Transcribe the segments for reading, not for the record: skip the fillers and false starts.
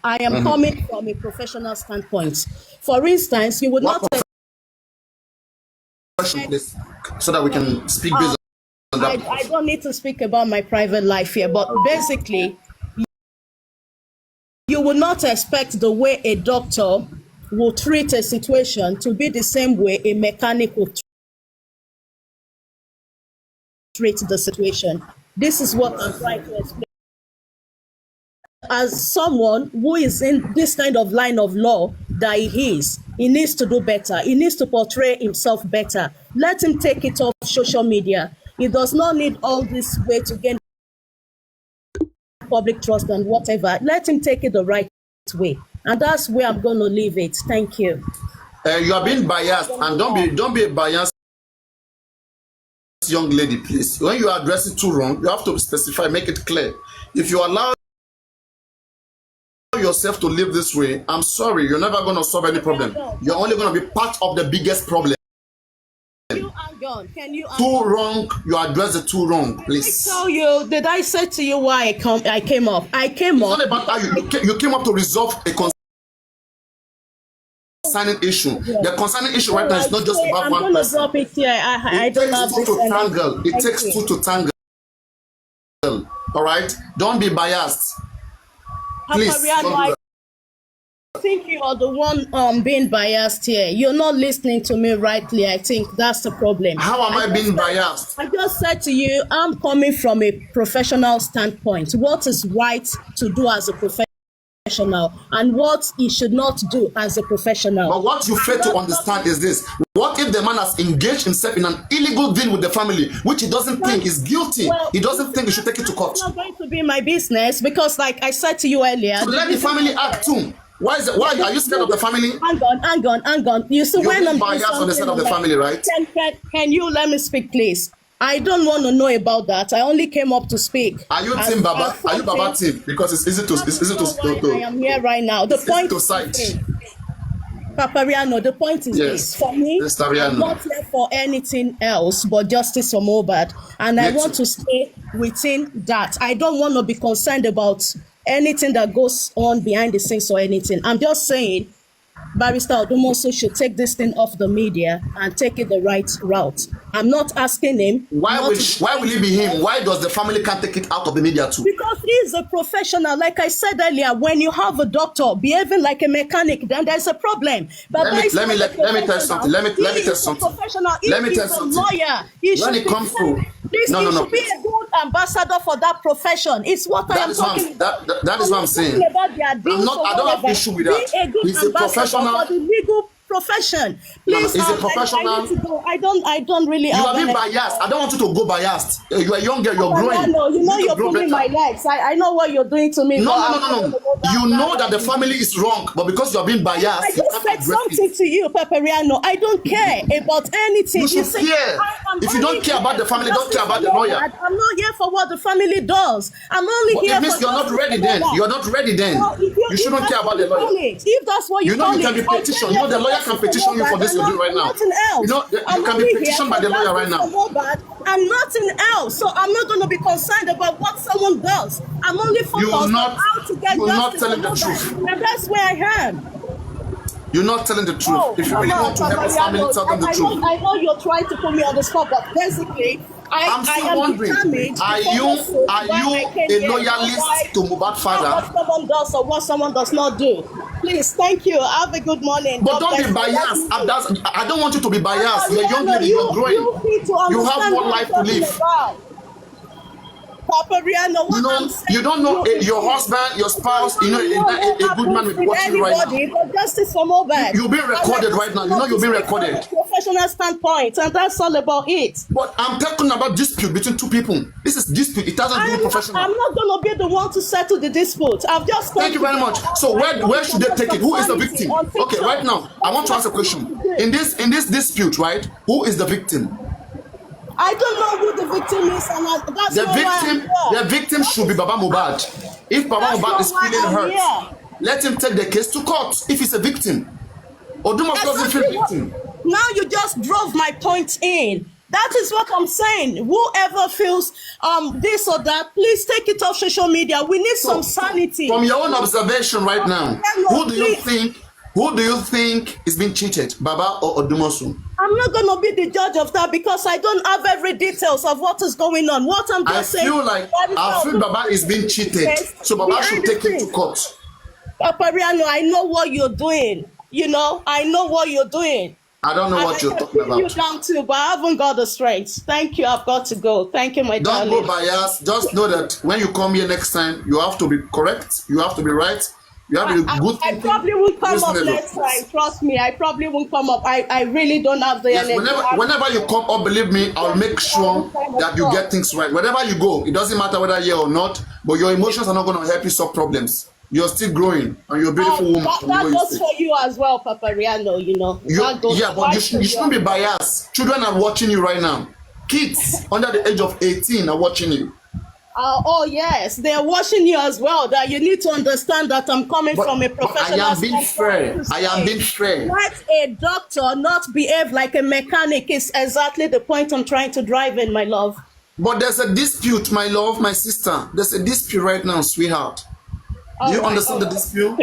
I am coming from a professional standpoint. For instance, you would What not profession, please, so that we can speak based on that. I don't need to speak about my private life here, but basically, you would not expect the way a doctor will treat a situation to be the same way a mechanic will treat the situation. This is what I'm trying to explain. As someone who is in this kind of line of law that he needs to do better. He needs to portray himself better. Let him take it off social media. He does not need all this way to gain public trust and whatever. Let him take it the right way. And that's where I'm going to leave it. Thank you. You are being biased, and don't be a biased young lady, please. When you address it too wrong, you have to specify, make it clear. If you allow yourself to live this way, I'm sorry, you're never going to solve any problem. You're only going to be part of the biggest problem. Can you too wrong, you address it too wrong, please. Did I say to you why I came up? I came up. It's not about how you came up to resolve a concerning issue. Yeah. The concerning issue right now is not just about one person. Drop it here. I don't have two to tangle. It takes two to tangle. All right? Don't be biased. Please. I think you are the one being biased here. You're not listening to me rightly. I think that's the problem. How am I being biased? I just said to you, I'm coming from a professional standpoint. What is right to do as a professional and what he should not do as a professional. But what you fail to understand is this. What if the man has engaged himself in an illegal deal with the family, which he doesn't think is guilty? He doesn't think he should take it to court. It's not going to be my business because, like I said to you earlier, so let the family act too. Why are you scared of the family? Hang on. You see, when I'm biased on the side of the family, right? Can you let me speak, please? I don't want to know about that. I only came up to speak. Are you Team Baba? Are you Baba team? Because it's easy to. I am here right now. The point to cite. Papariano, the point is this. For me, I'm not here for anything else but justice for MOHBAD. And I want to stay within that. I don't want to be concerned about anything that goes on behind the scenes or anything. I'm just saying Barrister Odumosu should take this thing off the media and take it the right route. I'm not asking him. Why will it be him? Why does the family can't take it out of the media too? Because he's a professional. Like I said earlier, when you have a doctor behaving like a mechanic, then there's a problem. But let me tell you something. Let me tell you something. Let me tell you something. Lawyer. When it comes to he should be a good ambassador for that profession. It's what I am talking about. That is what I'm saying. I don't have issue with that. He's a professional. For the legal profession. Please, he's a professional. I need to go. I don't really. You are being biased. I don't want you to go biased. You are young girl. You're growing. No, you're pulling my legs. I know what you're doing to me. No. You know that the family is wrong, but because you are being biased, I just said something to you, Papariano. I don't care about anything. You should care. If you don't care about the family, don't care about the lawyer. I'm not here for what the family does. I'm only here. It means you're not ready then. You're not ready then. You shouldn't care about the lawyer. If that's what you know, you can be petitioned. You know, the lawyer can petition you for this you do right now. Nothing else. You know, you can be petitioned by the lawyer right now. I'm nothing else, so I'm not going to be concerned about what someone does. I'm only focused on how to get justice. You're not telling the truth. And that's where I am. You're not telling the truth. If you really want to help the family, tell them the truth. I know you're trying to put me on the spot, but basically, I'm still wondering, are you a loyalist to MOHBAD father? What someone does or what someone does not do. Please, thank you. Have a good morning. But don't be biased. I don't want you to be biased. You're a young lady. You're growing. You have one life to live. Papariano, you don't know your husband, your spouse, a good man will be watching right now. But justice for MOHBAD. You're being recorded right now. You know you're being recorded. Professional standpoint, and that's all about it. But I'm talking about dispute between two people. This is dispute. It doesn't do professional. I'm not going to be the one to settle the dispute. I've just. Thank you very much. So where should they take it? Who is the victim? Okay, right now I want to ask a question. In this dispute, right? Who is the victim? I don't know who the victim is, and that's the victim should be Baba MOHBAD. If Baba MOHBAD is feeling hurt, let him take the case to court. If he's a victim, Odumosu doesn't feel victim. Now you just drove my point in. That is what I'm saying. Whoever feels this or that, please take it off social media. We need some sanity. From your own observation right now, who do you think is being cheated, Baba or Odumosu? I'm not going to be the judge of that because I don't have every details of what is going on. What I'm just saying. I feel Baba is being cheated, so Baba should take him to court. Papariano, I know what you're doing. You know, I know what you're doing. I don't know what you're talking about. You down too, but I haven't got the strength. Thank you. I've got to go. Thank you, my darling. Don't go biased. Just know that when you come here next time, you have to be correct. You have to be right. You have to be good. I probably won't come up next time. Trust me. I probably won't come up. I really don't have the energy. Whenever you come up, believe me, I'll make sure that you get things right. Wherever you go, it doesn't matter whether you're or not, but your emotions are not going to help you solve problems. You're still growing, and you're a beautiful woman. That goes for you as well, Papariano, you know. But you shouldn't be biased. Children are watching you right now. Kids under the age of 18 are watching you. Oh, yes. They're watching you as well. That you need to understand that I'm coming from a professional. I am being fair. I am being fair. Let a doctor not behave like a mechanic is exactly the point I'm trying to drive in, my love. But there's a dispute, my love, my sister. There's a dispute right now, sweetheart. Do you understand the dispute?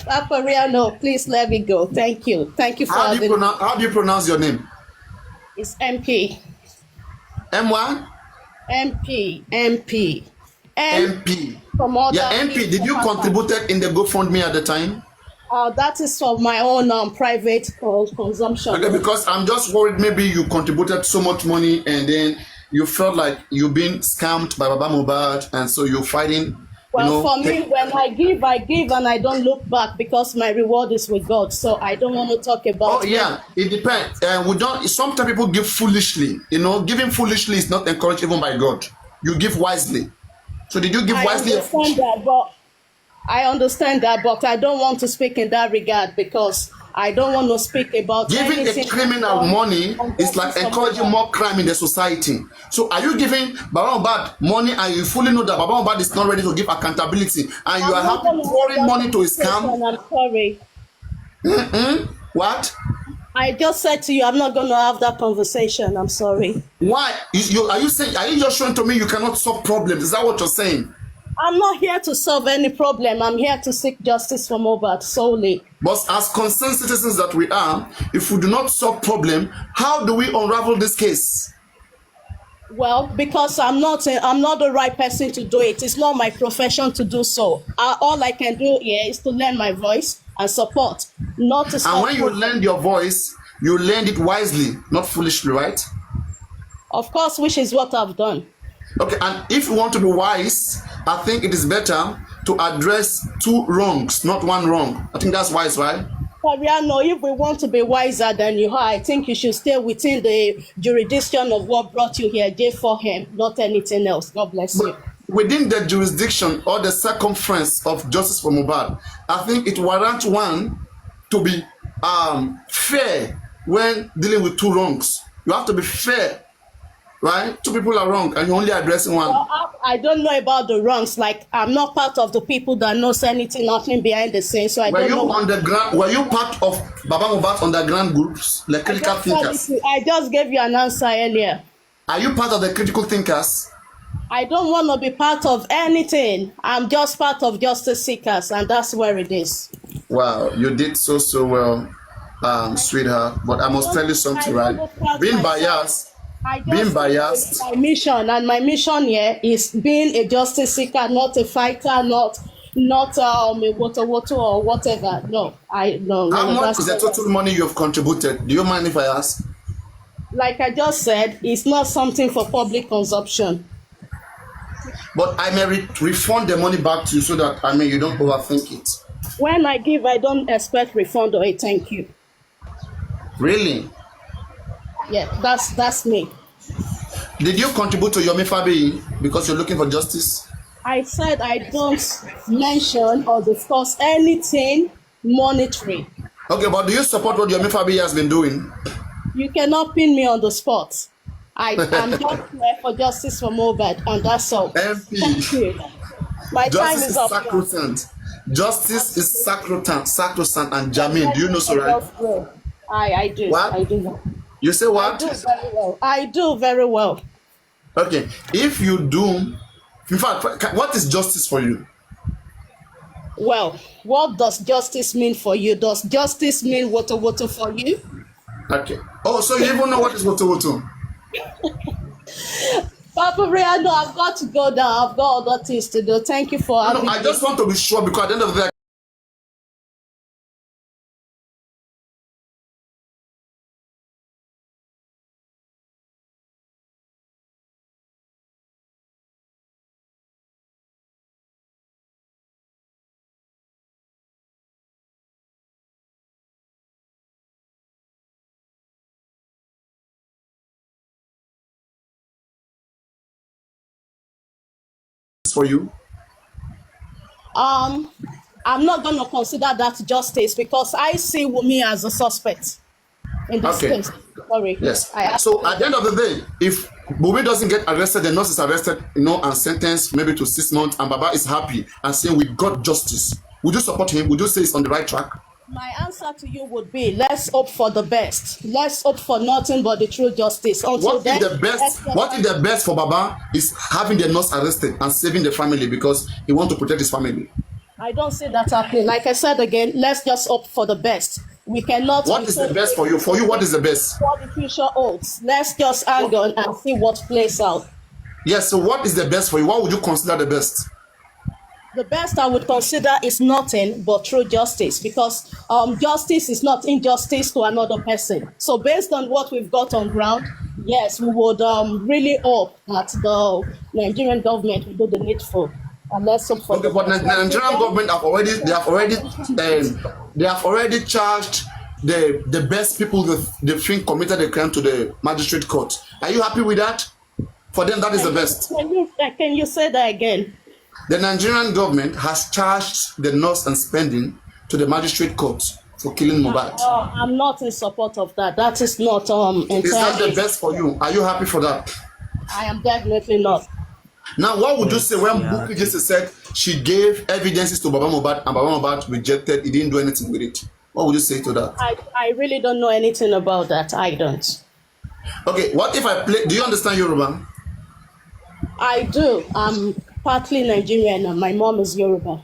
Papariano, please let me go. Thank you. Thank you for how do you pronounce your name? It's MP. M1? MP. MP. MP. Did you contributed in the GoFundMe at the time? That is for my own private consumption. Okay, because I'm just worried maybe you contributed so much money and then you felt like you've been scammed by Baba MOHBAD, and so you're fighting. Well, for me, when I give, and I don't look back because my reward is with God. So I don't want to talk about. Oh yeah, it depends. We don't. Sometimes people give foolishly. You know, giving foolishly is not encouraged even by God. You give wisely. So did you give wisely? I understand that, but I don't want to speak in that regard because I don't want to speak about giving a criminal money is like encouraging more crime in the society. So are you giving Baba MOHBAD money and you fully know that Baba MOHBAD is not ready to give accountability and you are happy pouring money to his scam? I'm sorry. What? I just said to you, I'm not going to have that conversation. I'm sorry. Why? Are you just showing to me you cannot solve problems? Is that what you're saying? I'm not here to solve any problem. I'm here to seek justice for MOHBAD solely. But as concerned citizens that we are, if we do not solve problem, how do we unravel this case? Well, because I'm not the right person to do it. It's not my profession to do so. All I can do here is to lend my voice and support, not to stop. And when you lend your voice, you lend it wisely, not foolishly, right? Of course, which is what I've done. Okay, and if you want to be wise, I think it is better to address two wrongs, not one wrong. I think that's wise, right? Papariano, if we want to be wiser than you are, I think you should stay within the jurisdiction of what brought you here, J for him, not anything else. God bless you. Within the jurisdiction or the circumference of justice for MOHBAD, I think it warrants one to be fair when dealing with two wrongs. You have to be fair. Right? Two people are wrong and you're only addressing one. Well, I don't know about the wrongs. Like, I'm not part of the people that knows anything, nothing behind the scenes. So I don't know. Were you part of Baba MOHBAD's underground groups, like critical thinkers? I just gave you an answer earlier. Are you part of the critical thinkers? I don't want to be part of anything. I'm just part of justice seekers, and that's where it is. Wow, you did so well, sweetheart. But I must tell you something, right? Being biased. Being biased. My mission, and my mission here is being a justice seeker, not a fighter, not a water or whatever. No, no. How much is the total money you have contributed? Do you mind if I ask? Like I just said, it's not something for public consumption. But I may refund the money back to you so that you don't overthink it. When I give, I don't expect refund or a thank you. Really? Yeah, that's me. Did you contribute to Yomi Fabi because you're looking for justice? I said I don't mention or discuss anything monetary. Okay, but do you support what Yomi Fabi has been doing? You cannot pin me on the spot. I am just here for justice for MOHBAD, and that's all. MP. Thank you. My time is up. Sacrosanct. Justice is sacrosanct, and Jamin. Do you know so, right? I do. What? I do know. You say what? I do very well. I do very well. Okay. If you do, in fact, what is justice for you? Well, what does justice mean for you? Does justice mean woto for you? Okay. Oh, so you even know what is woto? Papariano, I've got to go now. I've got other things to do. Thank you for having me. I just want to be sure because at the end of the day, for you. I'm not going to consider that justice because I see Wumi as a suspect in this case. Sorry. Yes. So at the end of the day, if Wumi doesn't get arrested, the nurse is arrested, and sentenced maybe to 6 months, and Baba is happy and saying we got justice, would you support him? Would you say it's on the right track? My answer to you would be, let's hope for the best. Let's hope for nothing but the true justice. What if the best for Baba is having the nurse arrested and saving the family because he wants to protect his family? I don't see that happening. Like I said again, let's just hope for the best. We cannot. What is the best for you? For you, what is the best? What the future holds. Let's just hang on and see what plays out. Yes. So what is the best for you? What would you consider the best? The best I would consider is nothing but true justice, because justice is not injustice to another person. So based on what we've got on ground, yes, we would really hope that the Nigerian government will do the needful. And let's hope for but the Nigerian government have already charged the best people they think committed a crime to the magistrate court. Are you happy with that? For them, that is the best. Can you say that again? The Nigerian government has charged the nurse and spending to the magistrate court for killing Mohbad. I'm not in support of that. That is not entirely. Is that the best for you? Are you happy for that? I am definitely not. Now, what would you say when Bukky just said she gave evidences to Baba Mohbad and Baba Mohbad rejected, he didn't do anything with it? What would you say to that? I really don't know anything about that. I don't. Okay, what if I play? Do you understand Yoruba? I do. I'm partly Nigerian and my mom is Yoruba.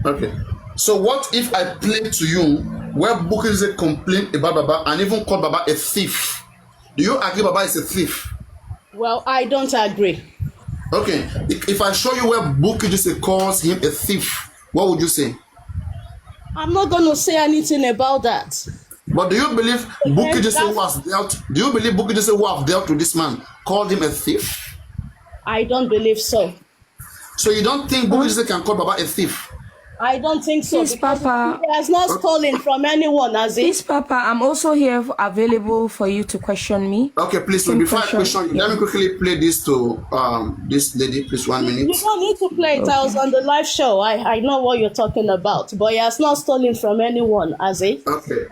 Okay. So what if I play to you where Bukky just complained about Baba and even called Baba a thief? Do you agree Baba is a thief? Well, I don't agree. Okay. If I show you where Bukky just calls him a thief, what would you say? I'm not going to say anything about that. But do you believe Bukky just who has dealt? Do you believe Bukky just who have dealt with this man called him a thief? I don't believe so. So you don't think Bukky just can call Baba a thief? I don't think so. Yes, Papa. He has not stolen from anyone, has he? Yes, Papa. I'm also here available for you to question me. Okay, please. Before I question you, let me quickly play this to this lady. Please, 1 minute. You don't need to play it. Okay. I was on the live show. I know what you're talking about. But he has not stolen from anyone, has he? Okay.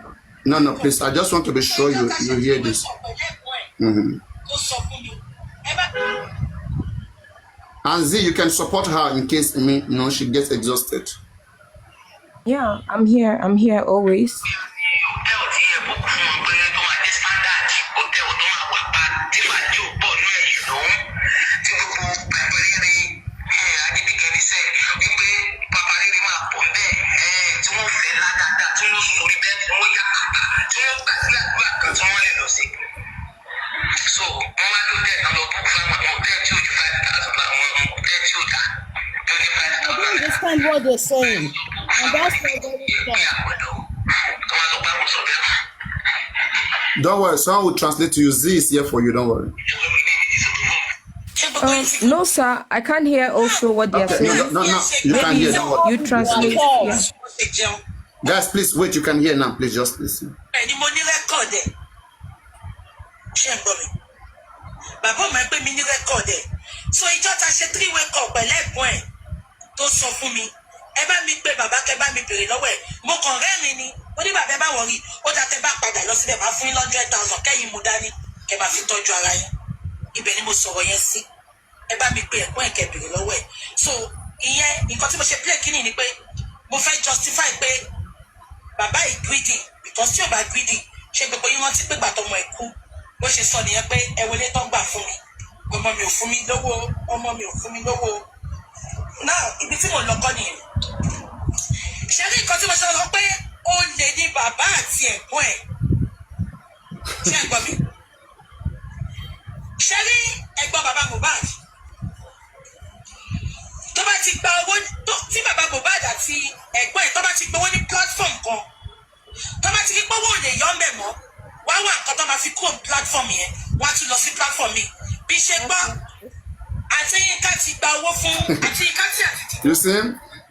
No, please. I just want to be sure you hear this. Mm-hmm. And Z, you can support her in case she gets exhausted. Yeah, I'm here. I'm here always. I don't understand what they're saying. And that's not very fair. Don't worry, someone will translate to you. Z is here for you, don't worry. No, sir, I can't hear also what they're saying. No, you can hear. Don't worry. You translate. Yeah. Guys, please wait. You can hear now. Please just listen. So he just has a 3-way call by leg point to sọ fún mi. Ẹ bá mi pé bàbá kẹ́ bá mi bèrè lọ́wọ́ ẹ̀. Mo kàn rẹ́rìn ni. Ó ní bàbá ẹ bá wọ̀rí. Ó dá tẹ́ bá padà lọ síbẹ̀ máa fún yín 100,000 kẹ́yìn mú dání. Kẹ́ máa fi tọ́jú ara yín. Ibẹ̀ ni mo sọ̀rọ̀ yẹn sí. Ẹ bá mi pé ẹ̀gbọ́n ẹ̀ kẹ́ bèrè lọ́wọ́ ẹ̀. So ìyẹn nǹkan tí mo ṣe play kíní ni pé mo fẹ́ justify pé bàbá yìí greedy because tí ò bá greedy ṣe gbogbo yín rántí pé gbàtọ́ ọmọ ẹ̀ kú bó ṣe sọ nìyẹn pé ẹ wọlé tó ń gbà fún mi ọmọ mi ò fún mi lówó ọmọ mi ò fún mi lówó náà ibi tí mo lọ kọ́ nìyẹn ṣe rí nǹkan tí mo sọ pé ó lè ní bàbá àti ẹ̀gbọ́n ẹ̀ ṣe ẹ̀gbọ́n mi ṣe rí ẹ̀gbọ́n bàbá Mohbad tó bá ti gba owó tí bàbá Mohbad àti ẹ̀gbọ́n ẹ̀ tó bá ti gbowó ní platform kan tó bá ti rí pé owó ò lè yọ ọ́ mẹ́ mọ́ wá wà nǹkan tó máa fi kúrò platform yẹn wá tún lọ sí platform mi bí ṣe gbọ́ àti Yínká ti gba owó fún àti Yínká tí àti ti. You see,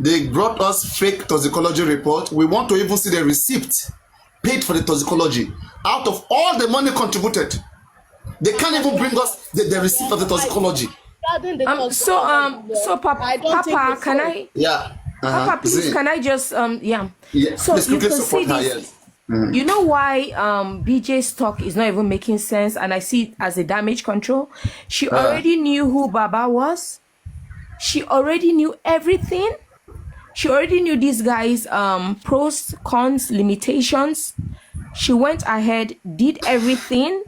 they brought us fake toxicology report. We want to even see the receipt paid for the toxicology out of all the money contributed. They can't even bring us the receipt of the toxicology. So Papa, can I? Yeah. Papa, please, see. can I just Yeah. So please you can support see her, this. yes. Mm. You know why BJ's talk is not even making sense, and I see it as a damage control. She already knew who Baba was. She already knew everything. She already knew these guys' pros, cons, limitations. She went ahead, did everything,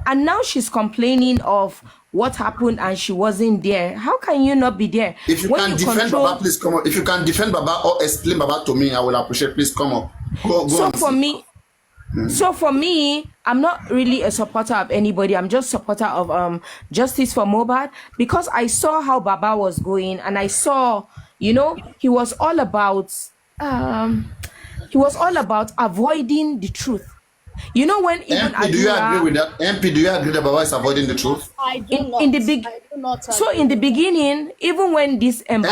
and now she's complaining of what happened and she wasn't there. How can you not be there? If you can defend Baba, please come up. If you can defend Baba or explain Baba to me, I will appreciate. Please come up. Go so on. For me, I'm not really a supporter of anybody. I'm just supporter of justice for MOHBAD, because I saw how Baba was going, and I saw, you know, he was all about avoiding the truth. You know, when even MP, do you agree with that? MP, do you agree that Baba is avoiding the truth? I do not. So in the beginning, even when this MP,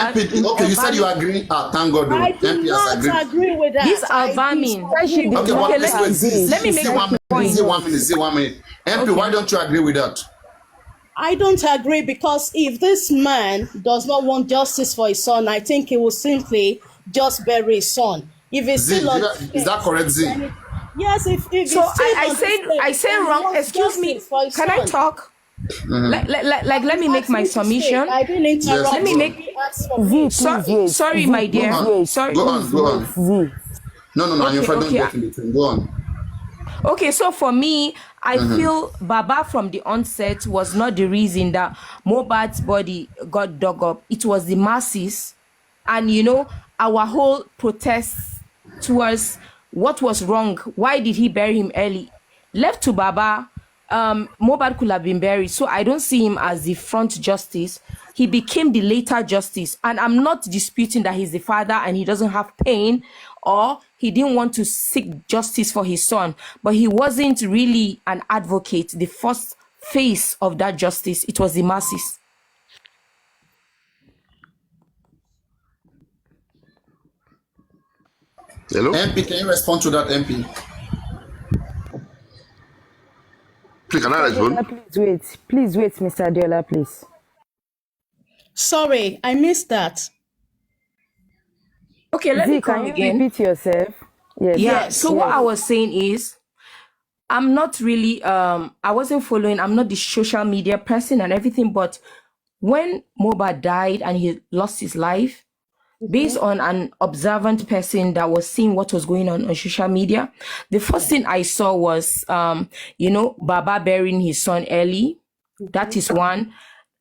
okay, you said you agree. Thank God. I do not agree with that. These are vermin. Okay, let me make one minute. Say 1 minute. MP, okay. Why don't you agree with that? I don't agree, because if this man does not want justice for his son, I think he will simply just bury his son. If it's still on, is that correct, Z? Yes, if so I say wrong. Excuse me. Can I talk? Like let me make my submission. I didn't interrupt. Let me make. Sorry, my dear. Sorry. Go on. No. Your friend don't get in between. Go on. Okay, so for me, I feel Baba from the onset was not the reason that MOHBAD's body got dug up. It was the masses, and you know, our whole protest towards what was wrong. Why did he bury him early? Left to Baba, MOHBAD could have been buried. So I don't see him as the front justice. He became the later justice. And I'm not disputing that he's the father and he doesn't have pain, or he didn't want to seek justice for his son. But he wasn't really an advocate, the first face of that justice. It was the masses. Hello? MP, can you respond to that, MP? Please, can I respond? Please wait, Mr. Adiola, please. Sorry, I missed that. Okay, let me come again. Can you repeat yourself? Yes. Yeah, so what I was saying is, I'm not really, I wasn't following, I'm not the social media person and everything, but when MOHBAD died and he lost his life, based on an observant person that was seeing what was going on social media, the first thing I saw was, you know, Baba burying his son early. That is one.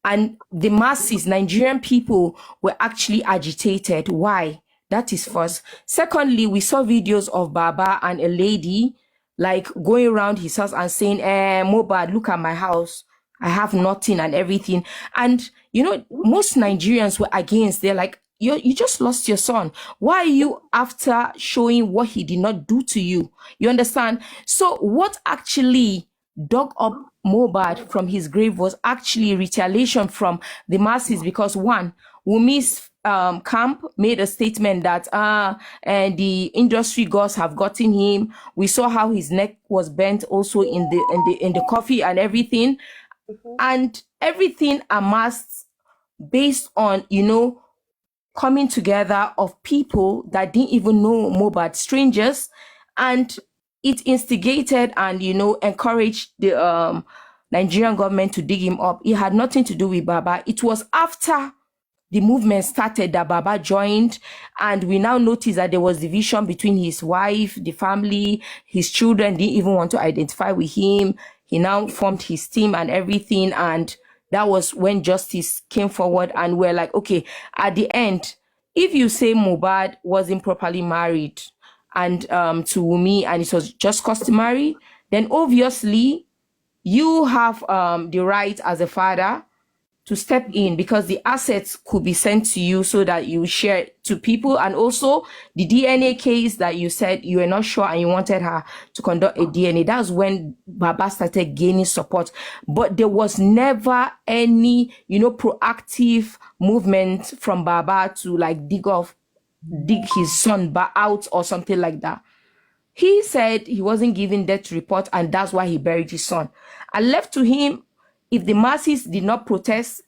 And the masses, Nigerian people, were actually agitated. Why? That is first. Secondly, we saw videos of Baba and a lady like going around his house and saying, MOHBAD, look at my house. I have nothing and everything. And, you know, most Nigerians were against. They're like, you just lost your son. Why are you after showing what he did not do to you? You understand? So what actually dug up MOHBAD from his grave was actually retaliation from the masses, because one, Wumi's camp made a statement that and the industry gods have gotten him. We saw how his neck was bent also in the coffee and everything. And everything amassed based on, you know, coming together of people that didn't even know MOHBAD, strangers, and it instigated and, you know, encouraged the Nigerian government to dig him up. It had nothing to do with Baba. It was after the movement started that Baba joined, and we now notice that there was division between his wife, the family, his children didn't even want to identify with him. he now formed his team and everything. And that was when justice came forward, and we're like, okay, at the end, if you say Mohbad wasn't properly married and to Wunmi and it was just customary, then obviously you have the right as a father to step in, because the assets could be sent to you so that you share it to people. And also the DNA case that you said you were not sure and you wanted her to conduct a DNA, that's when Baba started gaining support. But there was never any, proactive movement from Baba to like dig his son back out or something like that. He said he wasn't giving death report, and that's why he buried his son. And left to him, if the masses did not protest,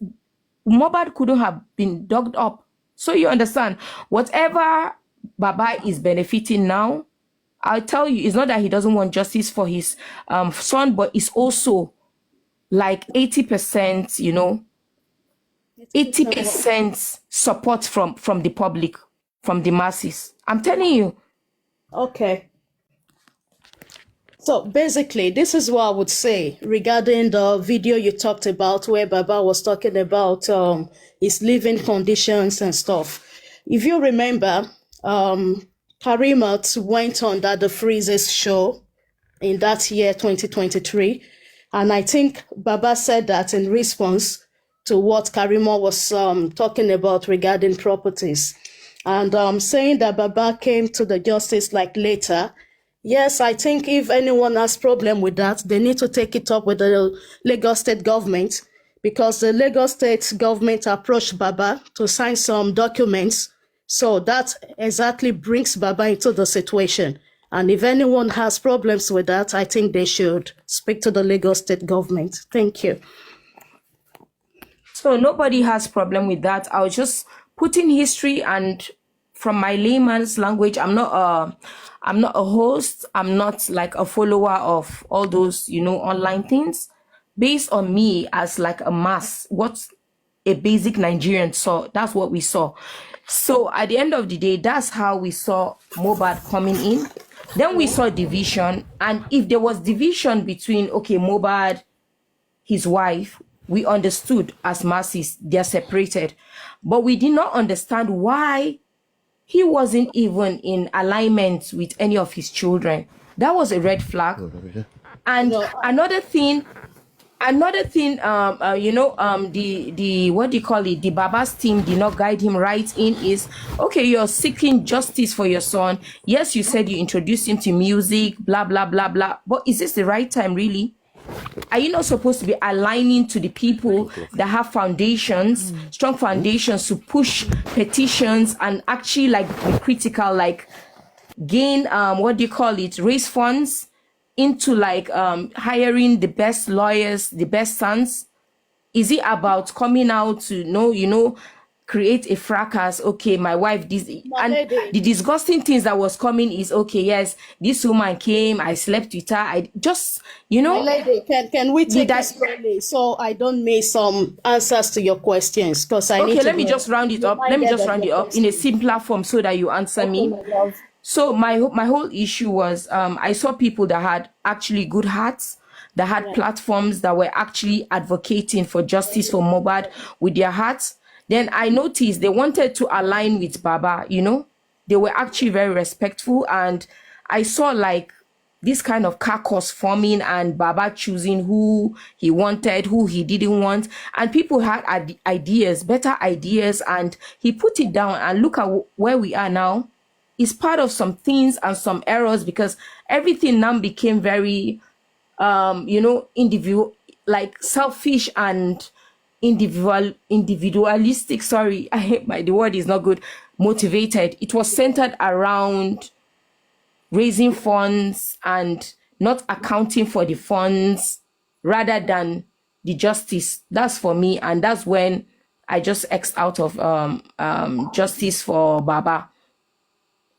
Mohbad couldn't have been dug up. So you understand, whatever Baba is benefiting now, I'll tell you, it's not that he doesn't want justice for his son, but it's also like 80%, 80% support from the public, from the masses. I'm telling you. Okay. So basically, this is what I would say regarding the video you talked about where Baba was talking about his living conditions and stuff. If you remember, Karimat went on that The Freezes show in that year, 2023. And I think Baba said that in response to what Karima was talking about regarding properties. And saying that Baba came to the justice like later. Yes, I think if anyone has problem with that, they need to take it up with the Lagos State government, because the Lagos State government approached Baba to sign some documents. So that exactly brings Baba into the situation. And if anyone has problems with that, I think they should speak to the Lagos State government. Thank you. So nobody has problem with that. I was just putting history, and from my layman's language, I'm not a host. I'm not like a follower of all those, online things. Based on me as like a mass, what a basic Nigerian saw, that's what we saw. So at the end of the day, that's how we saw Mohbad coming in. Then we saw division. And if there was division between, Mohbad, his wife, we understood as masses, they're separated. But we did not understand why he wasn't even in alignment with any of his children. That was a red flag. And another thing, the what do you call it? The Baba's team did not guide him right in is, okay, you're seeking justice for your son. Yes, you said you introduced him to music, blah, blah, blah, blah. But is this the right time, really? Are you not supposed to be aligning to the people that have foundations, strong foundations, to push petitions and actually like be critical, like gain, raise funds into like hiring the best lawyers, the best sons? Is it about coming out to create a fracas? Okay, my wife, this, and the disgusting things that was coming is, okay, yes, this woman came, I slept with her, I just, My lady, can we take that slowly so I don't miss some answers to your questions? Because I need to let me just round it up. Let me just round it up in a simpler form so that you answer me. So my whole issue was I saw people that had actually good hearts, that had platforms, that were actually advocating for justice for Mohbad with their hearts. Then I noticed they wanted to align with Baba, They were actually very respectful. And I saw like this kind of caucus forming and Baba choosing who he wanted, who he didn't want. And people had ideas, better ideas. And he put it down, and look at where we are now. It's part of some things and some errors, because everything now became very, individual, like selfish and individualistic. Sorry, the word is not good. Motivated. It was centered around raising funds and not accounting for the funds rather than the justice. That's for me, and that's when I just X'd out of justice for Baba.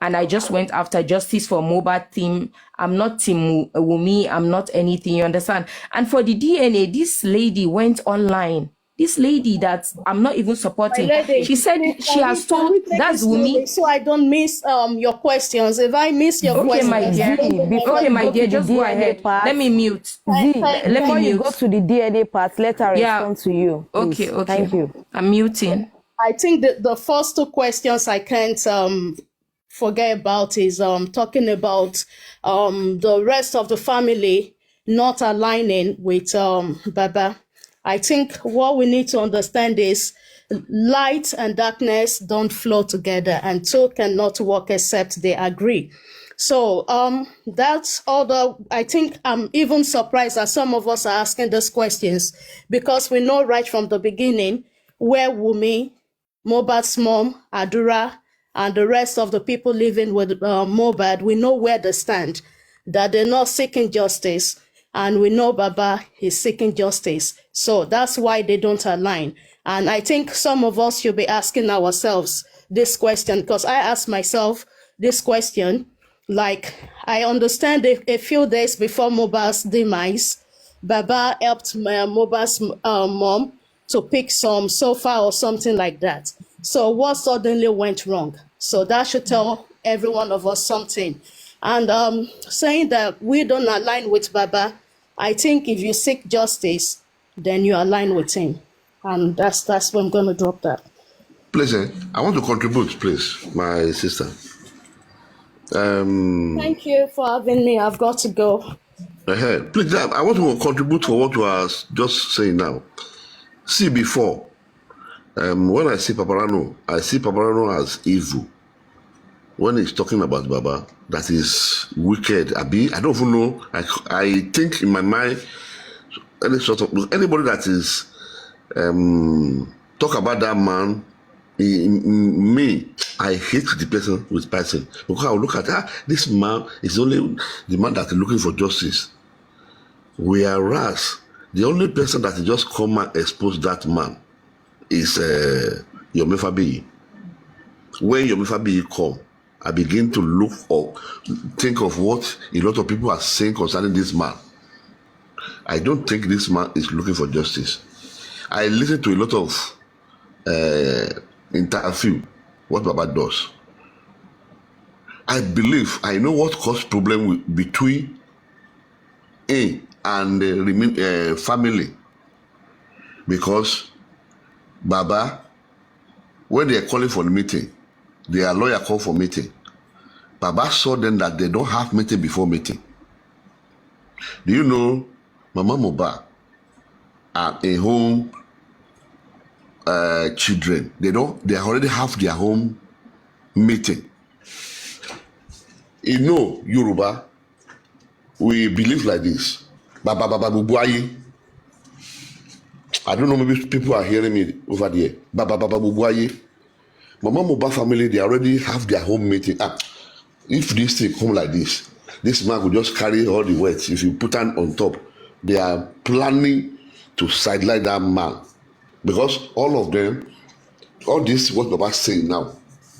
And I just went after justice for Mohbad team. I'm not Team Wunmi. I'm not anything, you understand? And for the DNA, this lady went online. this lady that I'm not even supporting, lady, she said she has told, that's Wumi. So I don't miss your questions. If I miss your questions, my dear. Before you my go dear, to the just go DNA ahead. part, Let me mute. Z, Let me before you mute. go to the DNA part, let her respond to you. Please. Okay. Thank you. I'm muting. I think that the first two questions I can't forget about is talking about the rest of the family not aligning with Baba. I think what we need to understand is light and darkness don't flow together, and two cannot work except they agree. So that's although I think I'm even surprised that some of us are asking these questions, because we know right from the beginning where Wumi, Mohbad's mom, Adura, and the rest of the people living with Mohbad, we know where they stand, that they're not seeking justice, and we know Baba is seeking justice. So that's why they don't align. And I think some of us should be asking ourselves this question, because I asked myself this question. Like, I understand a few days before Mohbad's demise, Baba helped Mohbad's mom to pick some sofa or something like that. So what suddenly went wrong? So that should tell every one of us something. And saying that we don't align with Baba, I think if you seek justice, then you align with him. And that's where I'm going to drop that. Please, I want to contribute, please, my sister. Thank you for having me. I've got to go. Please, I want to contribute for what you are just saying now. See, before, when I see papariano as evil. When he's talking about Baba, that is wicked. I don't even know. I think in my mind, anybody that is talk about that man, me, I hate the person with person, because I will look at this man is only the man that is looking for justice. Whereas the only person that just come and expose that man is Yomi Fabiyi. When Yomi Fabiyi come, I begin to look or think of what a lot of people are saying concerning this man. I don't think this man is looking for justice. I listen to a lot of interview, what Baba does. I believe I know what caused problem between him and the family. Because Baba, when they are calling for the meeting, their lawyer called for meeting. Baba saw them that they don't have meeting before meeting. Do you know Mama Mohbad and a home children? They already have their home meeting. You know, Yoruba, we believe like this. Baba Bubuaye. I don't know, maybe people are hearing me over there. Baba Bubuaye. Mama Mohbad family, they already have their home meeting. If this thing come like this man will just carry all the weight. If you put them on top, they are planning to sideline that man. Because all of them, all this what Baba saying now,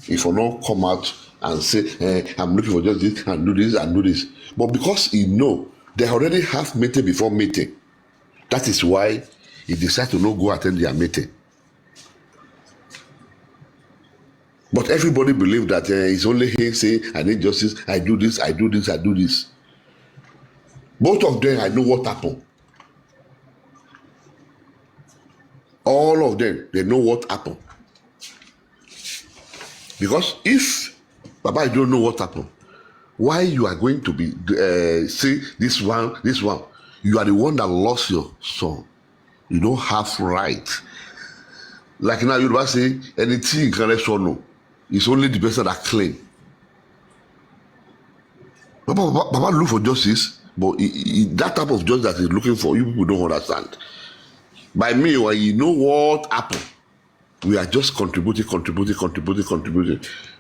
if you not come out and say, I'm looking for just this and do this and do this. But because he know they already have meeting before meeting, that is why he decide to not go attend their meeting. But everybody believe that it's only him saying, I need justice, I do this, I do this, I do this. Both of them, I know what happened. All of them, they know what happened. Because if Baba, you don't know what happened, why you are going to be say this one, you are the one that lost your son. You don't have right. Like now, you say anything you can son no. It's only the person that claim. Baba look for justice, but that type of justice that he's looking for, you people don't understand. By me, when you know what happened, we are just contributing.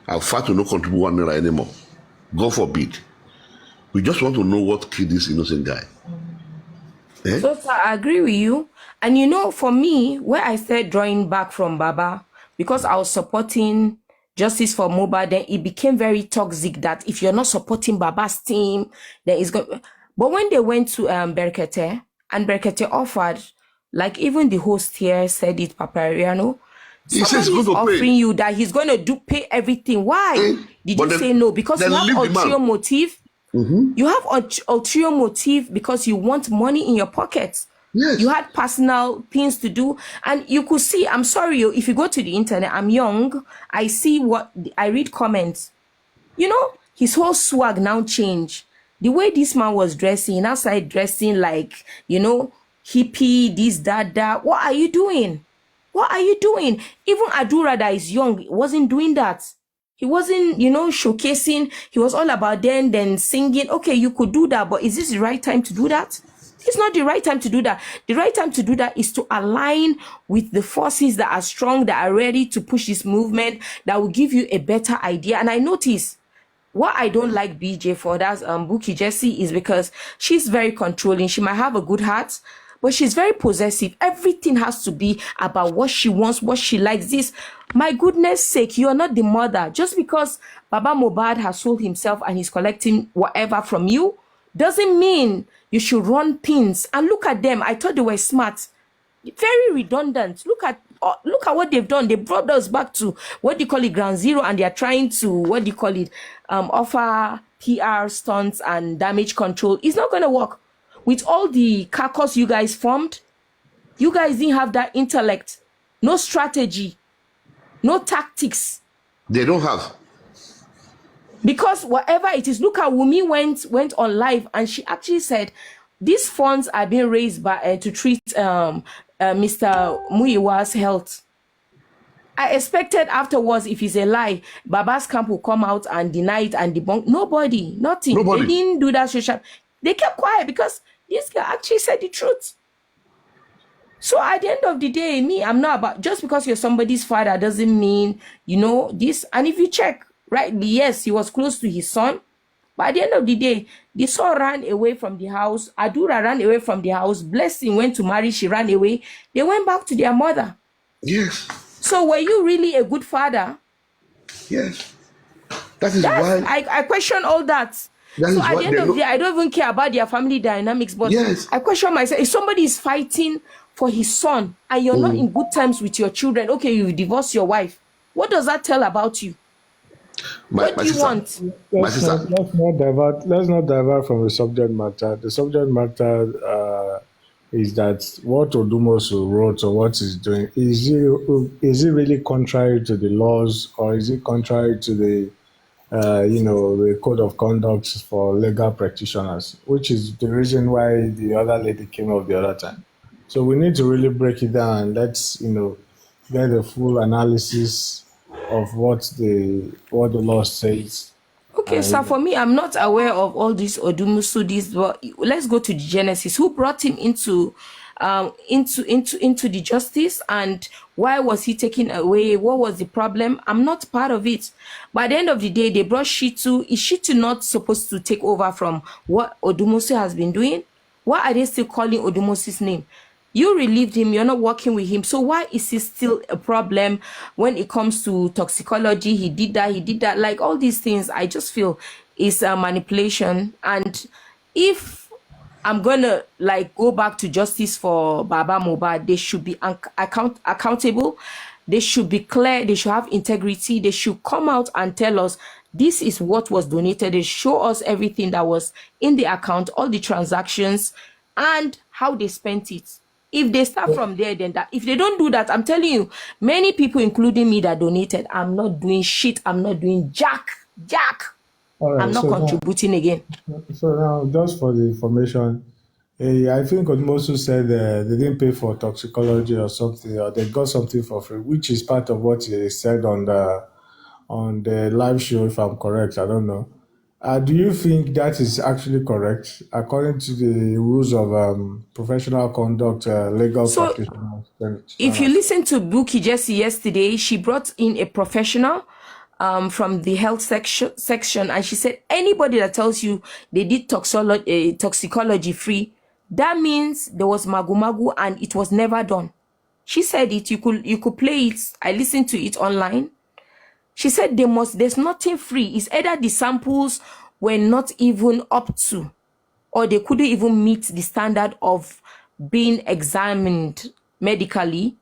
I'm far to not contribute 1 naira anymore. God forbid. We just want to know what killed this innocent guy. So sir, I agree with you. And you know, for me, where I started drawing back from Baba, because I was supporting justice for Mohbad, then it became very toxic that if you're not supporting Baba's team, then it's going. But when they went to Berkete, and Berkete offered like even the host here said it, Papariano. He says he's going to offering pay you that he's going to pay everything. Why did you say no? Because you have ulterior motive. You have ulterior motive because you want money in your pocket. Yes. You had personal things to do, and you could see. I'm sorry, if you go to the internet, I'm young. I read comments. You know, his whole swag now changed. The way this man was dressing, outside dressing like, you know, hippie, this, that. What are you doing? What are you doing? Even Adura that is young wasn't doing that. He wasn't, you know, showcasing. He was all about then singing. Okay, you could do that, but is this the right time to do that? It's not the right time to do that. The right time to do that is to align with the forces that are strong, that are ready to push this movement, that will give you a better idea. And I notice what I don't like BJ for, that's Buki Jessie, is because she's very controlling. She might have a good heart, but she's very possessive. Everything has to be about what she wants, what she likes. This, my goodness sake, you are not the mother. Just because Baba MOHBAD has sold himself and he's collecting whatever from you, doesn't mean you should run things. And look at them. I thought they were smart. Very redundant. Look at what they've done. They brought us back to ground zero, and they are trying to offer PR stunts and damage control. It's not going to work. With all the caucus you guys formed, you guys didn't have that intellect, no strategy, no tactics. They don't have. Because whatever it is, look at Wumi went on live, and she actually said these funds are being raised by to treat Mr. Muyiwa's health. I expected afterwards, if it's a lie, Baba's camp will come out and deny it and debunk. Nothing. They didn't do that. They kept quiet because this guy actually said the truth. So at the end of the day, I'm not about, just because you're somebody's father doesn't mean, you know, this. And if you check, rightly, yes, he was close to his son. But at the end of the day, the son ran away from the house. Adura ran away from the house. Blessing went to marry. She ran away. They went back to their mother. Yes. So were you really a good father? Yes. That is why. I question all that. So at the end of the day, I don't even care about their family dynamics. But yes, I question myself. If somebody is fighting for his son and you're not in good terms with your children, okay, you divorce your wife. What does that tell about you? What do you want? Let's not divert from the subject matter. The subject matter is that what Odumosu wrote or what he's doing, is it really contrary to the laws, or is it contrary to the the code of conduct for legal practitioners, which is the reason why the other lady came up the other time. So we need to really break it down and let's get a full analysis of what the law says. Okay, so for me, I'm not aware of all these Odumusudis, but let's go to the genesis. Who brought him into the justice, and why was he taken away? What was the problem? I'm not part of it. But at the end of the day, they brought Shitu. Is Shitu not supposed to take over from what Odumusu has been doing? Why are they still calling Odumusu's name? You relieved him, you're not working with him. So why is he still a problem when it comes to toxicology? He did that. Like all these things, I just feel is a manipulation. And if I'm gonna go back to justice for Baba MOHBAD, they should be accountable. They should be clear. They should have integrity. They should come out and tell us this is what was donated. They show us everything that was in the account, all the transactions, and how they spent it. If they start from there, then that. If they don't do that, I'm telling you, many people, including me, that donated, I'm not doing shit. I'm not doing jack. Right, I'm not contributing again. So now, just for the information, I think Odmosu said they didn't pay for toxicology or something, or they got something for free, which is part of what he said on the live show, if I'm correct. I don't know. Do you think that is actually correct, according to the rules of professional conduct, legal practitioners? If you listen to Buki Jessie yesterday, she brought in a professional from the health section, and she said anybody that tells you they did toxicology free, that means there was magu and it was never done. She said it. You could play it. I listened to it online. She said there's nothing free. It's either the samples were not even up to, or they couldn't even meet the standard of being examined medically.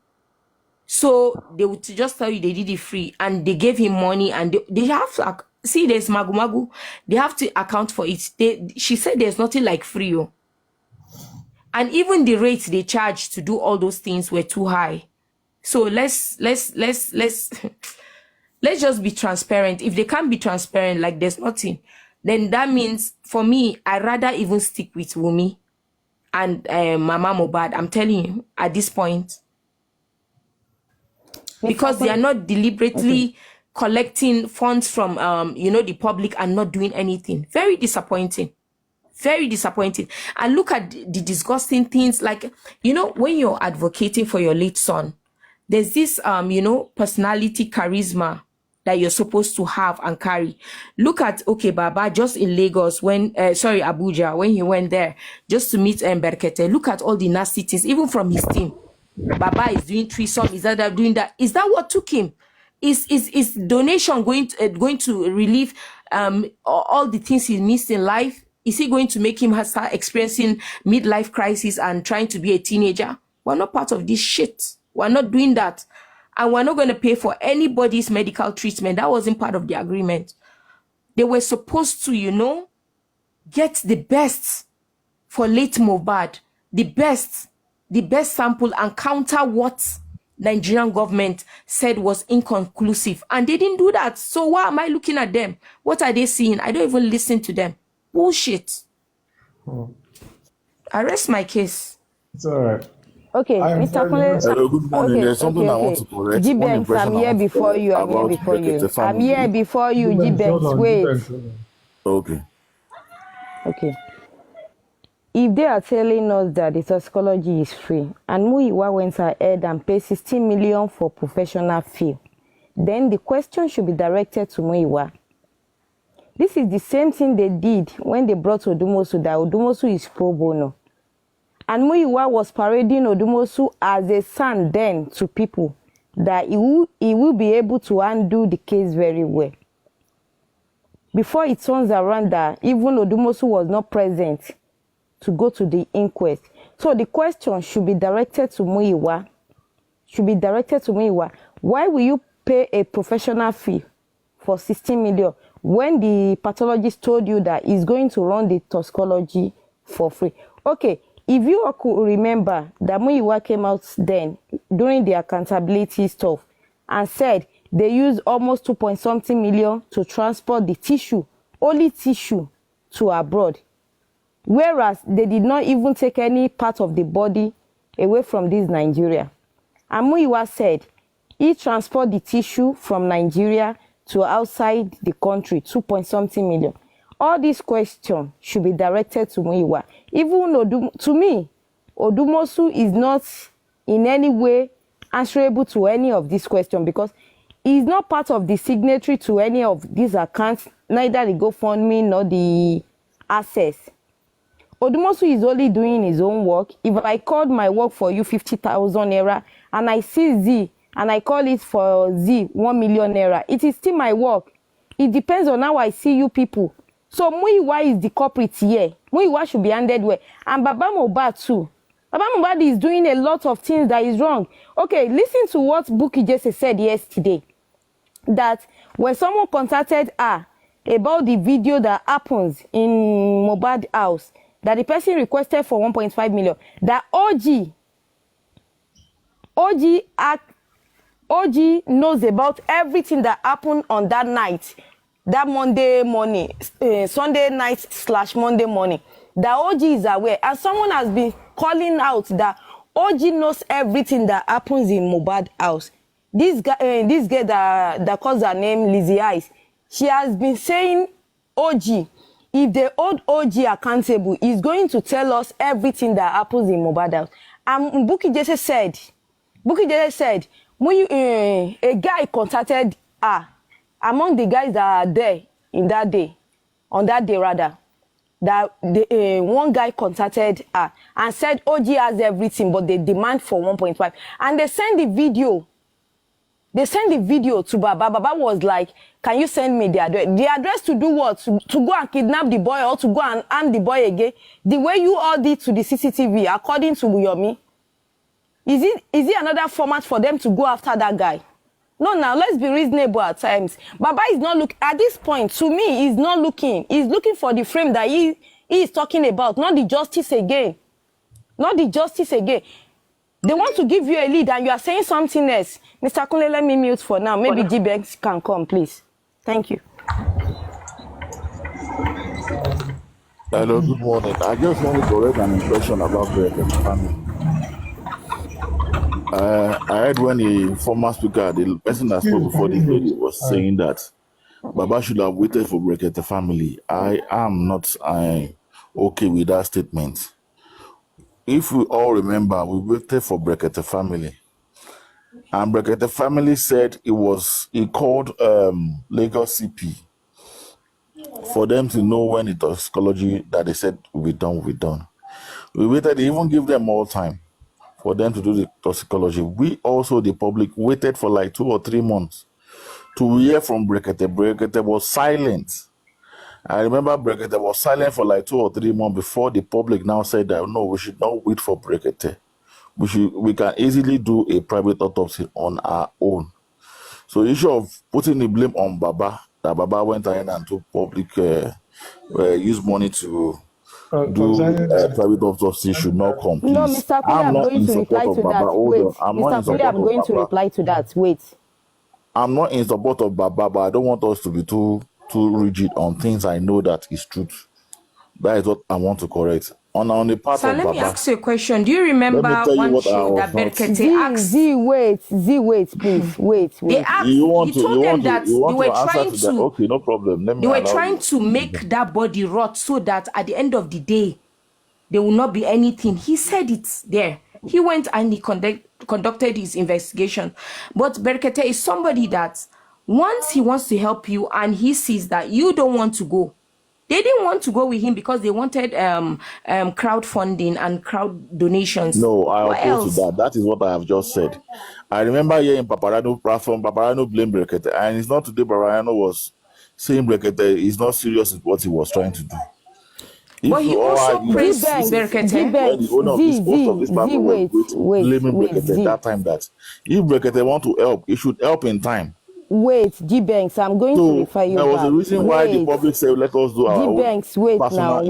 So they would just tell you they did it free, and they gave him money, and they have to see there's magu. They have to account for it. She said there's nothing like free. And even the rates they charge to do all those things were too high. So let's just be transparent. If they can't be transparent, like there's nothing, then that means for me, I'd rather even stick with Wumi and Mama MOHBAD. I'm telling you at this point, because they are not deliberately collecting funds from the public and not doing anything. Very disappointing. Very disappointing. And look at the disgusting things, like, when you're advocating for your late son, there's this, personality, charisma that you're supposed to have and carry. Look at, Baba, just in Lagos, Abuja, when he went there, just to meet Berkete. Look at all the nasty things, even from his team. Baba is doing threesome, is that doing that? Is that what took him? Is donation going to relieve all the things he missed in life? Is he going to make him start experiencing midlife crisis and trying to be a teenager? We're not part of this shit. We're not doing that. And we're not going to pay for anybody's medical treatment. That wasn't part of the agreement. They were supposed to, get the best for late MOHBAD. The best sample, and counter what Nigerian government said was inconclusive. And they didn't do that. So why am I looking at them? What are they seeing? I don't even listen to them. Bullshit. I rest my case. It's all right. Okay, Mr. Kule. Hello, good morning. Okay, There's something I want to correct. One G-Banks, impression I'm here before you. I'm here before you, G-Banks. Wait. Okay. Okay. If they are telling us that the toxicology is free, and Muyiwa went ahead and paid 16 million for professional fee, then the question should be directed to Muyiwa. This is the same thing they did when they brought Odumosu, that Odumosu is pro bono. And Muyiwa was parading Odumosu as a son then to people, that he will be able to undo the case very well. Before it turns around that even Odumosu was not present to go to the inquest. So the question should be directed to Muyiwa. Why will you pay a professional fee for 16 million when the pathologist told you that he's going to run the toxicology for free? Okay, if you all could remember that Muyiwa came out then during the accountability stuff and said they used almost 2.something million to transport the tissue, only tissue, to abroad. Whereas they did not even take any part of the body away from this Nigeria. And Muyiwa said he transported the tissue from Nigeria to outside the country, 2.something million. All these questions should be directed to Muyiwa. Even to me, Odumosu is not in any way answerable to any of these questions, because he is not part of the signatory to any of these accounts, neither the GoFundMe nor the access. Odumosu is only doing his own work. If I called my work for you 50,000 naira and I see Z and I call it for Z 1 million naira, it is still my work. It depends on how I see you people. So Muyiwa is the culprit here. Muyiwa should be handed well. And Baba MOHBAD too. Baba MOHBAD is doing a lot of things that is wrong. Okay, listen to what Bukky Jesse said yesterday. That when someone contacted her about the video that happens in MOHBAD house, that the person requested for 1.5 million, that OG knows about everything that happened on that night, that Monday morning, Sunday night / Monday morning, that OG is aware. And someone has been calling out that OG knows everything that happens in MOHBAD house. This girl that calls her name Lizzie Eyes, she has been saying OG, if they hold OG accountable, he's going to tell us everything that happens in MOHBAD house. And Bukky Jesse said, a guy contacted her, among the guys that are there on that day rather, that one guy contacted her and said OG has everything, but they demand for 1.5. And they sent the video They sent the video to Baba. Baba was like, can you send me the address? The address to do what? To go and kidnap the boy or to go and arm the boy again? The way you all did to the CCTV, according to Yomi, is it another format for them to go after that guy? No, now let's be reasonable at times. Baba is not looking, at this point, to me, he's not looking. He's looking for the frame that he is talking about, not the justice again. Not the justice again. They want to give you a lead and you are saying something else. Mr. Kunle, let me mute for now. Maybe G-Banks can come, please. Thank you. Hello, good morning. I just want to correct an impression about the family. I heard when the former speaker, the person that spoke before this lady, was saying that Baba should have waited for Brekete family. I am not okay with that statement. If we all remember, we waited for Brekete family. And Brekete family said he called Lagos CP for them to know when the toxicology that they said will be done. We waited, they even give them more time for them to do the toxicology. We also, the public, waited for like 2 or 3 months to hear from Brekete. Brekete was silent. I remember Brekete was silent for like 2 or 3 months before the public now said that no, we should not wait for Brekete. We can easily do a private autopsy on our own. So the issue of putting the blame on Baba, that Baba went ahead and took public use money to do private autopsy should not come. Please. No, Mr. Kule, I'm going to reply to that. Wait, Mr. Kule, I'm going to reply to that. Wait. I'm not in support of Baba, but I don't want us to be too rigid on things I know that is truth. That is what I want to correct. On the part so of let Baba, me ask you a question. Do you remember one show that Berkete asked? Wait, please. Wait. They asked, he told them that they were trying to... Okay, no problem. They were trying to make that body rot so that at the end of the day, there will not be anything. He said it's there. He went and he conducted his investigation. But Berkete is somebody that once he wants to help you and he sees that you don't want to go, they didn't want to go with him because they wanted crowdfunding and crowd donations. No, I oppose to that. That is what I have just said. I remember here in Papariano platform, Papariano blamed Brekete, and it's not today Papariano was saying Brekete is not serious with what he was trying to do. But he also praised Brekete. When the owner of this platform was blaming Brekete that time that if Brekete want to help, he should help in time. Wait, G-Banks, I'm going to refer you back. There was a reason why the public said, let us do our G-Banks, wait now.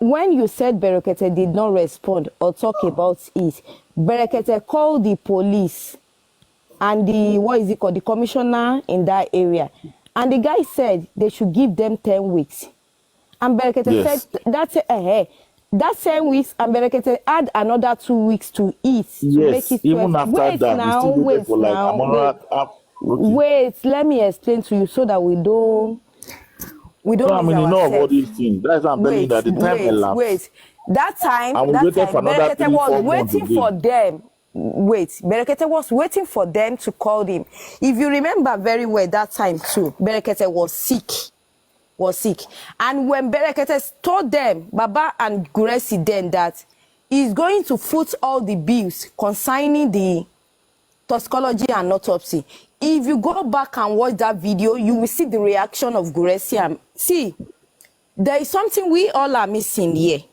When you said Berekete did not respond or talk about it, Berekete called the police and the commissioner in that area. And the guy said they should give them 10 weeks. And Berekete said, that 10 weeks, and Berekete had another 2 weeks to eat to make it 12. Even after Wait, let me explain to you so that we don't. No, I mean, you know about these things. That's why I'm telling you that the time elapsed. That time, Berekete was waiting for them. Berekete was waiting for them to call him. If you remember very well, that time too, Berekete was sick. And when Berekete told them, Baba and Guresi then, that he's going to foot all the bills concerning the toxicology and autopsy. If you go back and watch that video, you will see the reaction of Guresi. See, there is something we all are missing here.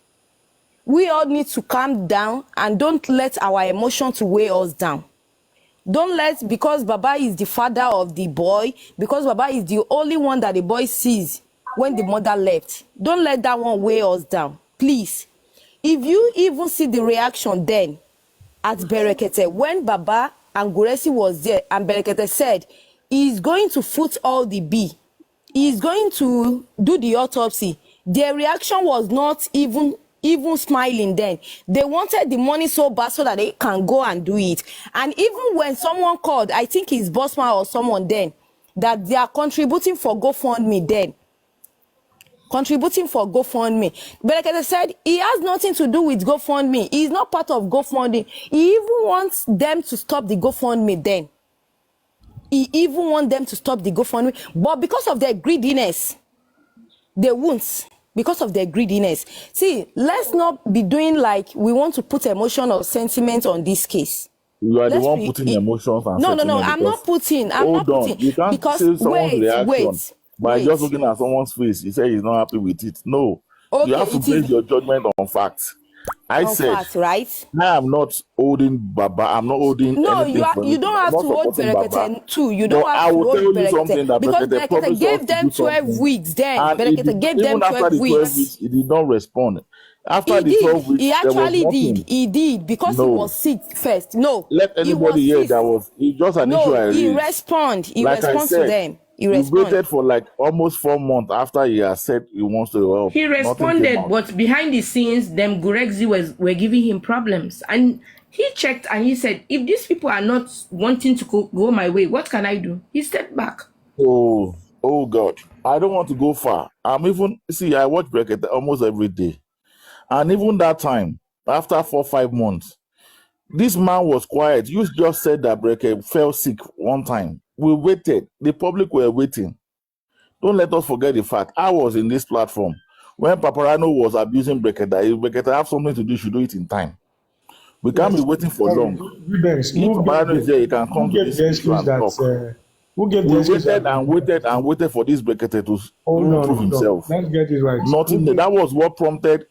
We all need to calm down and don't let our emotions to weigh us down. Don't let, because Baba is the father of the boy, because Baba is the only one that the boy sees when the mother left, don't let that one weigh us down, please. If you even see the reaction then at Berekete, when Baba and Guresi was there and Berekete said he's going to foot all the bill, he's going to do the autopsy, their reaction was not even smiling then. They wanted the money so bad so that they can go and do it. And even when someone called, I think it's Bossman or someone then, that they are contributing for GoFundMe then. Berekete said he has nothing to do with GoFundMe. He is not part of GoFundMe. He even wants them to stop the GoFundMe then. But because of their greediness, they won't. Because of their greediness. See, let's not be doing like we want to put emotion or sentiment on this case. You are the let's one be putting emotions and no, sentiment I'm not because putting, hold on, you can't because say someone's reaction by just wait. looking at someone's face. You say he's not happy with it. No, you Okay, have to it base is your judgment on facts. I on said fact, right? I am not holding Baba. I'm not holding No, anything for you anything. don't I'm have not to hold supporting Baba. Berekete too. You don't But have I to will tell hold you something that because Brekete Berekete promised us gave to them do 12 something, weeks then. and it did, Berekete gave them even after 12 the 12 weeks. weeks, he did not respond. After He the did. 12 weeks, He there was actually did. nothing. He did because he No. was sick first. No, Let he anybody was hear sick. that was it's just an issue No, I he raised. respond. He Like I responds to said, them. He we responds. waited for like almost 4 months after he has said he wants to help. He Nothing came responded, out. but behind the scenes, them Gurexi were giving him problems. And he checked and he said, if these people are not wanting to go my way, what can I do? He stepped back. Oh God. I don't want to go far. I watch Brekete almost every day. And even that time, after 4-5 months, this man was quiet. You just said that Brekete fell sick one time. We waited. The public were waiting. Don't let us forget the fact. I was in this platform when Papariano was abusing Brekete. If Brekete have something to do, he should do it in time. We can't be waiting for long. Gibbons, If Papariano is there, he can come to this issue and talk. Who gave We the excuse waited and waited for this Brekete to prove himself. Let's get it right. Nothing. That was what prompted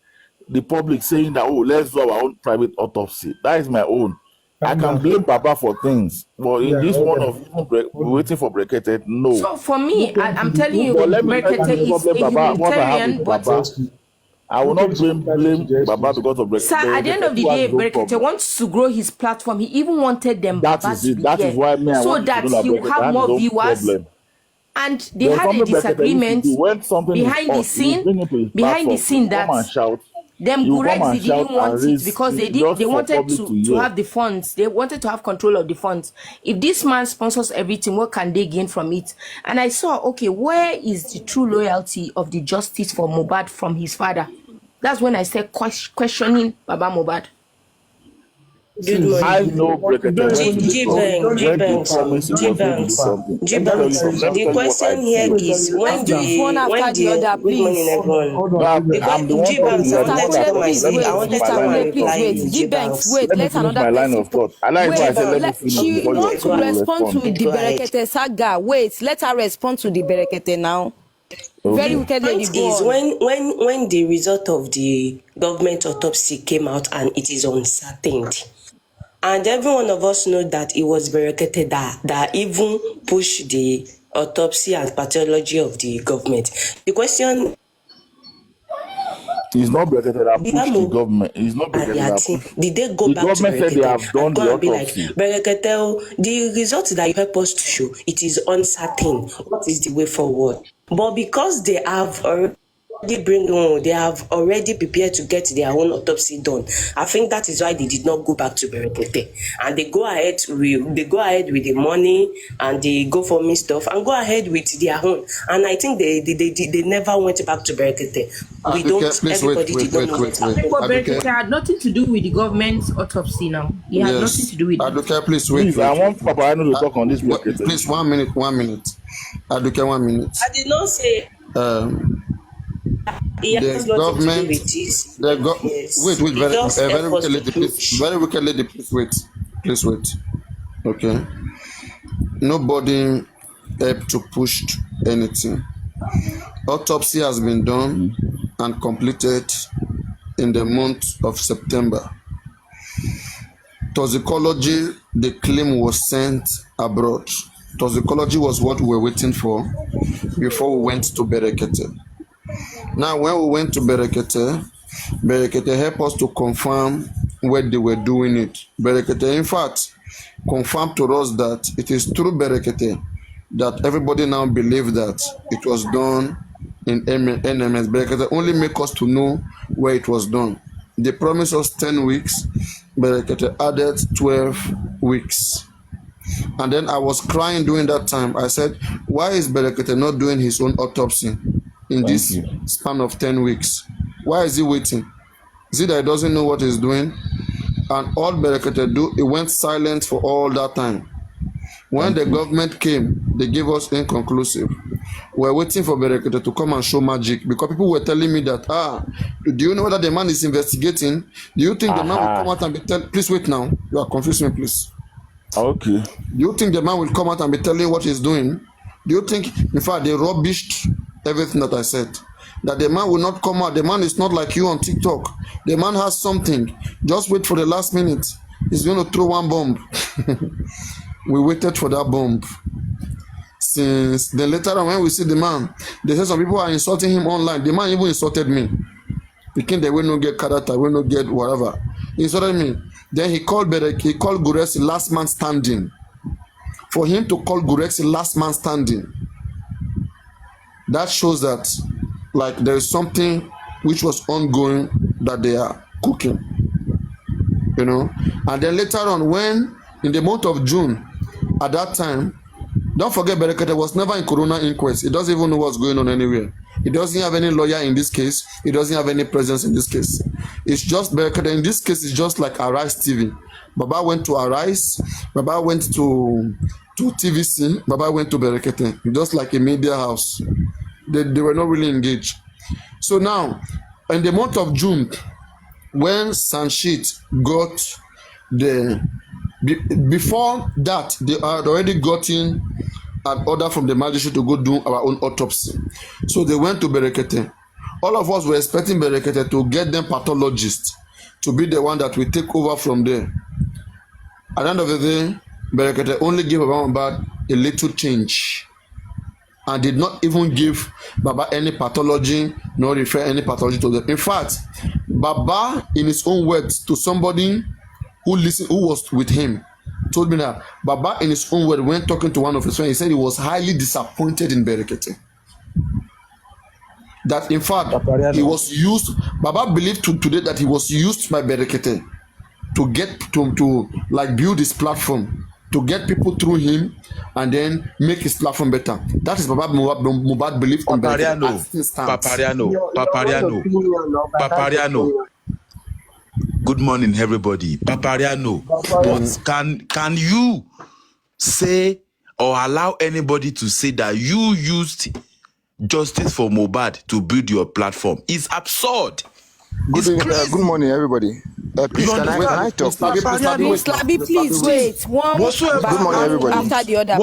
the public saying that, oh, let's do our own private autopsy. That is my own. I can blame Baba for things, but in this one of waiting for Brekete, no. So for me, I'm telling you, But let me Brekete is a humanitarian, but I will not blame Baba because of Brekete. Sir, at the end of the day, Brekete wants to grow his platform. He even wanted them Baba to be that here is why so that he will have more viewers. And they had a disagreement behind the scene that them Gurexi didn't want it because they wanted to have the funds. They wanted to have control of the funds. If this man sponsors everything, what can they gain from it? And I saw, okay, where is the true loyalty of the justice for MOHBAD from his father? That's when I started questioning Baba MOHBAD. Good morning. I know Brekete. The question here is when the good morning everyone. Wait, let another person. She wants to respond to the Berekete saga. Wait, let her respond to the Berekete now. Very wicked lady. Point is when the result of the government autopsy came out and it is uncertain. And every one of us know that it was Berekete that even pushed the autopsy and pathology of the government. The question is not Berekete that pushed the government. It's not Berekete that pushed. Did they go the back to government said they have done the autopsy. Like, Berekete, the results that you purpose to show, it is uncertain. What is the way forward? But because they have they have already prepared to get their own autopsy done. I think that is why they did not go back to Berekete, and they go ahead with the money and they go for me stuff and go ahead with their own. And I think they never went back to Berekete. Everybody did not know what's happening. But Berekete had nothing to do with the government's autopsy now. He had nothing to do with it. Advocate, please wait. I want Papariano to talk on this. Please, 1 minute. Advocate, 1 minute. I did not say. The government, very wicked lady, please wait. Okay. Nobody helped to push anything. Autopsy has been done and completed in the month of September. Toxicology, the claim was sent abroad. Toxicology was what we were waiting for before we went to Berekete. Now, when we went to Berekete helped us to confirm where they were doing it. Berekete, in fact, confirmed to us that it is through Berekete that everybody now believe that it was done in NMS. Berekete only make us to know where it was done. They promised us 10 weeks. Berekete added 12 weeks. And then I was crying during that time. I said, why is Berekete not doing his own autopsy in this span of 10 weeks? Why is he waiting? Is it that he doesn't know what he's doing? And all Berekete do, he went silent for all that time. When the government came, they gave us inconclusive. We're waiting for Berekete to come and show magic, because people were telling me that, do you know whether the man is investigating? Do you think the man will come out and be please wait now. You are confusing me, please. Okay. Do you think the man will come out and be telling you what he's doing? Do you think, in fact, they rubbished everything that I said? That the man will not come out. The man is not like you on TikTok. The man has something. Just wait for the last minute. He's going to throw one bomb. We waited for that bomb. Since then later on, when we see the man, they say some people are insulting him online. The man even insulted me. Thinking they will not get character, will not get whatever. He insulted me. Then he called Guresi last man standing. For him to call Guresi last man standing, that shows that like there is something which was ongoing that they are cooking, you know. And then later on, when in the month of June, at that time, don't forget Berekete was never in Corona inquest. He doesn't even know what's going on anywhere. He doesn't have any lawyer in this case. He doesn't have any presence in this case. It's just Berekete in this case. It's just like Arise TV. Baba went to Arise. Baba went to TVC. Baba went to Berekete. Just like a media house. They were not really engaged. So now, in the month of June, when Sanshit got the... Before that, they had already gotten an order from the magistrate to go do our own autopsy. So they went to Berekete. All of us were expecting Berekete to get them pathologists to be the one that will take over from there. At the end of the day, Berekete only gave Baba a little change and did not even give Baba any pathology, nor refer any pathology to them. In fact, Baba, in his own words, to somebody who was with him, told me that Baba, in his own word, when talking to one of his friends, he said he was highly disappointed in Berekete. That in fact, he was used. Baba believed today that he was used by Berekete to get to like build his platform, to get people through him, and then make his platform better. That is Baba MOHBAD believed in Berekete. Papariano. Good morning, everybody. Papariano, but can you say or allow anybody to say that you used Justice for MOHBAD to build your platform? It's absurd. Good morning, everybody. Please, can I talk? Slabi, please wait. One good morning, everybody. After the other,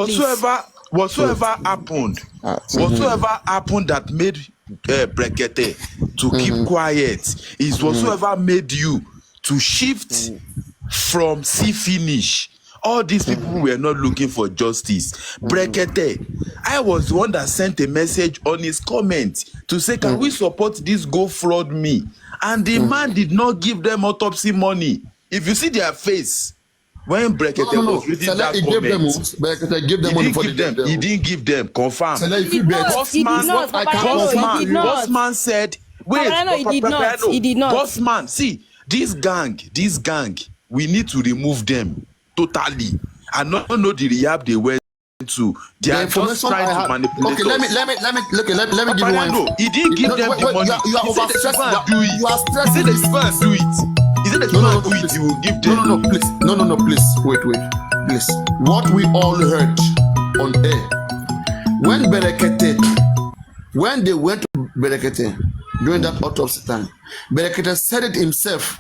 whatsoever happened, whatsoever happened that made Brekete to keep quiet is whatsoever made you to shift from see finish. All these people were not looking for justice. Brekete, I was the one that sent a message on his comment to say, can we support this GoFundMe? And the man did not give them autopsy money. If you see their face, when Brekete was reading that comment, he didn't give them, confirm. Bossman said, wait, he did not. Bossman, see, this gang, we need to remove them totally. I don't know the rehab they went to. They are just trying to manipulate. Okay, let me give you one. He didn't give them the money. You are overstressing. You are stressing. He said the man do it. He said the man do it. He will give them. No, please. Wait. Please. What we all heard on air when they went to Berekete during that autopsy time, Berekete said it himself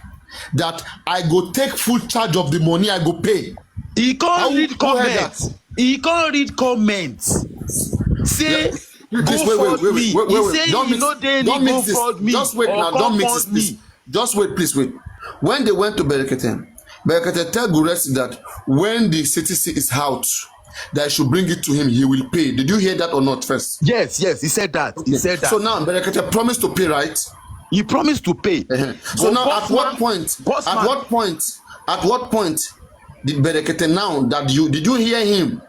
that I go take full charge of the money I go pay. He can't read comments. He can't read comments. Say, go me. He say, don't mix this. Just wait now. Don't mix this. Just wait, please wait. When they went to Berekete tell Guresi that when the CTC is out, that I should bring it to him. He will pay. Did you hear that or not first? Yes. He said that. Okay. He said that. So now Berekete promised to pay, right? He promised to pay. So now, at what point did Berekete now that did you hear him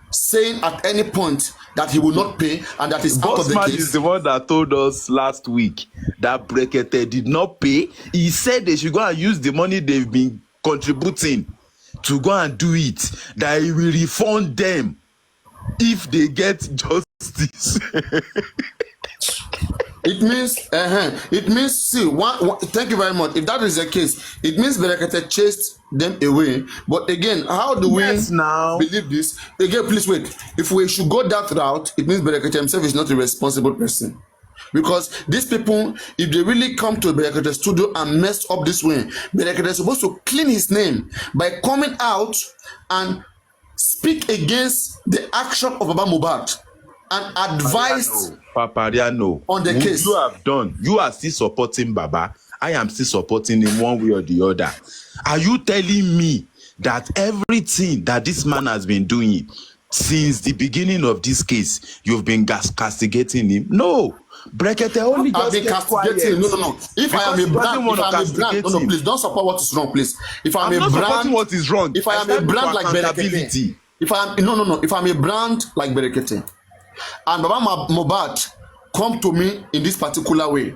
saying at any point that he will not pay and that is out of the case? Is the one that told us last week that Berekete did not pay. He said they should go and use the money they've been contributing to go and do it. That he will refund them if they get justice. It means, see, thank you very much. If that is the case, it means Berekete chased them away. But again, how do we believe this? Again, please wait. If we should go that route, it means Berekete himself is not a responsible person. Because these people, if they really come to Berekete's studio and mess up this way, Berekete is supposed to clean his name by coming out and speak against the action of Baba Mohbad and advise Papariano on the case. You have done. You are still supporting Baba. I am still supporting him one way or the other. Are you telling me that everything that this man has been doing since the beginning of this case, you've been castigating him? No. Brekete only just been castigating. No. If I am a brand, no, please don't support what is wrong, please. If I'm not a brand, supporting what is wrong. If I am a brand like Berekete, if I'm a brand like Berekete, and Baba Mohbad come to me in this particular way,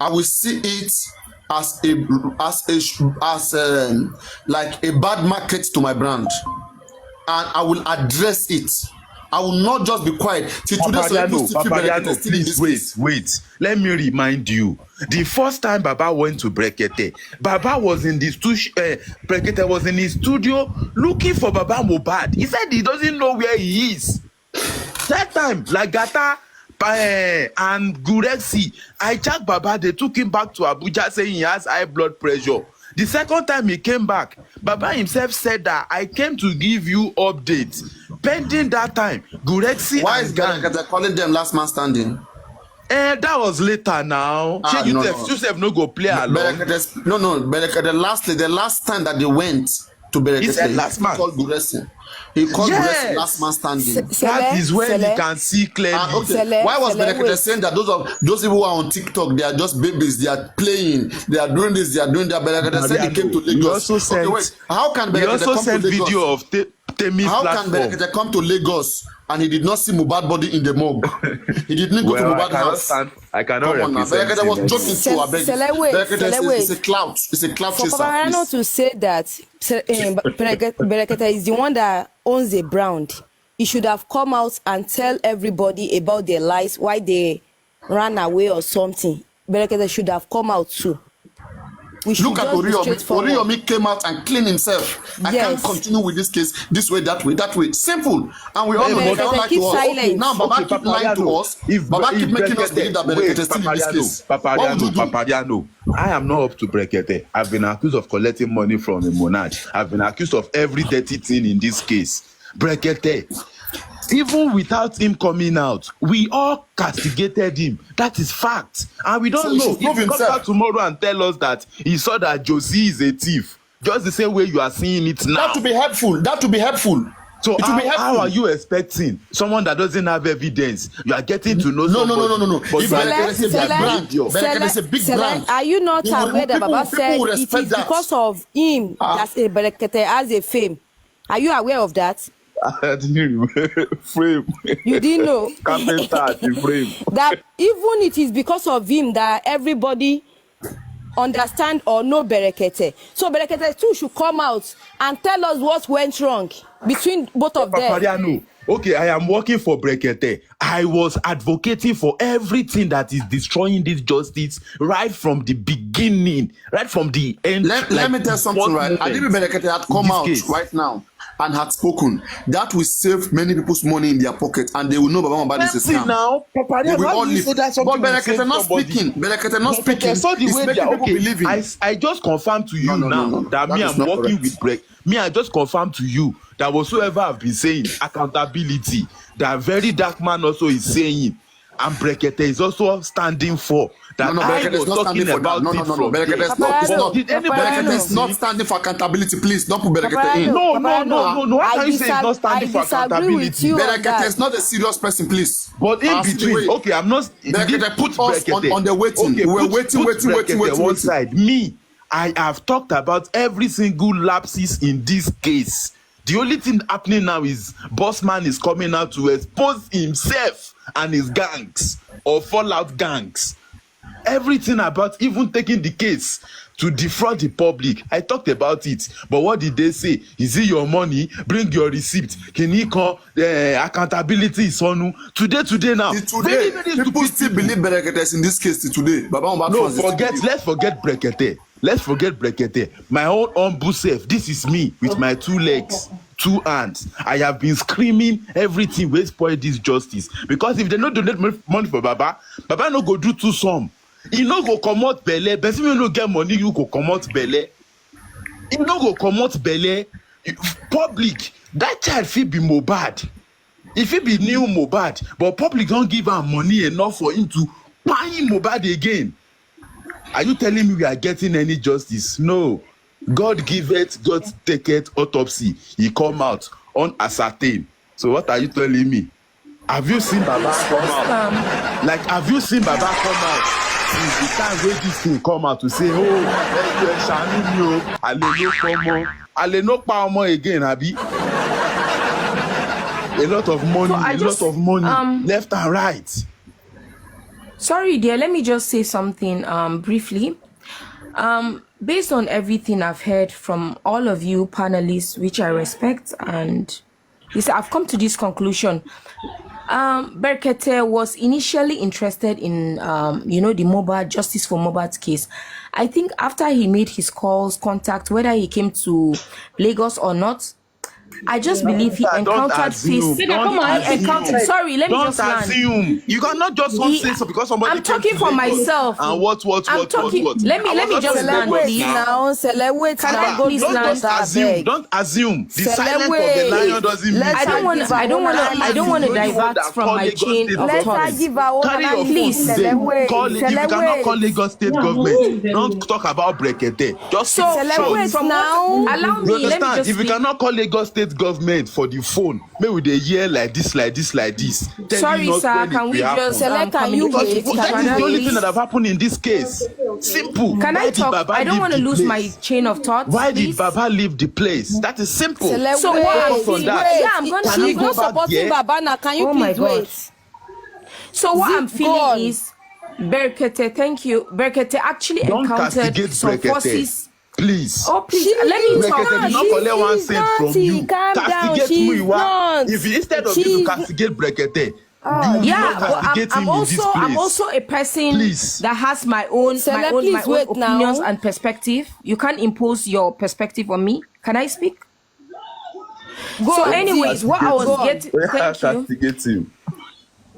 I will see it as like a bad market to my brand, and I will address it. I will not just be quiet till today. Papariano, please wait. Let me remind you. The first time Baba went to Brekete, Baba was in the Brekete was in his studio looking for Baba Mohbad. He said he doesn't know where he is. That time, Lagata and Gurexi, I checked Baba. They took him back to Abuja saying he has high blood pressure. The second time he came back, Baba himself said that I came to give you updates. Pending that time, Gurexi. Why is Berekete calling them last man standing? That was later now. Joseph no go play along. Berekete the last time that they went to Berekete, last man. He called Gurexi. He called Gurexi last man standing. That is when you can see clearly. Why was Berekete saying that those people who are on TikTok, they are just babies, they are playing, they are doing this, they are doing that? Berekete said he came to Lagos. How can Berekete come to Lagos? Video of How can Berekete come to Lagos and he did not see Mohbad body in the morgue? He didn't go to Mohbad house. I cannot represent. Berekete was joking too. I beg. Berekete is a clout. It's a clout chaser. For Papariano to say that Berekete is the one that owns the brand, he should have come out and tell everybody about their lies, why they ran away or something. Berekete should have come out too. Look at Oriyomi. Oriyomi came out and cleaned himself. I can't continue with this case this way, that way. Simple. And we all know they don't like to us. Now Baba keep lying to us. Baba keep making us believe that Berekete is still in this case. Papariano, I am not up to Brekete. I've been accused of collecting money from a monarch. I've been accused of every dirty thing in this case. Brekete, even without him coming out, we all castigated him. That is fact. And we don't know. If he comes out tomorrow and tell us that he saw that Josie is a thief, just the same way you are seeing it now. That to be helpful. So how are you expecting someone that doesn't have evidence? You are getting to know somebody. If Berekete is a big brand. Are you not aware that Baba said it is because of him that Berekete has a fame? Are you aware of that? I didn't frame. You didn't know frame. that even it is because of him that everybody understand or know Berekete. So Berekete too should come out and tell us what went wrong between both of them. Papariano, okay, I am working for Brekete. I was advocating for everything that is destroying this justice right from the beginning, right from the end. Let me tell something, right? I didn't Berekete had come out right now and had spoken. That will save many people's money in their pocket, and they will know Baba Mohbad is a scam. Now, they will all live. But Berekete not speaking. Berekete not speaking. So the way they are, okay, I just confirm to you that me, I'm working with Brek. Me, I just confirm to you that whatsoever I've been saying, accountability, that very dark man also is saying, and Brekete is also standing for. That I was talking about Berekete is not standing for accountability. Please don't put Berekete in. No. How can you say it's not standing for accountability? Berekete is not a serious person, please. But in between, okay, I'm not. Berekete put us on the waiting. Okay, we're waiting. One side. Me, I have talked about every single lapses in this case. The only thing happening now is Bossman is coming out to expose himself and his gangs or fallout gangs. Everything about even taking the case to defraud the public. I talked about it. But what did they say? Is it your money? Bring your receipt. Can you call accountability is on today now? Today, people still believe Berekete is in this case today. Let's forget Brekete. My own humble self. This is me with my 2 legs. 2 hands. I have been screaming everything wey spoil this justice, because if they no donate money for Baba no go do 2 some. He no go comot belle. Person wey no get money, you go comot belle. He no go comot belle. Public, that child fit be MOHBAD. If it be new MOHBAD, but public don't give am money enough for him to buy MOHBAD again. Are you telling me we are getting any justice? No. God giveth, God taketh autopsy. He come out unascertained. So what are you telling me? Have you seen Baba come out? Like, have you seen Baba come out since the time where this thing come out to say, oh, Ale no pa omo again, Abi? A lot of money, left and right. Sorry, dear, let me just say something briefly. Based on everything I've heard from all of you panelists, which I respect, and I've come to this conclusion. Berkete was initially interested in, the MOHBAD, Justice for MOHBAD case. I think after he made his calls, contact, whether he came to Lagos or not, I just believe he encountered face. Sorry, let me just land. Assume. You cannot just say so because somebody. I'm talking for myself. And what? Let me just land, please. Don't assume. The silence of the lion doesn't mean. I don't want to divert from my chain of thought. Please. If you cannot call Lagos State government, don't talk about Brekete. Just from now. Allow me. Let me just. If you cannot call Lagos State government for the phone, maybe with a year like this. Sorry, sir, can we just that is the only thing that have happened in this case. Simple. Can I talk? I don't want to lose my chain of thought. Why did Baba leave the place? That is simple. So I'm going to she's not supporting Baba now. Can you please wait? So what I'm feeling is Berkete, thank you. Berkete actually encountered some forces. Please. Oh, please. Let me talk. Not collect 1 cent from you. Castigate who you are. If instead of you to castigate Brekete, I'm also a person that has my own opinions and perspective. You can't impose your perspective on me. Can I speak? Anyways, what I was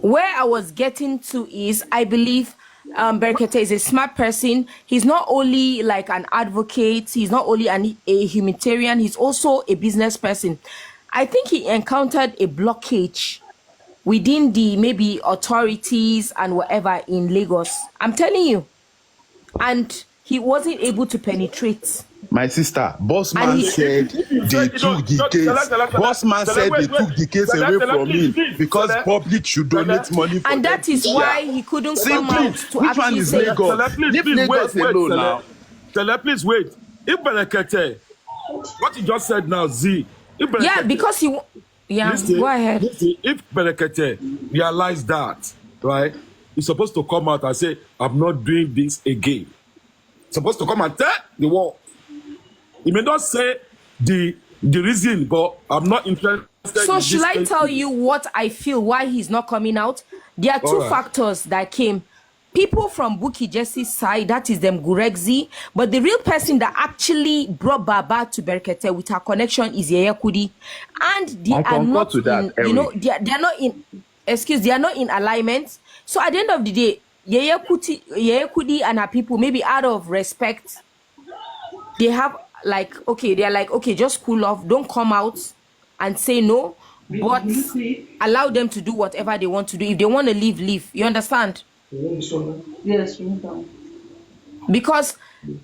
where I was getting to is, I believe Berkete is a smart person. He's not only like an advocate, he's not only a humanitarian, he's also a business person. I think he encountered a blockage within the maybe authorities and whatever in Lagos. I'm telling you. And he wasn't able to penetrate. My sister, Bossman said they took the case. Bossman said they took the case away from him because public should donate money for and that is why he couldn't come out to which one is Lagos? Leave Lagos alone now. Cele, please wait. If Berkete, what you just said now, Z. Because he... go ahead. If Berkete realized that, right, he's supposed to come out and say, I'm not doing this again. He's supposed to come and tell the world. He may not say the reason, but I'm not interested. So should I tell you what I feel why he's not coming out? There are two factors that came. People from Bukky Jesse's side, that is them Gurexi, but the real person that actually brought Baba to Berkete with her connection is Yeye Kudi, and they are not they are not in alignment. So at the end of the day, Yeye Kudi and her people, maybe out of respect, they have okay, just cool off, don't come out and say no, but allow them to do whatever they want to do. If they want to leave. You understand? Yes. Because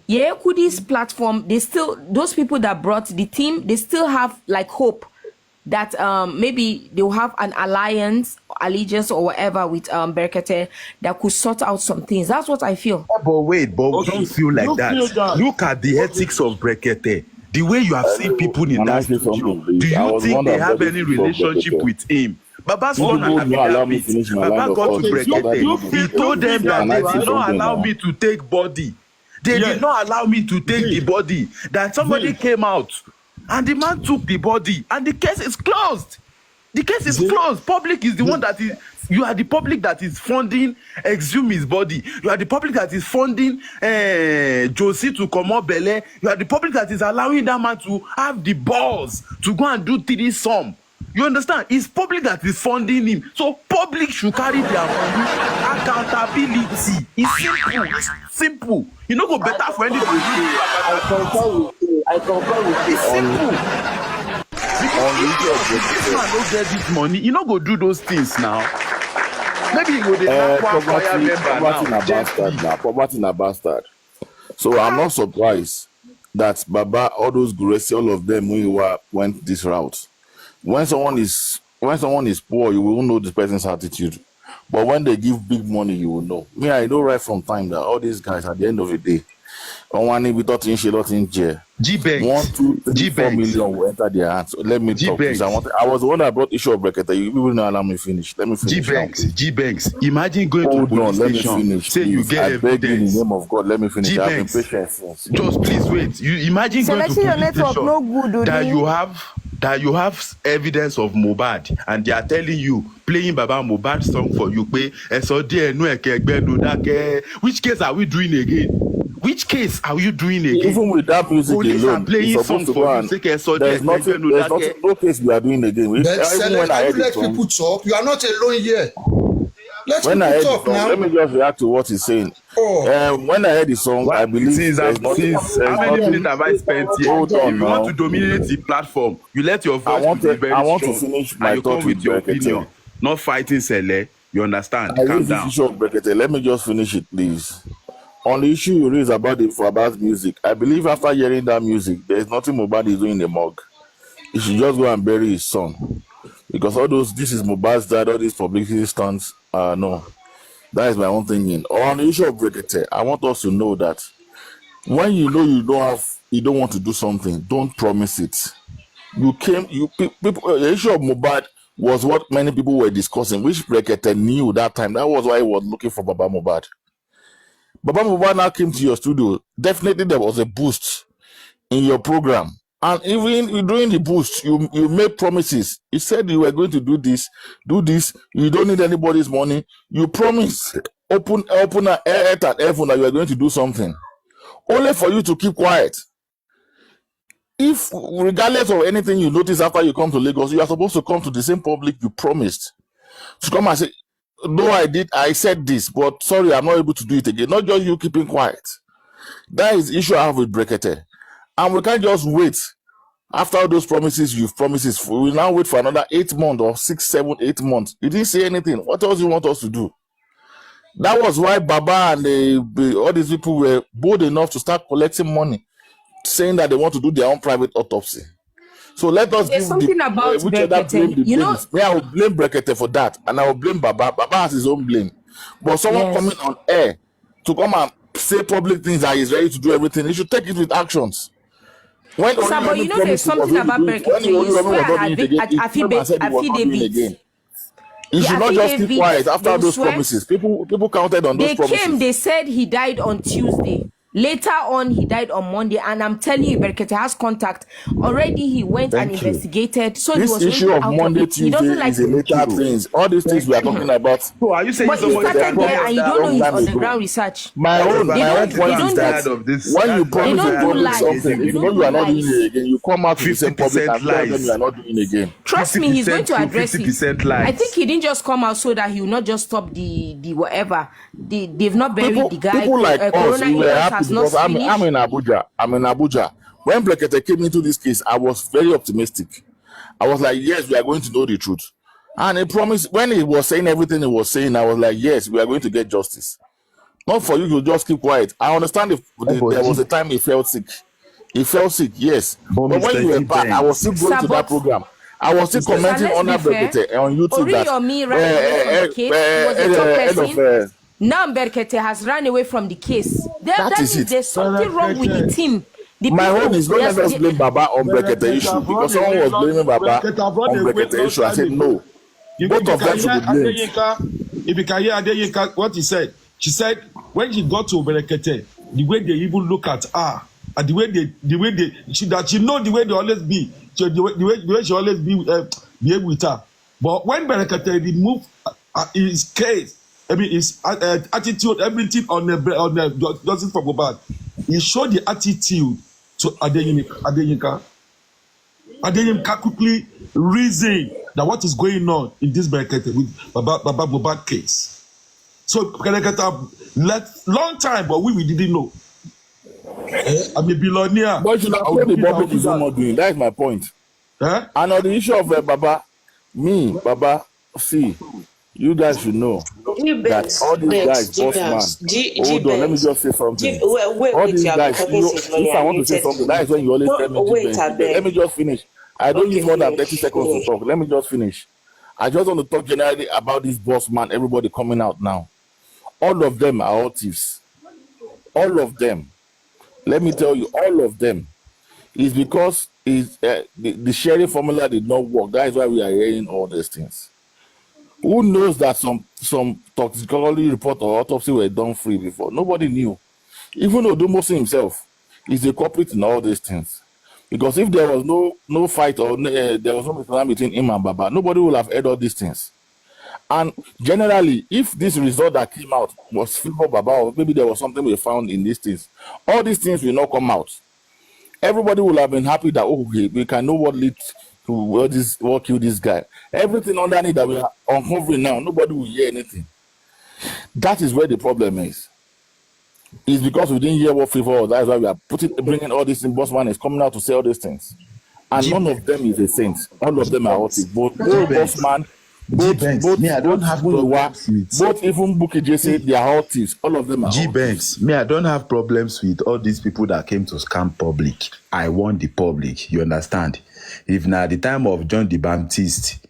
Yeye Kudi's platform, those people that brought the team, they still have like hope that maybe they'll have an allegiance or whatever with Berkete that could sort out some things. That's what I feel. But don't feel like that. Look at the ethics of Berkete. The way you have seen people in that studio. Do you think they have any relationship with him? Baba's phone and Baba got to Berkete. He told them that they did not allow me to take body. They did not allow me to take the body. That somebody came out and the man took the body and the case is closed. The case is closed. Public is the one that is You are the public that is funding Exhume his body. You are the public that is funding Josie to come up Bele. You are the public that is allowing that man to have the balls to go and do 3-some. You understand? It's public that is funding him. So public should carry their money. Accountability. It's simple. It's simple. You know, go better for anybody. I concur with you. It's simple. Because this man don't get this money, you know, go do those things now. Maybe you go there. Poverty na bastard. So I'm not surprised that Baba, all those Gracie, all of them went this route. When someone is poor, you will know this person's attitude. But when they give big money, you will know. Me, I know right from time that all these guys at the end of the day, we thought in jail. G-Banks. 1, 2, 3, 4 million will enter their hands. So let me talk this. I was the one that brought issue of Brekete. You will not allow me finish. Let me finish. G-Banks. Imagine going to the police station. Say you get evidence. In the name of God, let me finish. G-Banks. I have been patient. Just please wait. You imagine going to police station no good, that you have evidence of MOHBAD and they are telling you playing Baba MOHBAD song for you. Which case are we doing again? Which case are you doing again? Even with that music alone, playing song for you. There's no case we are doing again. Let people talk. You are not alone here. Let people talk now. Let me just react to what he's saying. When I heard the song, I believe how many minutes have I spent here? If you want to dominate the platform, you let your voice be very strong. To finish my thought with your opinion, not fighting Cele. You understand? Calm down. Let me just finish it, please. On the issue you raised about the Faba's music, I believe after hearing that music, there's nothing MOHBAD is doing in the mug. He should just go and bury his son. Because this is MOHBAD's dad, all these publicity stunts, no. That is my own thinking. On the issue of Brekete, I want us to know that when you know you don't want to do something, don't promise it. The issue of MOHBAD was what many people were discussing, which Brekete knew that time. That was why he was looking for Baba MOHBAD. Baba MOHBAD now came to your studio. Definitely there was a boost in your program. And even during the boost, you made promises. You said you were going to do this. You don't need anybody's money. You promised open earth and heaven that you are going to do something. Only for you to keep quiet. If, regardless of anything you notice after you come to Lagos, you are supposed to come to the same public you promised. To come and say, no, I said this, but sorry, I'm not able to do it again. Not just you keeping quiet. That is the issue I have with Brekete. And we can't just wait. After all those promises you've promised, we will now wait for another 8 months or 6, 7, 8 months. You didn't say anything. What else do you want us to do? That was why Baba and all these people were bold enough to start collecting money, saying that they want to do their own private autopsy. So let us There's something about Brekete. You know, I will blame Brekete for that, and I will blame Baba. Baba has his own blame. But someone coming on air to come and say public things that he's ready to do everything, he should take it with actions. But you know, there's something about Brekete. You swear affidavit. You should not just keep quiet after those promises. People counted on those promises. They said he died on Tuesday. Later on, he died on Monday, and I'm telling you, Brekete has contact. Already, he went and investigated. So this he was issue of Monday, Tuesday is a later things. All these things we are talking about. So are you saying but he started there, and you don't know his underground research. My own point is that when you promise to do something, if you know you are not doing it again, you come out to the same public and tell them you are not doing it again. Trust me, he's going to address it. I think he didn't just come out so that he will not just stop the whatever. They've not buried the guy. People like us, we were happy because I'm in Abuja. When Brekete came into this case, I was very optimistic. I was like, yes, we are going to know the truth. And he promised, when he was saying everything he was saying, I was like, yes, we are going to get justice. Not for you to just keep quiet. I understand if there was a time he felt sick. He felt sick, yes. But when you were back, I was still going to that program. I was still commenting on that Brekete on YouTube. Now Brekete has run away from the case. That is there's something wrong with the team. My own is not just blame Baba on Brekete issue because someone was blaming Baba on Brekete issue. I said no. Both of them should be blamed. If you can hear Adeyinka, what he said, she said when she got to Brekete, the way they even look at her, and the way they that she know the way they always be, the way she always behave with her. But when Brekete removed his case, I mean, his attitude, everything on the Justice for Mohbad. He showed the attitude to Adeyinka. Adeyinka quickly reasoned that what is going on in this Berekete with Baba Mohbad case. So Berekete left long time, but we didn't know. I'm a billionaire. But you know what the public is not doing. That is my point. And on the issue of Baba, see, you guys should know that all these guys, boss man. Hold on, let me just say something. All these guys, if I want to say something, that is when you always tell me. Let me just finish. I don't use more than 30 seconds to talk. Let me just finish. I just want to talk generally about this boss man, everybody coming out now. All of them are all thieves. All of them. Let me tell you, all of them. It's because the sharing formula did not work. That is why we are hearing all these things. Who knows that some toxicology report or autopsy were done free before? Nobody knew. Even Odumosi himself is a culprit in all these things. Because if there was no fight or there was no misunderstanding between him and Baba, nobody would have heard all these things. And generally, if this result that came out was for Baba, or maybe there was something we found in these things, all these things will not come out. Everybody will have been happy that, okay, we can know what led to what killed this guy. Everything underneath that we are uncovering now, nobody will hear anything. That is where the problem is. It's because we didn't hear what favor was. That's why we are bringing all these things. Boss man is coming out to say all these things. And none of them is a saint. All of them are autistic. Both boss man, both I don't have problems with. Both even Bukky J said they are autists. All of them are G-Banks. Me, I don't have problems with all these people that came to scam public. I want the public. You understand? If now the time of John the Baptist,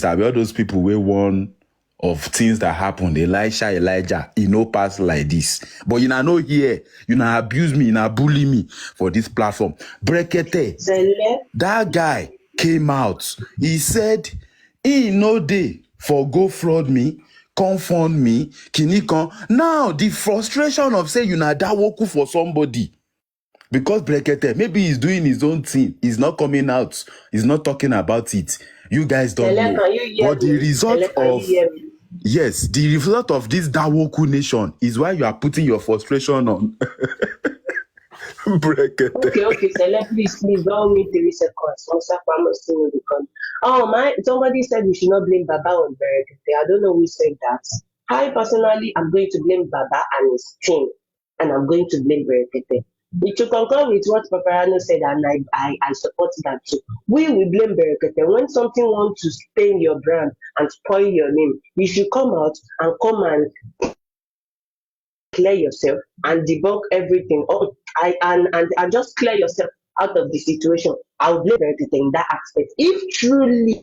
I be all those people where one of things that happened, Elijah, pass like this. But you know here, abuse me, bully me for this platform. Brekete, that guy came out. He said, he no day for go fraud me, confound me, kinikon. Now the frustration of saying that woku for somebody. Because Brekete, maybe he's doing his own thing. He's not coming out. He's not talking about it. You guys don't know. But the result of... Yes, the result of this Dawoku nation is why you are putting your frustration on. Okay, Cele, please, don't me 3 seconds. Somebody said we should not blame Baba on Berekete. I don't know who said that. I personally am going to blame Baba and his team, and I'm going to blame Berekete. To concur with what Papariano said, and I support that too. We will blame Berekete. When something wants to stain your brand and spoil your name, you should come out and clear yourself and debunk everything. And just clear yourself out of the situation. I'll blame Berekete in that aspect. If truly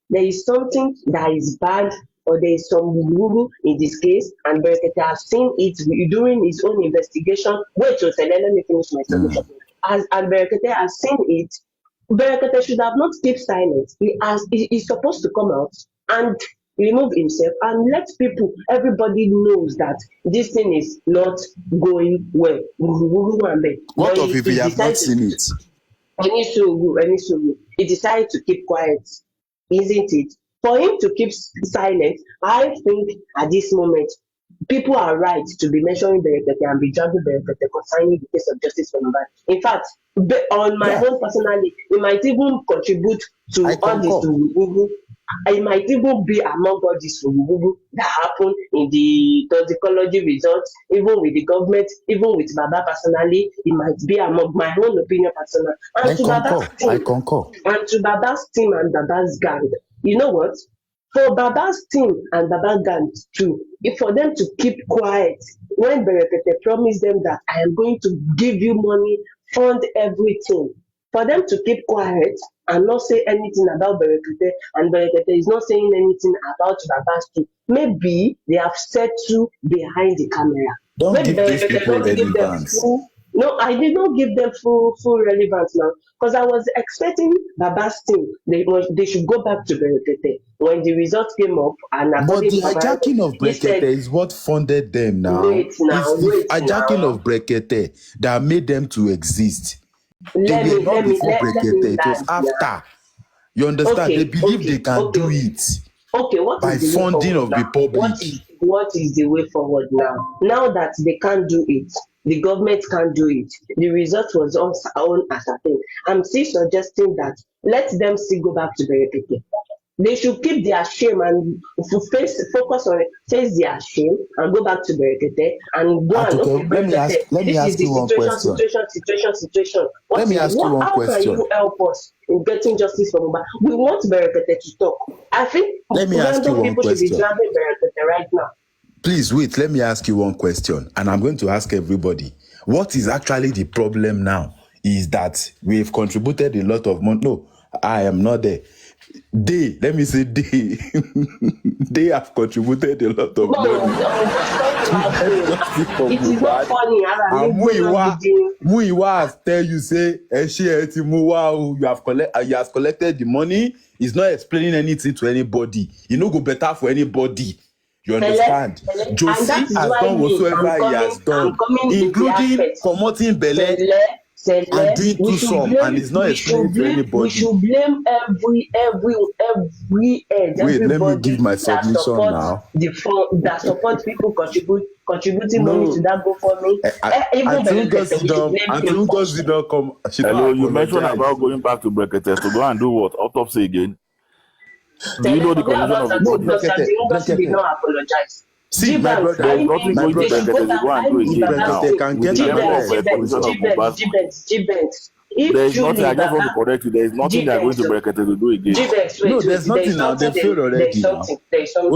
there is something that is bad, or there is some woo in this case, and Berekete has seen it during his own investigation. Wait, so let me finish my solution. And Berekete has seen it. Berekete should have not kept silent. He's supposed to come out and remove himself and let everybody knows that this thing is not going well. What if he has not seen it? He decided to keep quiet, isn't it? For him to keep silent, I think at this moment, people are right to be mentioning Berekete and be dragging Berekete concerning the case of justice for Mohbad. In fact, on my own personally, it might even contribute to all this. It might even be among all this that happened in the toxicology results, even with the government, even with Baba personally. It might be among my own opinion personally. I concur. And to Baba's team and Baba's gang. You know what? For Baba's team and Baba's gang too, for them to keep quiet when Berekete promised them that I am going to give you money, fund everything, for them to keep quiet and not say anything about Berekete, and Berekete is not saying anything about Baba's team, maybe they have settled behind the camera. Don't give these people relevance. No, I did not give them full relevance now, because I was expecting Baba's team. They should go back to Berekete when the results came up. But the hijacking of Berekete is what funded them now. It's the hijacking of Berekete that made them to exist. They were not before Berekete. It was after. You understand? They believe they can do it. Okay, what by is the way funding forward of now? the public. What is the way forward now? Now that they can't do it, the government can't do it. The result was on ascertained. I'm still suggesting that let them still go back to Berekete. They should keep their shame and focus on it, face their shame and go back to Berekete and go and okay, Let me Berekete, this is ask the you one question. situation. Let me ask you one How can question. you help us in getting justice for Mohbad? We want Berekete to talk. I think Let me ask you random one people should be question. dragging Berekete right now. Please wait, let me ask you one question, and I'm going to ask everybody. What is actually the problem now is that we've contributed a lot of money. No, I am not there. Let me say they, they have contributed a lot of money. It is not funny. And Muiwa has tell you, say, you have collected the money. He's not explaining anything to anybody. You know, go better for anybody. You understand? Josie has done whatsoever he has done, including promoting Bele and doing two some, and he's not explaining to anybody. We should blame every end. Wait, let me give my submission now. That support people contributing money to that GoFundMe. Until Ngozi don't come. Hello, you mentioned about going back to Brekete to go and do what? Autopsy again? Do you know the condition of the body? Brekete did not apologize. See, my brother, there's nothing going to Brekete to go and do again now. There is nothing, I just want to correct you, there is nothing they are going to Brekete to do again. No, there's nothing now, they failed already now. You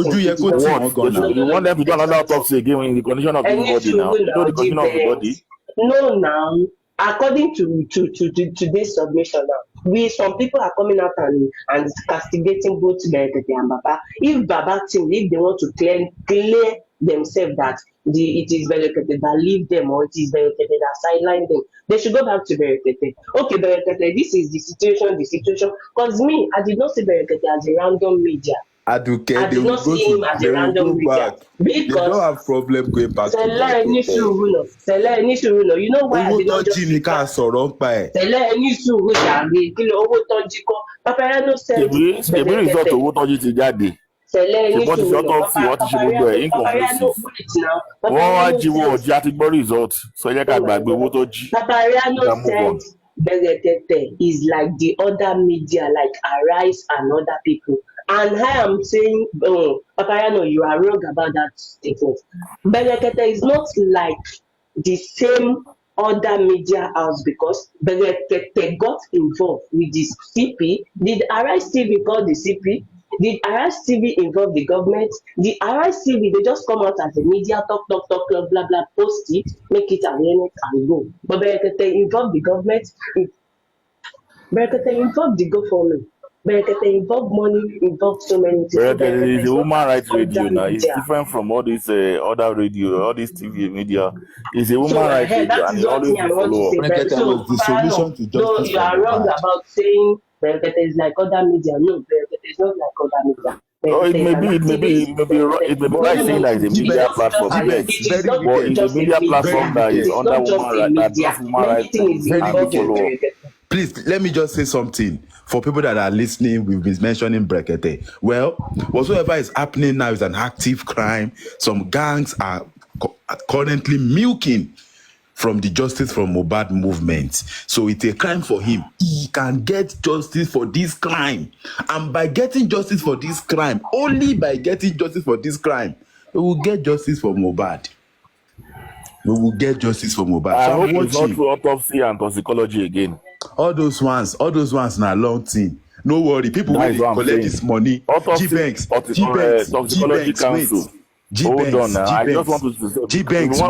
want them to do another autopsy again in the condition of the body now? You know the condition of the body? No, now, according to today's submission now, some people are coming out and castigating both Berekete and Baba. If Baba team, if they want to clear themselves that it is Berekete that leave them or it is Berekete that sideline them, they should go back to Berekete. Okay, Berekete, this is the situation. Because me, I did not see Berekete as a random media. I did not see him as a random media. Because they don't have problem going back to Berekete. Cele, you know why I did not just Papariano said the result of Owotoji ti jáde. Ṣùgbọ́n ti fi autopsy wọ́n ti ṣe gbogbo ẹ̀ inconclusive. Wọ́n wá jíwọ́ ọ̀jì àti gbọ́ result sọ yẹ ká gbàgbé Owotoji. Papariano said Berekete is like the other media, like Arise and other people. And I am saying, Papariano, you are wrong about that statement. Berekete is not like the same other media house because Berekete got involved with this CP. Did Arise TV call the CP? Did Arise TV involve the government? The Arise TV, they just come out as a media, talk, blah, blah, post it, make it awareness and go. But Berekete involved the government. Berekete involved the GoFundMe. Berekete involved money, involved so many things. Berekete is a human rights radio now. It's different from all this other radio, all this TV media. It's a human rights radio and it always follow up. Berekete was the solution to justice. You are wrong about saying Berekete is like other media. No, Berekete is not like other media. It may be right saying that it's a media platform. But it's a media platform that is under human rights, that human rights and follow up. Please, let me just say something. For people that are listening, we've been mentioning Brekete. Well, whatsoever is happening now is an active crime. Some gangs are currently milking from the Justice for Mohbad movement. So it's a crime for him. He can get justice for this crime. And by getting justice for this crime, only by getting justice for this crime, we will get justice for Mohbad. We will get justice for Mohbad. I hope it's not through autopsy and toxicology again. All those ones na long thing. No worry, people will collect this money. G-Banks, toxicology council. Hold on now. I just want to say, G-Banks,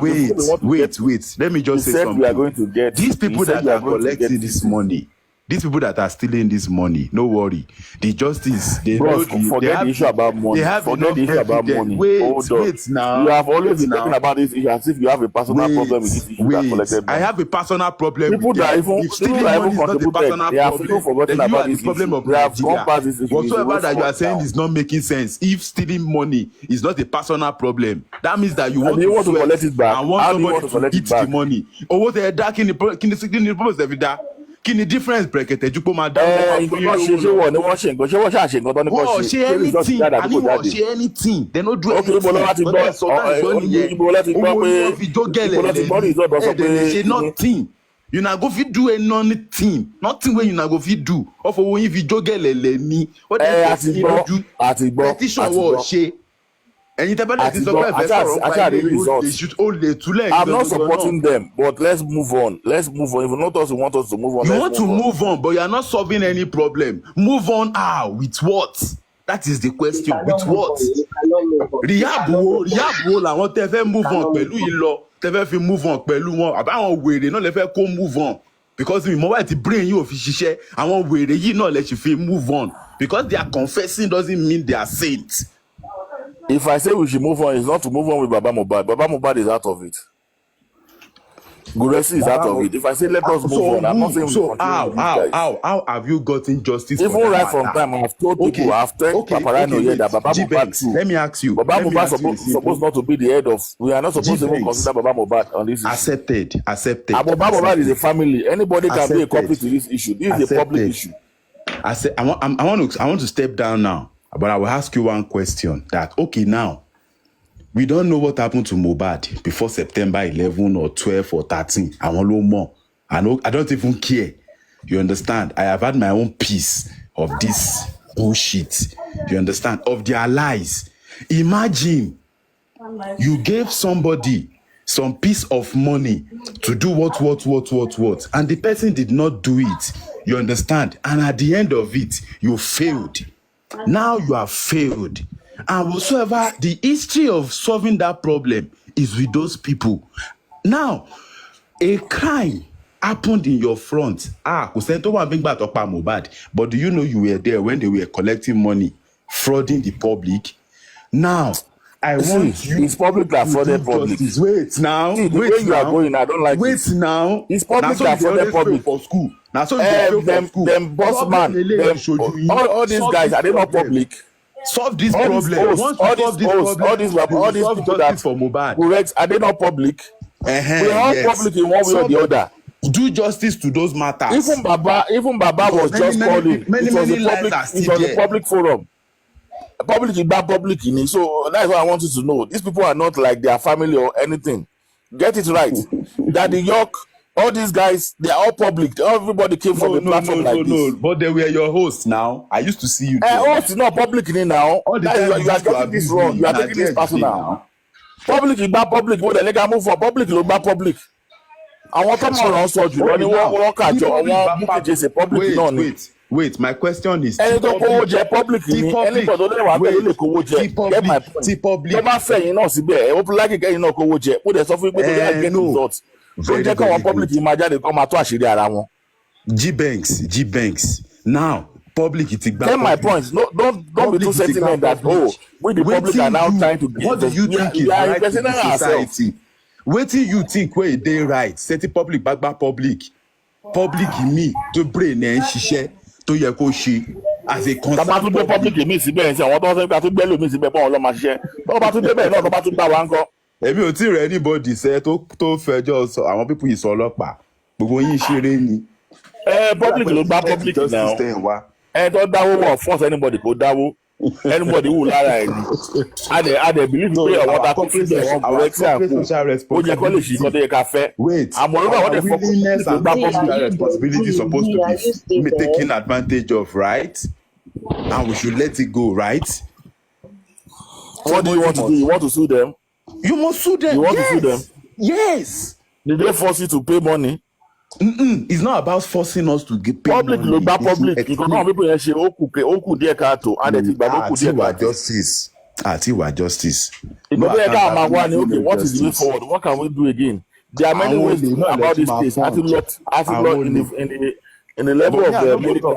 wait. Let me just say something. We are going to get these people that are collecting this money. These people that are stealing this money, no worry. The justice, forget the issue about money. Forget the issue about money. Wait now. You have always been talking about this issue as if you have a personal problem with this issue that collected money. I have a personal problem. People that even contributed, they have still forgotten about this issue. They have gone past this issue. Whatsoever that you are saying is not making sense. If stealing money is not a personal problem, that means that you want to collect it back. And want somebody to eat the money. Or what they're dark in the purpose of that. kí ni difference brekete ju pé máa dá nǹkan tó ṣe wọ̀ ni wọ́n ṣe nǹkan ṣé wọ́n ṣàṣe nǹkan tó ní kọ́ wọ́n ṣe ṣe anything àní wọ́n ṣe anything they no do anything ibo lọ́wọ́ ti gbọ́ ibo lọ́wọ́ ti gbọ́ pé fi jógẹ̀lẹ̀ ṣe nothing you na go fit do nothing wey you na go fit do ọ̀fọ̀ owó yín fi jógẹ̀lẹ̀ lẹ̀ ni àti gbọ́ petition wọ̀ ṣe ẹ̀yin tẹ́ bá dẹ̀ ti sọ pé ẹ̀fẹ́ sọ̀rọ̀ ó lè túlẹ̀. I'm not supporting them but let's move on if you want us to move on. You want to move on but you are not solving any problem. Move on how? With what? That is the question. With what? rehab wo làwọn tẹ́ fẹ́ move on pẹ̀lú yìí lọ tẹ́ fẹ́ fi move on pẹ̀lú wọn àbáwọn wèrè náà lè fẹ́ kó move on because mi mọ̀ wáyé ti brain yìí ò fi ṣiṣẹ́ àwọn wèrè yìí náà lè ṣe fi move on because they are confessing doesn't mean they are saints. If I say we should move on, it's not to move on with Baba MOHBAD. Baba MOHBAD is out of it. Guresi is out of it. If I say let us move on, I'm not saying so how have you gotten justice? Even right from time, I've told people, I've told papariano here that Baba MOHBAD too. Let me ask you. Baba MOHBAD supposed not to be the head of. We are not supposed to even consider Baba MOHBAD on this issue. Accepted. Baba MOHBAD is a family. Anybody can be a culprit to this issue. This is a public issue. I want to step down now. But I will ask you one question that, okay, now, we don't know what happened to MOHBAD before September 11 or 12 or 13. I want no more. I don't even care. You understand? I have had my own piece of this bullshit. You understand? Of their lies. Imagine you gave somebody some piece of money to do what, and the person did not do it. You understand? And at the end of it, you failed. Now you have failed. And whatsoever the history of solving that problem is with those people. Now, a crime happened in your front. But do you know you were there when they were collecting money, frauding the public? Now, I want you. It's public that frauded public. Wait now. Wait now. You are going, I don't like wait this. Now. It's public that frauded public for school. Now, so them boss man, all these guys, are they not public? Solve this problem. All these people that for MOHBAD. Correct, are they not public? We are public in one way or the other. Do justice to those matters. Even Baba was just calling. It was a public forum. Public is bad public in it. So that's what I want you to know. These people are not like their family or anything. Get it right. Daddy York, all these guys, they are all public. Everybody came from a platform like this. No, but they were your hosts now. I used to see you. Host is not public in it now. You are getting this wrong. You are taking this personal now. Public is bad public. But they can move for public is bad public. Àwọn tó mọ̀ ọ̀rọ̀ sọ jù lọ ni wọ́n kàjọ àwọn búkẹ́jẹ ṣe public náà ni. Wait, my question is. Ẹni tó kówó jẹ public ni ẹni tó lẹ́wà bẹ́ẹ̀ ló lè kówó jẹ. Get my point. Tó bá fẹ́ yín náà síbẹ̀ ẹ̀ ó lákì kẹ́yìn náà kówó jẹ. Ó dẹ̀ sọ fún mi pé tó yà get result. Tó jẹ́ káwọn public yìí máa jáde kó máa tó àṣírí ara wọn. G-Banks. Now, public ti gba. Get my point. No, don't be too sentiment that we the public are now trying to get. What do you think is right in society? Wetin you think wey dey right? Setting public gbagba public mi tó brain ẹ̀ ń ṣiṣẹ́ tó yẹ kó ṣe as a concern. Tọ́ba tún gbé public mi síbẹ̀ ẹ̀ ṣe àwọn tó ń sọ pé a tún gbé lómi síbẹ̀ pọ̀ wọn lọ́ máa ṣiṣẹ́. Tọ́ba tún débẹ̀ náà tọ́ba tún gbà wá ń kọ́. Èmi ò tí ì rẹ̀ anybody sẹ́ tó fẹjọ́ sọ àwọn pípọ̀ yìí sọ ọlọ́pàá gbogbo yín ṣeré ni. Public ló gbá public náà. Tó dáwó wọ̀ force anybody kó dáwó. Anybody who lára ẹ̀ ni a dẹ̀ believe pé àwọn ta kó fún wọn kò rẹ́ tí a kó ó jẹ́ kó lè ṣe nǹkan tó yẹ ká fẹ́. Àmọ́ ló bá wọ́n dẹ̀ willingness and personal responsibility supposed to be taken advantage of, right? And we should let it go, right? What do you want to do? You want to sue them? You must sue them. You want to sue them? Yes. Did they force you to pay money? It's not about forcing us to get paid public money. Ló gbá public nǹkan náà people yẹn ṣe ó kù díẹ̀ káàtó and ti gbà ó kù díẹ̀ káàtó. Àti ìwà justice. Ìgbà yẹn ká máa wá ní okay what is the way forward what can we do again? There are many ways about this case as it lot in the level of the medical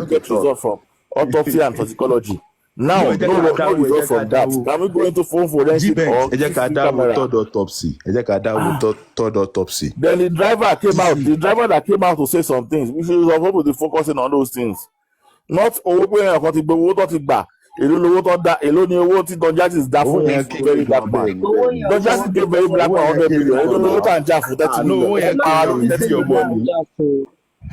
get result from autopsy and toxicology. Now, no result from that. Can we go into phone forensic or camera? Third autopsy. Then the driver came out. The driver that came out to say some things. We should supposed to be focusing on those things. Not owó pé ẹ̀kọ́ ti gbé owó tó ti gbà. Èló lówó tó dá. Èló ni owó tí Don Jazzy dá fún very black man. Don Jazzy gave very black man 100 million. Èló lówó tó ń jà fún 30 million.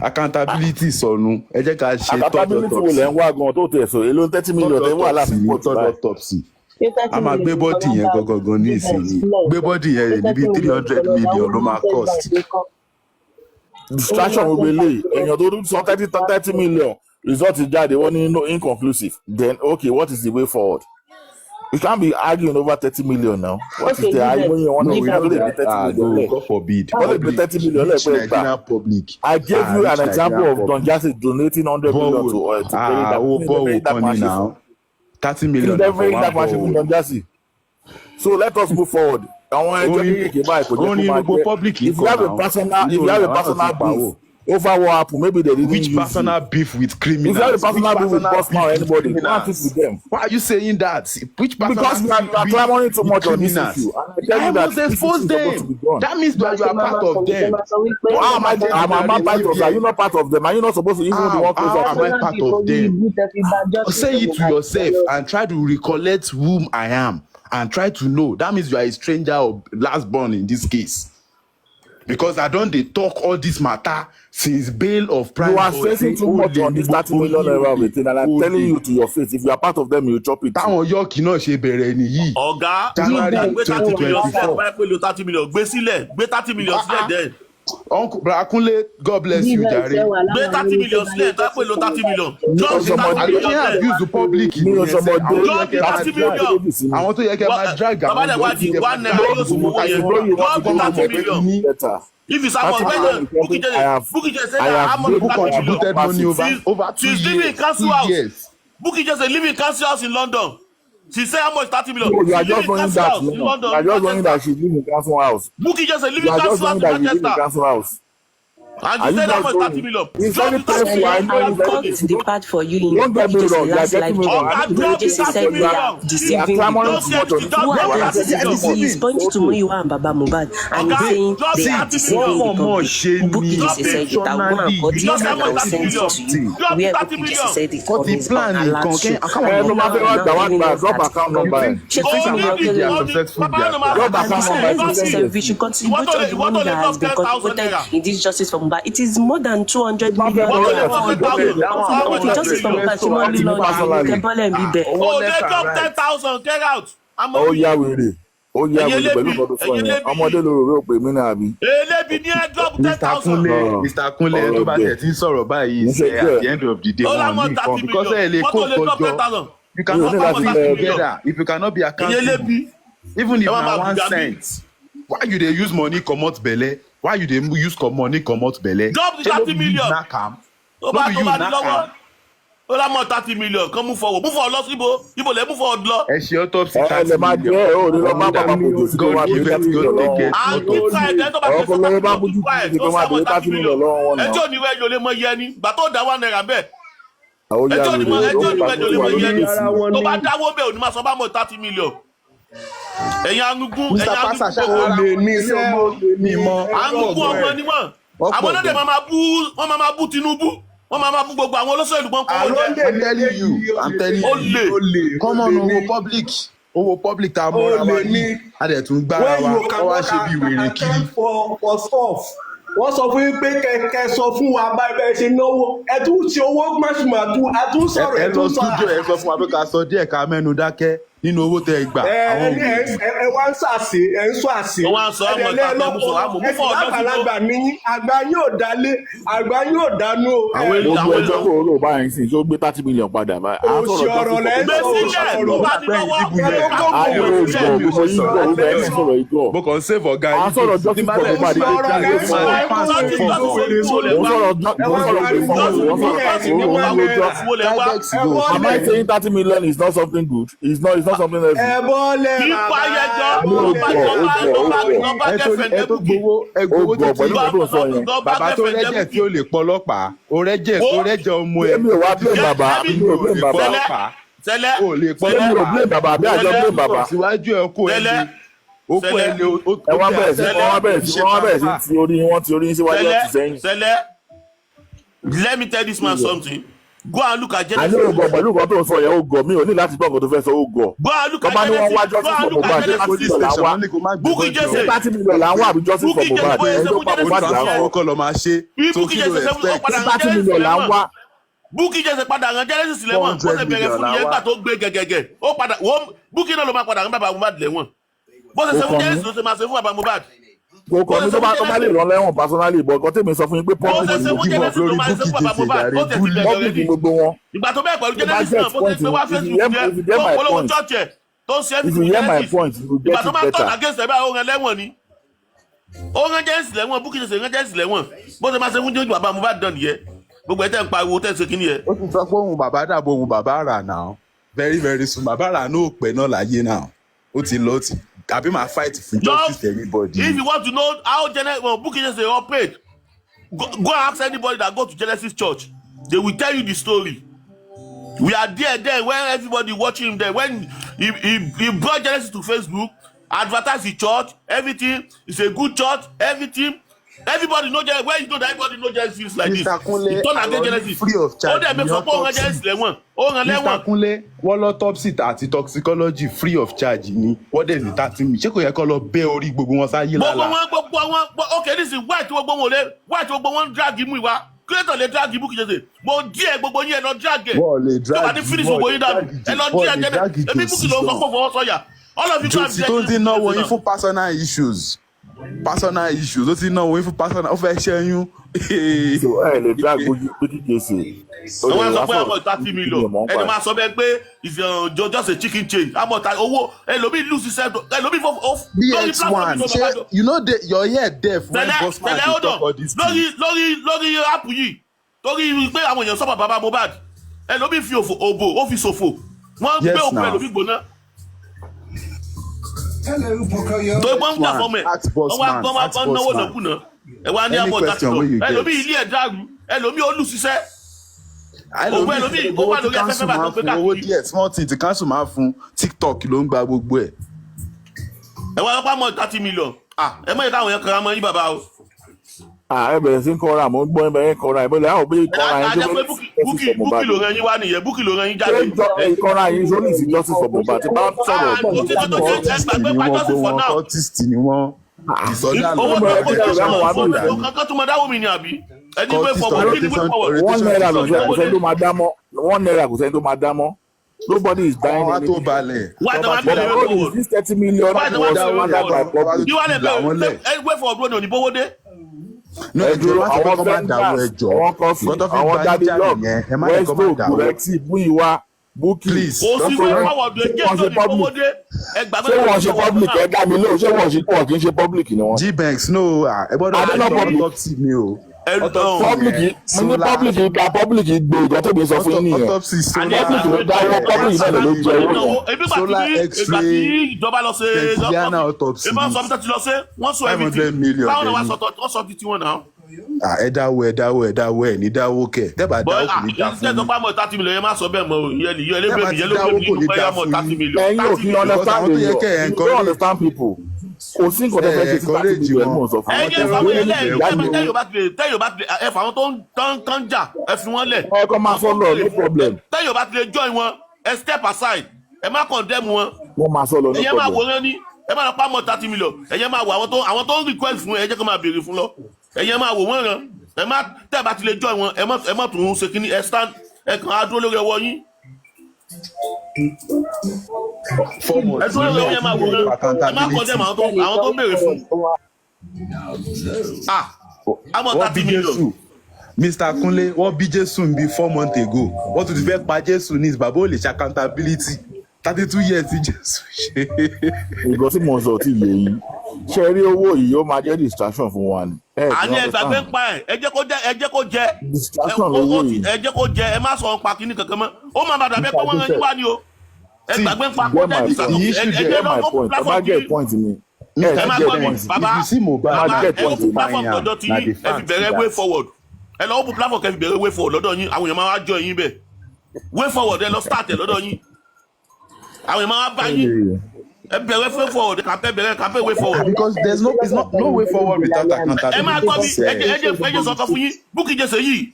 accountability sọnù ẹ jẹ́ ká ṣe accountability wo lẹ́ ń wá gan tó tẹ̀ sọ èló 30 million tẹ́ wà láti pọ̀ tó báyìí. autopsy a máa gbé bọ́dì yẹn gangan ní ìsinyìí gbé bọ́dì yẹn níbi 300 million ló máa cost. distraction wo gbélé èèyàn tó sọ 30 million result jáde wọ́n ní no inconclusive then okay what is the way forward. You can't be arguing over 30 million now. What is the argument you want to pay 30 million? God forbid. What is the 30 million? Nigerian public. I gave you an example of Don Jazzy donating 100 million to bury that machine. 30 million. Don Jazzy. So let us move forward. If you have a personal beef over what happened, maybe they didn't which personal beef with criminals? If you have a personal beef with Bosman or anybody, you can't with them. Why are you saying that? Which personal because you are clamoring too much on this issue. I must expose them. That means that you are part of them. How am I part of them? Are you not part of them? Are you not supposed to even be one closer? How am I part of them? Say it to yourself and try to recollect whom I am and try to know. That means you are a stranger or last born in this case. Because I don't they talk all this matter since bail of prime. You are stressing too much on this 30 million naira everything, and I'm telling you to your face, if you are part of them, you chop it. Táwọn yọ́ọ̀kì náà ṣe bẹ̀rẹ̀ nìyí. Ọ̀gá, gbé 30 million sílẹ̀, báyìí pé lo 30 million, gbé sílẹ̀, gbé 30 million sílẹ̀ then. Uncle Brakunle, God bless you, Jare. Gbé 30 million sílẹ̀, báyìí pé lo 30 million. Just 30 million then. Abuse the public. Just 30 million. Àwọn tó yẹ kẹ́ máa drag àwọn. Bàbá dẹ̀ wá di 1 naira yóò sùn fún yẹn. Just 30 million. If you someone better, Bukky just said that how much contributed money over 2 years. She's living in council house. Bukky just living in council house in London. She said how much 30 million. No, you are just knowing that. You are just knowing that she's living in council house. Bukky just living in council house in Manchester. And you said how much 30 million. It's very painful. I know it's very difficult. The part for you in don't get me wrong. You are getting me wrong. He's pointing to Muyiwa and Baba Mohbad and saying they are deceiving the public. Bukky just said it. I will go and put this and I will send it to you. Where Bukky just said it. Cut the plan. No matter what, drop account number. We should contribute to the money that has been contributed in this justice for Mohbad. It is more than 200 million. Okay, justice for Mohbad. Oh, they dropped 10,000. Get out. Oh yeah, really. Oh yeah, we pẹ̀lú ọdún fún yẹn. Ọmọdé lórí rẹ̀ pé mí náà bí. Elébi ní ẹ drop 10,000. Mr. Kunle tó bá tẹ̀ tí ń sọ̀rọ̀ báyìí ṣe at the end of the day wọn ní nǹkan because ẹ lè kó kọjọ. You cannot come together if you cannot be accountable. Even if na 1 cent. Why you dey use money comot belle? Why you dey use money comot belle? Drop the 30 million. No be you knack am. Ó lá mọ̀ 30 million kan move forward lọ sí ibo lẹ move forward lọ. Ẹ ṣe autopsy 30 million. God give it to God. And keep quiet ẹ tó bá ṣe sọ́kà tó keep quiet ó sá mọ̀ 30 million. Ẹjọ́ ni wẹ́ẹ́ yóò lè mọ iye ni gbà tó dá 1 naira bẹ́ẹ̀. Ẹjọ́ ni wẹ́ẹ́ yóò lè mọ iye ni tó bá dáwọ́ bẹ́ẹ̀ ò ní máa sọ bá mọ̀ 30 million. Ẹ̀yin anugun olè ní iṣẹ́ anugun ọmọ níwọ̀n àwọn náà dẹ̀ máa bú Tinubu wọ́n máa bú gbogbo àwọn olóṣèlú gbọ́n kọ́wọ́ jẹ́. I'm telling you come on owó public tá a mọ́ra wa ní adẹ̀tún gbára wa wọ́n wá ṣe bí wèrè kiri. Wọ́n sọ fún yín pé kẹ̀kẹ́ sọ fún wa báyìí ṣe náwó ẹ tún ṣe owó máṣùmàtú a tún sọ̀rọ̀ ẹ tún sọ̀rọ̀ ẹ sọ fún wa pé ká sọ díẹ̀ ká mẹ́nu dákẹ́ nínú owó tẹ gbà. ẹ wá ń sàṣe ẹ ń sọ àṣe ẹsìn lágbàlagbà níyìn àgbà yóò dálé àgbà yóò dánú o. gbogbo ẹjọ́ kò rò báyìí sí tó gbé 30 million padà báyìí. òṣì ọ̀rọ̀ lẹ́sọ̀ mo kàn save ọ̀gá yìí. a sọ̀rọ̀ justice for Mohbad. Am I saying 30 million is not something good? It's not something else. Bàbá tó rẹ́jẹ̀ tí ó lè pọlọ́pàá ó rẹ́jẹ̀ tó rẹ́jẹ̀ ọmọ ẹ̀. Èmi ò wá blame bàbá. Cele o lè blame bàbá bí àjọ blame bàbá. Síwájú ẹ̀ kó ẹ̀ lé oko ẹ̀ lé. Ẹ wá bẹ̀rẹ̀ sí ti orí wọn ti orí síwájú ọ̀tún sẹ́yìn. Cele, let me tell this man something. Go and look at I Genesis. know go, but look what to sọ yẹn ó gọ̀. Mi ò ní láti gbọ́ nǹkan tó fẹ́ sọ ó gọ̀. Go and look Tó at bá ní wọ́n wá Genesis. Go justice and for look at Mohbad, Genesis. ṣé là ń wá? Bukky Jesse. 30 million là ń wá àbí justice for Mohbad? Ẹni tó pa Mohbad là ń wá. Bukky Jesse ṣe fún ọ̀padà 30 million là ń wá. Bukky Jesse padà ran Genesis lẹ́wọ̀n. Bó ṣe bẹ̀rẹ̀ fún yẹn gbà tó gbé gẹ́gẹ́gẹ́. Ó padà wọ́n Bukky náà ló máa padà ran bàbá Mohbad lẹ́wọ̀n. Bó ṣe ṣe fún Genesis ló ṣe máa ṣe fún bàbá Mohbad. Kò kọ́ mi tó bá lè rán lẹ́wọ̀n personally but nǹkan tèmi sọ fún yín pé public gbogbo wọn. Ìgbà tó bẹ́ẹ̀ pẹ̀lú Genesis náà bó ṣe pé wá Facebook yẹn tó polówó church ẹ̀ tó ṣe if you hear my point you get ìgbà tó it máa better. tọ̀nà against ẹ̀ bá ó ran lẹ́wọ̀n ni. Ó ran Genesis lẹ́wọ̀n Bukky Jesse ran Genesis lẹ́wọ̀n bó ṣe máa ṣe fún jẹ́jú bàbá Mohbad dán nìyẹn. Gbogbo ẹ̀ tẹ́ ń pariwo tẹ́ ń ṣe kíní yẹn. Ó ti sọ pé òun bàbá dàbò òun bàbá rà náà very very soon bàbá rà náà ò pẹ́ náà láyé náà ó ti lọ ti àbí máa fight for justice for everybody. If you want to know how Bukky Jesse are paid, go and ask anybody that go to Genesis Church. They will tell you the story. We are there then when everybody watching him there. When he brought Genesis to Facebook, advertised the church, everything. It's a good church, everything. Everybody know Genesis. When you know that everybody know Genesis feels like this. He turn against Genesis. Free of charge. Ó dẹ̀ bẹ́ẹ̀ sọ pé òun Genesis lẹ́wọ̀n. Ó rán lẹ́wọ̀n. Mr. Kunle wọ́n lọ autopsy àti toxicology free of charge ni wọ́n dẹ̀ ní 30 million ṣé kò yẹ kó lọ bẹ́ orí gbogbo wọn sáyé lálá. Gbogbo wọn okay this is why tí gbogbo wọn drag mú ìwà creator lè drag Bukky Jesse mo díẹ̀ gbogbo yín ẹ lọ drag ẹ̀. Wọ́n lè drag tó bá ní finish gbogbo yín dànù ẹ lọ díẹ̀ jẹ́ ẹbí Bukky ló ń sọ fún fọwọ́ sọ́yà. All of you can jòsí tó ti náwó yín fún personal issues ó ti náwó yín fún personal ó fẹ́ ṣẹ́yún. So ẹ lè drag Bukky Jesse. Àwọn sọ pé àmọ́ 30 million ẹni máa sọ bẹ́ẹ̀ pé it's just a chicken change àmọ́ ọwọ́ ẹlòmíì lose iṣẹ́ ẹlòmíì fọ́. BX1 ṣe you know your ear deaf when Bossman dey talk all this thing. lórí app yìí torí pé àwọn èèyàn sọ́pọ̀ bàbá Mohbad ẹlòmíì fi òbò ó fi ṣòfò wọ́n gbé òkú ẹlòmíì gbóná. tó gbọ́n ń jà fọ́mọ̀ ẹ̀ wọ́n wá náwó nàkúnà ẹ wá ní àmọ́ ìdájọ́ ẹlòmíì ilé ẹ̀ dàrú ẹlòmíì ó lù síṣẹ́. owó tí council máa fún owó díẹ̀ small thing tí council máa fún TikTok ló ń gba gbogbo ẹ̀. ẹ wá lọ́pàá mọ́ 30 million ẹ mọ̀ ìka àwọn yẹn kọ́ra mọ́ yín bàbá o. Ẹ bẹ̀rẹ̀ sí ń kọ́ra mo ń gbọ́ ẹ ń kọ́ra ẹ bọ́lá àwọn bí kọ́ra yẹn tó bẹ́ẹ̀ Bukky ló rán yín wá nìyẹn Bukky ló rán yín jáde. ṣé kọ́ra yín tó ní ìsìn justice for Mohbad tí bá sọ̀rọ̀ artist ni wọ́n. owó kankan tó máa dáwọ́ mi ni àbí ẹni pé fọwọ́ $1 kò sẹ́ni tó máa dá mọ́ $1 kò sẹ́ni tó máa dá mọ́. Nobody is dying anything. Why don't I pay this 30 million was funded by public? You want to pay wait for ọdún òní bówó dé. No, àwọn vendors àwọn daddy love West Coast Kurexi Muyiwa Bukky. Please kò sí wẹ́ẹ́ fọwọ́dù ẹ̀jẹ̀ tó ní bówó dé. Ṣé wọ́n ṣe public ẹ̀ dá mi lóhùn ṣé wọ́n ṣe pọ̀ kì í ṣe public ni wọ́n. G-Banks no ẹ gbọ́dọ̀ autopsy mi o. Public gba public gbé ìjọ tó gbé sọ fún yín nìyẹn. Autopsy public ló dáwọ́ public náà ló jẹ owó yẹn. Solar X-ray Diana autopsy ẹ máa sọ bí tẹ́tí lọ sí wọ́n sọ everything báwọn náà wá sọ ti tiwọn náà. ẹ dáwọ́ ẹ ní dáwọ́ kẹ tẹ́bà dáwọ́ kò ní dá fún mi. ṣé ìjọba mọ̀ 30 million yẹn máa sọ bẹ́ẹ̀ mọ̀ ìyẹn nìyẹn ẹlẹ́gbẹ̀ẹ́ mi yẹn ló gbé mi nínú bẹ́ẹ̀ mọ̀ 30 million. ẹ̀yin ò fi understand you don't understand people. Kò sí nǹkan tó fẹ́ ṣe sí 30 million mọ̀ sọ fún wọn. ẹ̀yin ẹ̀fọ́ àwọn ẹlẹ́yìn tẹ́yọ̀ bá tilẹ̀ ẹ̀fọ́ àwọn tó ń jà ẹ fi wọ́n lẹ̀. ẹ kọ́ máa sọ lọ no problem. tẹ́yọ̀ bá tilẹ̀ join wọn ẹ step aside ẹ má condemn wọn. wọ́n máa sọ lọ no problem. ẹ̀yẹ́ máa wòran ní ẹ má lọ pa mọ́ 30 million ẹ̀yẹ́ máa wò àwọn tó ń request fún ẹ jẹ́ kó máa béèrè fún lọ ẹ̀yẹ́ máa wò wọ́n ràn ẹ má tẹ́ bá tilẹ̀ join wọn ẹ má tún ṣe kíní ẹ stand ẹ kàn á dúró lórí ọwọ́ yín. ẹ dúró lórí ọwọ́ yẹn máa wò ràn ẹ má condemn àwọn tó ń béèrè fún. àmọ́ 30 million. Mr. Kunle wọ́n bí Jésù ń bí 4 months ago wọ́n tún ti fẹ́ pa Jésù ní bàbá ò lè ṣe accountability 32 years tí Jésù ṣe. ìgbọ́ tí mo sọ ti yé yín ṣe rí owó yìí ó máa jẹ́ distraction fún wa ni. àní ẹgbàgbé ń pa ẹ jẹ́ kó jẹ distraction lówó yìí ẹ jẹ́ kó jẹ ẹ má sọ pa kíní kankan mọ́ ó máa bàdà bẹ́ẹ̀ pé wọ́n rán yín wá ni o ẹgbàgbé ń pa kó jẹ́ distraction ẹ jẹ́ lọ́wọ́ platform kìí. ẹ má gbọ́ mi bàbá ẹ ó kú platform lọ́dọ̀ tí yín ẹ fi bẹ̀rẹ̀ way forward ẹ lọ́wọ́ kú platform kẹ́ fi bẹ̀rẹ̀ way forward lọ́dọ̀ yín àwọn èèyàn máa wá jọ yín bẹ́ẹ̀ way forward ẹ lọ start ẹ lọ́dọ̀ yín àwọn èèyàn máa wá bá yín ẹ bẹ̀rẹ̀ way forward kàpẹ́ way forward. because there's no way forward without accountability. ẹ máa gbọ́ mi ẹ jẹ́ sọ̀kan fún yín Bukky Jesse yìí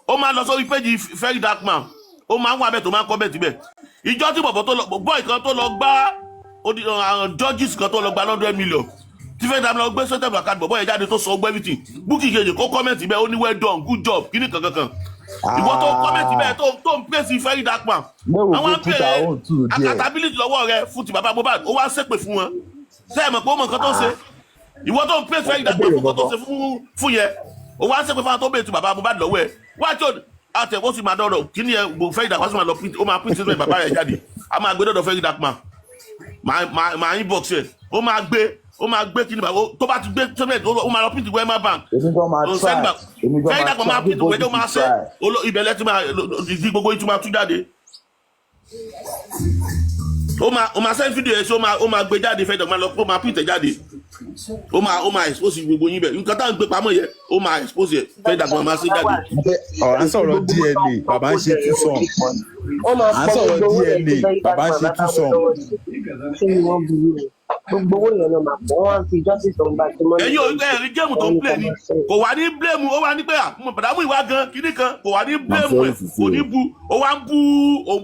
ó máa lọ sórí péjì Very Dark Man ó máa ń wà bẹ́ẹ̀ tó máa ń comment bẹ́ẹ̀ ìjọ tí bọ̀bọ̀ tó lọ boy kan tó lọ gbá judges kan tó lọ gba 100 million tí Very Dark Man lọ gbé sọ́tẹ̀ bàkàtì bọ̀bọ̀ yẹn jáde tó sọ ọgbẹ́ everything Bukky kejì kó comment bẹ́ẹ̀ ó ní well done good job kíní kankan ìwọ tó comment bẹ́ẹ̀ tó ń pèsè Very Dark Man àwọn àpèrè accountability lọ́wọ́ rẹ fún ti bàbá Mohbad ó wá ṣépè fún wọn sẹ́yìn mọ̀ pé ó mọ̀ nǹkan tó ń ṣe ìwọ tó ń pèsè Very Dark Man fún nǹkan tó ń ṣe fún yẹn ó wá ṣépè fún àwọn tó bèèrè ti bàbá Mohbad lọ́wọ́ ẹ̀ wá tí àtẹ̀wọ́ sì máa dọ̀rọ̀ kí ni ẹ Very Dark Man sì máa lọ print ó máa print sílẹ̀ bàbá rẹ̀ jáde a máa gbé dọ̀dọ̀ Very Dark Man máa inbox ẹ̀ ó máa gbé kí ni bàbá tó bá ti gbé sílẹ̀ ó máa lọ print Wema Bank Very Dark Man máa print wẹ́jọ́ máa ṣe ibẹ̀lẹ̀ tí máa di gbogbo ìtumọ̀ tún jáde ó máa send video ẹ̀ sí ó máa gbé jáde Very Dark Man lọ ó máa print ẹ̀ jáde ó máa expose gbogbo yín bẹ̀ nǹkan táwọn gbé pamọ́ yẹ ó máa expose ẹ̀ Very Dark Man máa ṣe jáde. ọ̀rọ̀ sọ̀rọ̀ DNA bàbá ń ṣe tú sọ̀n à ń sọ̀rọ̀ DNA bàbá ń ṣe tú sọ̀n. gbogbo owó yẹn ló máa pọ̀ wọ́n fi justice tó ń bá tí mo ní. ẹ̀yin ò ẹ̀rí géèmù tó ń play ni kò wá ní blame ó wá ní pé bàdámù ìwà gan kíní kan kò wá ní blame ẹ̀ kò ní bu ó wá ń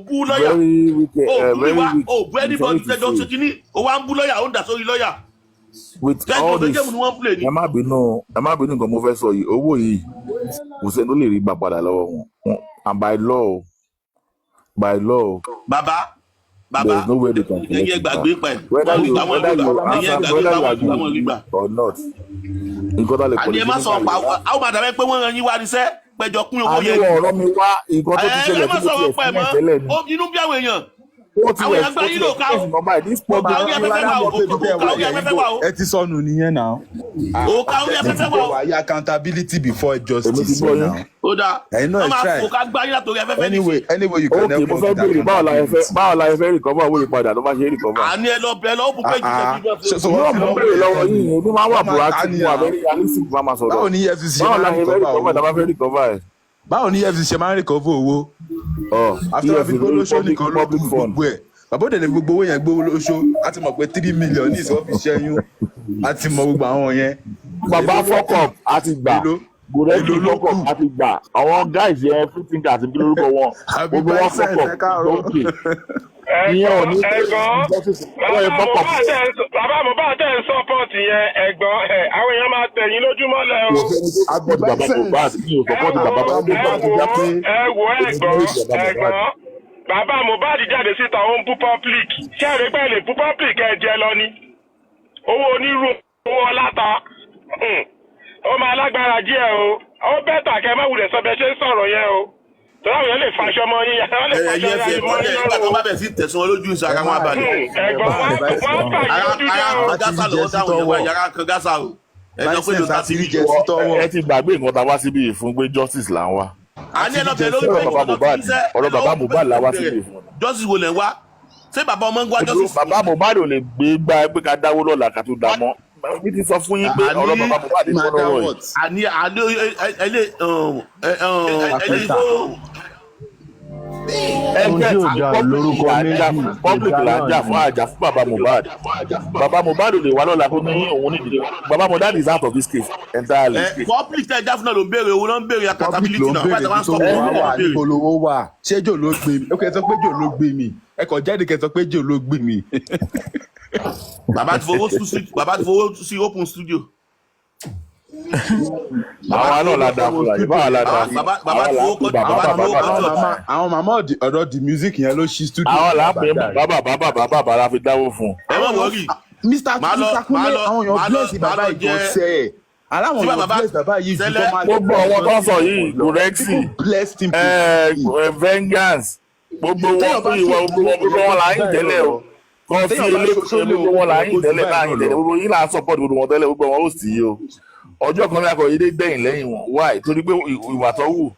bú lọ́yà ó bú ìwà ó bú anybody tẹ́jọ́ ṣe kíní ó wá ń bú lọ́yà ó ń dà sórí lọ́yà. With all this ẹ má bínú nǹkan mo fẹ́ sọ yìí owó yìí kò sẹ́ni tó lè rí gbà padà lọ́wọ́ wọn and by law bàbá there is no way they can collect it back whether you agree or not nǹkan tó lè àní ẹ má sọ pa àwọn máa dàbẹ́ pé wọ́n rán yín wá níṣẹ́ péjọ kún owó yẹn. àníwọ̀ ọ̀rọ̀ mi wá nǹkan tó ti ṣẹlẹ̀ tí mo ti ẹ̀ fún ẹ̀ tẹ́lẹ̀ ni. inú bí àwọn èèyàn àwọn èèyàn gbá yín lò ká ẹ ti sọnù nìyẹn náà. accountability before justice now. ẹ̀yin náà try anyway you can help us. mo fẹ́ bèrè báwo la ẹ fẹ́ recover owó ìpadà ló bá ṣe recover. àní ẹ lọ bẹ lọ́wọ́ pé so wọ́n mọ̀ bèrè lọ́wọ́ yìí ebi máa wà proactive wà very realistic máa ma sọ̀rọ̀. báwo ni EFCC ṣe máa ń recover owó báwo ni EFCC ṣe máa ń recover owó after wọ́n fi gbólóṣó nìkan ló kú gbogbo ẹ̀ bàbá òde ní gbogbo owó yẹn gbówó lóṣó a ti mọ̀ pé 3 million ní ìṣòwò fi ṣẹ́yún a ti mọ̀ gbogbo àwọn yẹn. bàbá fọkọ àti gbà gòrèkì fọkọ àti gbà àwọn guys yẹn free thinker àti kíló orúkọ wọn gbogbo wọn fọkọ lókè ìyẹn ò ní bàbá Mohbad tẹ̀ ń support yẹn ẹ̀gbọ́n àwọn èèyàn máa tẹ̀yìn lójúmọ́lẹ̀ o. ẹ̀gbọ́n bàbá Mohbad jáde síta ó ń bú public ṣé ẹ̀rí pẹ́ lè bú public ẹ̀ jẹ́ lọ ni owó onírú owó ọláta ó máa lágbára díẹ̀ o ó bẹ́tà kẹ́ má wulẹ̀ sọ bẹ́ẹ̀ ṣe ń sọ̀rọ̀ yẹn o tọ́lá àwọn èèyàn lè faṣọ mọ́ yín yàrá lè faṣọ yín mọ́ yín lọ́rùn. nígbà tó bá bẹ̀ sí tẹ̀sán olójú ìṣe ara wọn abalẹ̀. ẹ̀gbọ́n wọn fàyè ojú jẹ́ o. gásà lọ́wọ́ táwọn èèyàn yàrá kan gásà o. ẹ ti gbàgbé nǹkan tá a wá síbí fún pé justice là ń wá. a ní ẹnọ bẹ̀rẹ̀ lórí pé ọ̀rọ̀ bàbá Mohbad la wá síbí fún. justice wo lẹ̀ ń wá ṣé bàbá ọmọ ń wá justice. bàbá Mohbad ò lè gbé gbá pé ká dáwó lọ́la ká tó dá mọ́ mi ti sọ fún yín pé ọ̀rọ̀ bàbá Mohbad ní kọ́nà ọ̀rọ̀ yìí. àní ẹgbẹ́ public là ń jà fún bàbá Mohbad. bàbá Mohbad ò lè wá lọ́la fún ní òun nídìí bàbá Mohbad is out of this case entirely. public tẹ̀ jáfún náà ló ń béèrè owó ló ń béèrè accountability náà wáyé wá sọ pé ìpolówó wà ṣé jò ló gbé mi ó kẹ́ sọ pé jò ló gbé mi ẹ kàn jáde kẹ́ sọ pé jò ló gbé mi. bàbá ti fowó sí open studio. àwa náà la dà fún yàrá báwa la dà fún àwọn màmá ọ̀dọ̀ the music yẹn ló ṣí studio. àwọn là ń pè bàbá la fi dáwó fún. ẹ má wọrí. Mr. Kúnlé àwọn èèyàn bless bàbá ìgbọ̀nsẹ̀ ẹ̀ aláwọn èèyàn bless bàbá yìí ju kọ́ máa. gbogbo àwọn tó ń sọ yìí Lorexi Vengeance gbogbo wọn fún ìwà gbogbo wọn là ń tẹ́lẹ̀ o kọ́ sí ilé gbogbo wọn là ń tẹ́lẹ̀ gbogbo yìí là ń support gbogbo wọn tẹ́lẹ̀ gbogbo wọn ó sì yí o ọjọ́ kan lákọ̀ yìí dé dẹ́yìn lẹ́yìn wọn why torí pé ìwà tó wù.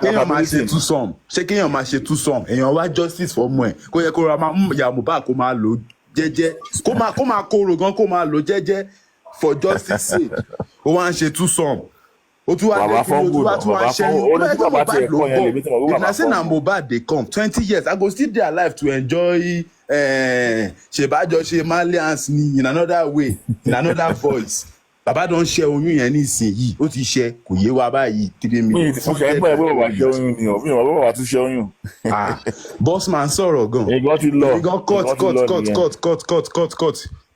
kéèyàn máa ṣe two sum ṣé kéèyàn máa ṣe two sum èèyàn wá justice fọmọ ẹ kó yẹ kó ra máa ya Mohbad kó máa lò jẹ́jẹ́ kó máa kóró gan kó máa lò jẹ́jẹ́ for justice sake ó wá ń ṣe two sum ó tún wá lẹ́kùn ó tún wá ṣẹ́yìn ó lẹ́kùn Mohbad ló bọ̀ if na say na Mohbad dey come 20 years I go still dey alive to enjoy ṣèbájọ ṣe malians ni in another way in another voice. bàbá don share oyún yẹn nísìnyí ó ti share kò yé wa báyìí 3 million. mi ṣe ẹgbẹ́ bàbá ṣe oyún ni mi ò bàbá tún ṣe oyún. Bossman sọ̀rọ̀ gan. ìgbọ́n ti lọ ìgbọ́n cut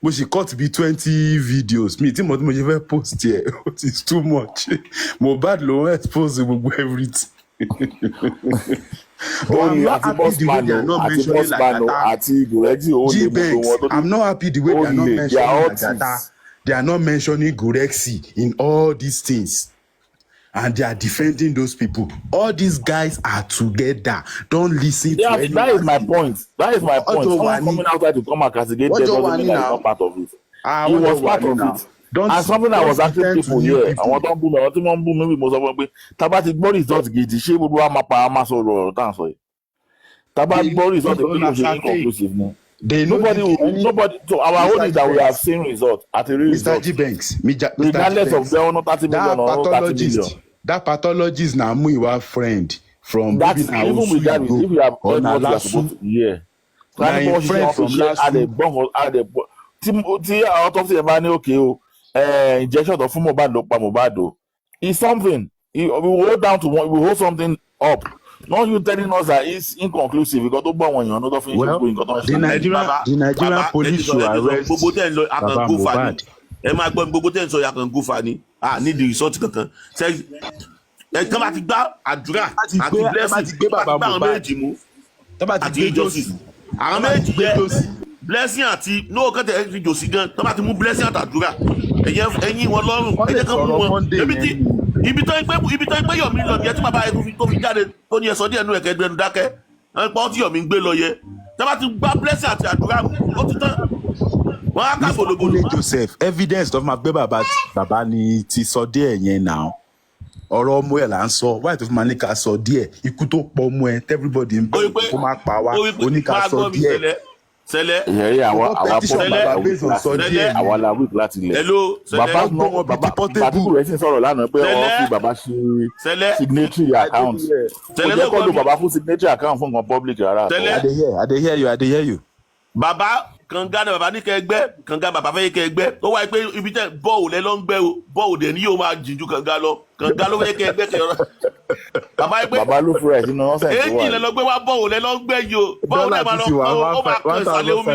mo ṣe cut bí 20 videos mi tí mo ṣe fẹ́ post yẹ it is too much Mohbad ló ń expose gbogbo everything. But I'm not happy the way they are not mentioning Lagata. I'm not happy the way they are not mentioning Lagata. They are not mentioning Gurexi in all these things. And they are defending those people. All these guys are together. Don't listen to anyone. That is my point. Someone coming outside to come and castigate them doesn't mean that he's not part of it. He was part of it. And something that was asking people here, àwọn tó ń bú mi, àwọn tí wọ́n ń bú mi, mo sọ fún pé tábà ti gbọ́ result gidi, ṣé gbogbo wa máa pa á máa sọ̀rọ̀ ọ̀rọ̀ tá à ń sọ yìí. Tábà gbọ́ result gidi kò ṣe inconclusive ni. Nobody. So our own is that we have seen result at a real result. Mr. G Banks, regardless of there or not 30 million or 30 million. That pathologist na Muyiwa friend from that even with that, if you have heard what you are supposed to hear. Na him friend from last week. Tí autopsy ẹ̀ bá ní òkè o. Injection of MOHBAD ló pa Mohbad o. It's something. We will hold something up. Not you telling us that it's inconclusive because don't buy one. You're not offering. Well, the Nigerian police should arrest Baba Mohbad. Ẹ máa gbọ́ gbogbo tẹ́ ń sọ yàtọ̀ gúfà ni need the result kankan. Ẹ kàn bá ti gbá àdúrà àti blessing bá àwọn méjì mú àti justice. Àwọn méjì jẹ́ blessing àti no kan tẹ̀ ẹ́ jòsí gan tó bá ti mú blessing àtàdúrà ẹ̀yìn wọn lọ́rùn ẹ̀jẹ̀ kan mú wọn ibi tó ń gbé Yomi lọ yẹ tí bàbá ẹ̀ tó fi jáde tó ní ẹ̀sọ́ díẹ̀ nú ẹ̀kẹ́ ẹ̀dùn dákẹ́ ẹ̀ pọ́ tí Yomi ń gbé lọ yẹ tó bá ti gbá blessing àti àdúrà ó ti tán wọn á ká gbòlògbòlò. Joseph evidence tó fi máa gbé bàbá ni ti sọ díẹ̀ yẹn náà ọ̀rọ̀ ọmọ ẹ̀ là ń sọ wáyé tó fi máa ní ká sọ díẹ̀ ikú tó pọ̀ ọmọ ẹ̀ everybody ń bẹ̀rù kó má pa wá ó ní ká sọ díẹ̀. Cele. Àwa la wíìk láti ilẹ̀. Bàbá dúró rẹ̀ sì sọ̀rọ̀ lánàá pé wọ́n fi bàbá ṣe signatory account. Kò jẹ́ kó lo bàbá fún signatory account fún nǹkan public rárá. I dey hear you. Bàbá kànga náà bàbá ní kẹgbẹ́ kànga bàbá fẹ́ kẹgbẹ́ ó wáyé pé ibi tẹ bọ́ọ̀lù lẹ lọ ń gbẹ́ o bọ́ọ̀lù dẹ̀ ní yóò máa jìnjú kànga lọ kànga ló fẹ́ kẹgbẹ́ kẹrọ. Bàbá ló fura ẹ̀ sínú ọ̀sẹ̀ tó wà. èjì lẹ lọ gbé wá bọ́ọ̀lù lẹ lọ ń gbẹ́ yìí o bọ́ọ̀lù lẹ máa lọ ó máa kàn ìsàlẹ̀ omi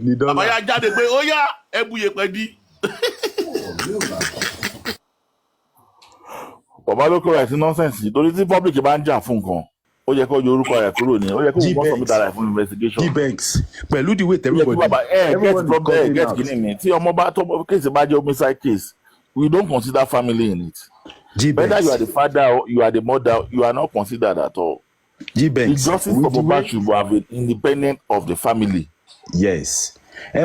ni bàbá yà jáde pé ó yá ẹbú yẹ pẹ́ dí. Bàbá ló kúrò ẹ̀ sínú ọ̀sẹ̀ sí torí tí public bá ń jà fún nǹkan ó yẹ kó yọ orúkọ rẹ̀ kúrò ní ó yẹ kó wọ́n submit ara rẹ̀ fún investigation. G-Banks pẹ̀lú the way everybody get kìíní mi tí ọmọ bá tó case bá jẹ́ homicide case we don't consider family in it. Whether you are the father or you are the mother you are not considered at all. G-Banks the justice for Mohbad should have been independent of the family. Yes,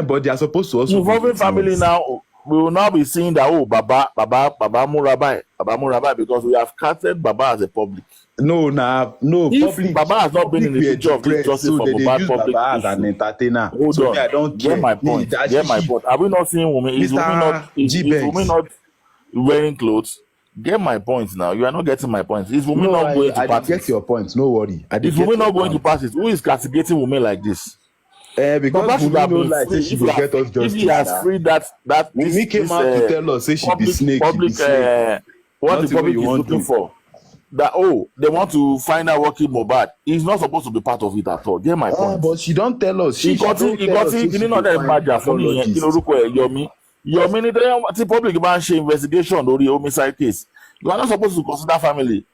but they are supposed to also involving family now. We will now be seeing that Baba Murabai because we have casted Baba as a public. No. If public, Baba has not been in the picture of this justice for Mohbad public Baba as an entertainer. Hold on. I don't get my point. Get my point. Have we not seen women? Is women not wearing clothes? Get my point now. You are not getting my point. Is women not going to parties? I get your point. No worry. Is women not going to parties? Who is castigating women like this? Because we know like she will get us justice. If he has freed that Mimi came out to tell us say she be snake. What the public is looking for. That they want to find out what killed Mohbad. He's not supposed to be part of it at all. Get my point. But she don't tell us. He got it. You know that matter for me. You know, Yomi ni the public ban ṣe investigation lórí homicide case. You are not supposed to consider family.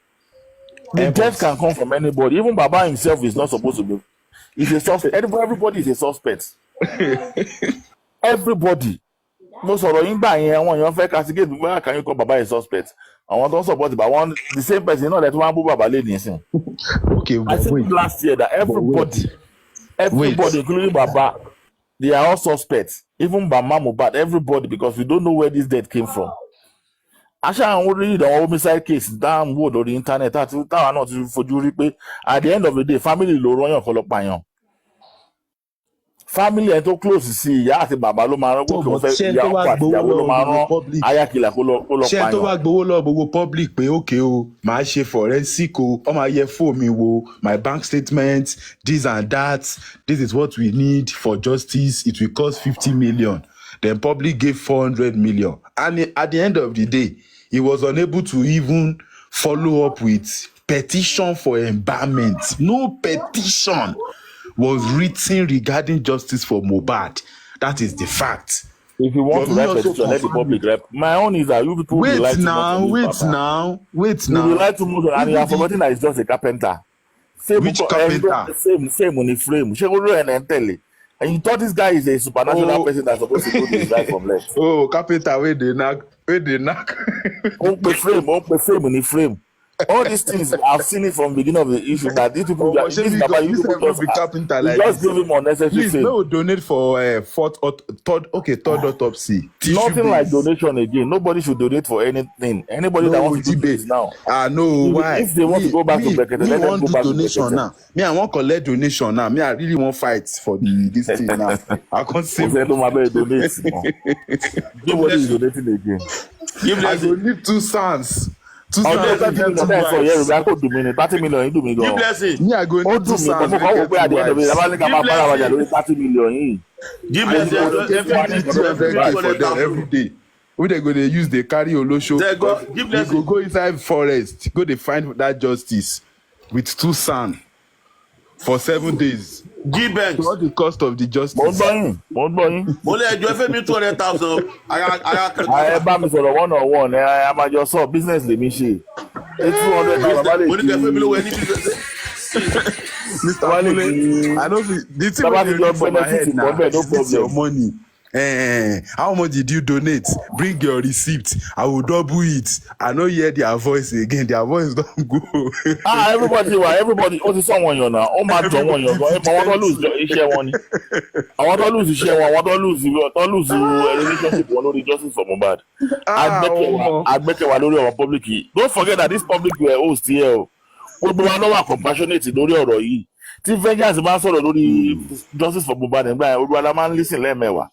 The death can come from anybody. Even Baba himself is not supposed to be. He's a suspect. Everybody is a suspect. Everybody. Mo sọ̀rọ̀ yín gbà yẹn àwọn èèyàn fẹ́ castigate where can you call Baba a suspect? Àwọn tó ń support Baba one the same person náà lẹ́tí wọ́n á bú Baba lé nìsín. Okay, I said last year that everybody including Baba they are all suspects. Even Mama Mohbad, everybody because we don't know where this death came from. Àṣà àwọn orí ìdánwò homicide case dáhùn wò lórí internet àti táwọn náà ti fojú rí pé at the end of the day family ló rọyàn kọ́ lọ pààyàn. Family ẹ̀ tó close sí ìyá àti bàbá ló máa rán kó kí wọ́n fẹ́ ìyá ọkọ àti ìyàwó ló máa rán ayákìlà kó lọ pààyàn. Ṣé tó wá gbowó lọ gbogbo public pé okay o máa ṣe forensic o ọ máa yẹ fóònù mi wo my bank statement this and that this is what we need for justice it will cost 50 million. Then public gave 400 million. And at the end of the day, he was unable to even follow up with petition for embalmment. No petition was written regarding justice for Mohbad. That is the fact. If you want to write petition, let the public rep. My own is that you people wait rely now, too much wait now, wait you now. You rely too much, and you are forgetting that he's just a carpenter. Same Which carpenter? Same on the frame. And you thought this guy is a supernatural person that's supposed to do this right from left. Oh, carpenter, where they knock. Open frame in the frame. All these things, I've seen it from the beginning of the issue that these people, just give him unnecessary. Please, we will donate for third autopsy. Nothing like donation again. Nobody should donate for anything. Anybody that wants to do this now. No, why? If they want to go back to Bekete, let them go back to Bekete. Now. Me, I want collect donation now. Me, I really want fights for this thing now. I can't say. Nobody is donating again. I will need 2 cents. 2 30 million. Me, I go need 2 cents. Every day. We they go they use the carry Olosho. They go inside forest. Go they find that justice with 2 sons for 7 days. G-Banks. What the cost of the justice? Money. Only I do me 200,000. I buy me for the 1-on-1. I am just saw business the mission. It's 200,000. What did you below any business? Mr. Wale, I don't think the thing when you for my head now. It's your money. How much did you donate? Bring your receipt. I will double it. I know hear their voice again. Their voice don't go. Everybody. Oh, someone you now. Oh my God, one you. I want to lose share one. I want to lose share one. I want to lose relationship. One the justice for Mohbad. I bet you are public. Don't forget that this public were host here. We are compassionate lórí ọ̀rọ̀ yìí. Tí vengeance máa sọ̀rọ̀ lórí justice for Mohbad nígbà yẹn, olúwa la máa ń listen lẹ́ẹ̀mẹ́wàá.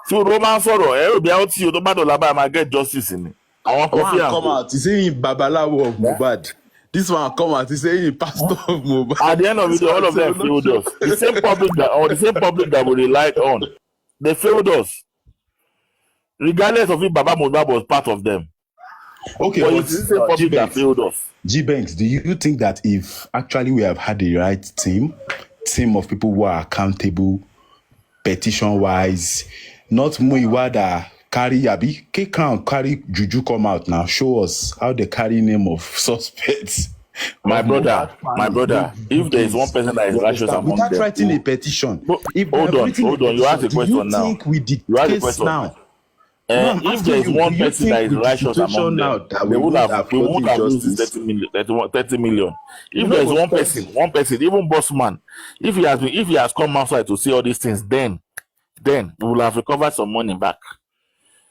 Tí olúwa máa sọ̀rọ̀ ẹ ò bí àwọn tí o tó bá dọ̀la báyìí máa get justice ni. Àwọn Kofi come out he say him babalawo of Mohbad. This one come out he say him pastor of Mohbad. At the end of it, all of them failed us. The same public that we relied on, they failed us. Regardless of if Baba Mohbad was part of them. Okay, but it's the same public that failed us. G-Banks, do you think that if actually we have had the right team of people who are accountable, petition-wise, not Muiwada carry Abi, carry Juju come out now, show us how they carry name of suspects. My brother, if there is one person that is righteous among them, without writing a petition, hold on, you ask a question now. Think we did case now? If there is one person that is righteous among them, we would have lose 30 million. If there is one person, even boss man, if he has come outside to say all these things, then we will have recovered some money back.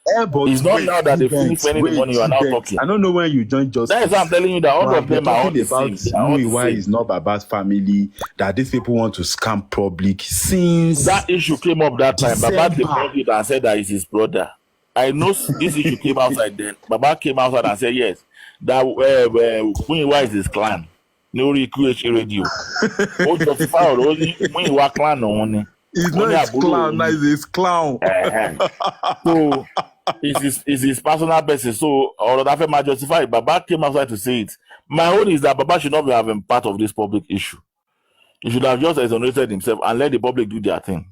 It's not now that they finish spending the money you are now talking. I don't know when you join justice. That is why I'm telling you that all of them are all the same. Why is not Baba's family, that these people want to scam public since that issue came up that time. Baba debunked it and said that it's his brother. I know this issue came outside then. Baba came outside and said yes, that Muyiwa is his clan. No QH radio. Oh, justify only Muyiwa clan only. It's not his clown, that is his clown. So it's his personal basis. So all of that might justify it. Baba came outside to say it. My own is that Baba should not be having part of this public issue. He should have just exonerated himself and let the public do their thing.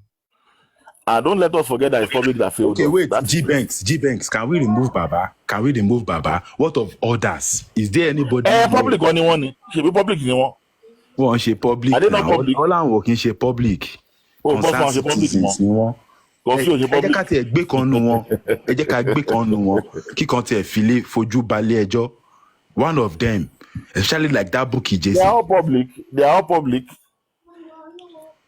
And don't let us forget that it's public that failed. Okay, wait, G-Banks, can we remove Baba? What of others? Is there anybody? Public anyone? Should be public anyone? Well, she public. I don't know public. All I'm working, she public. Oh, boss, public no. Ẹ jẹ́ ká tiẹ̀ gbé kan nu wọn. Ẹ jẹ́ ká gbé kan nu wọn. Kí kan tiẹ̀ file fojú balẹ̀ ẹjọ́. One of them, especially like that Bukky Jesse. They are all public.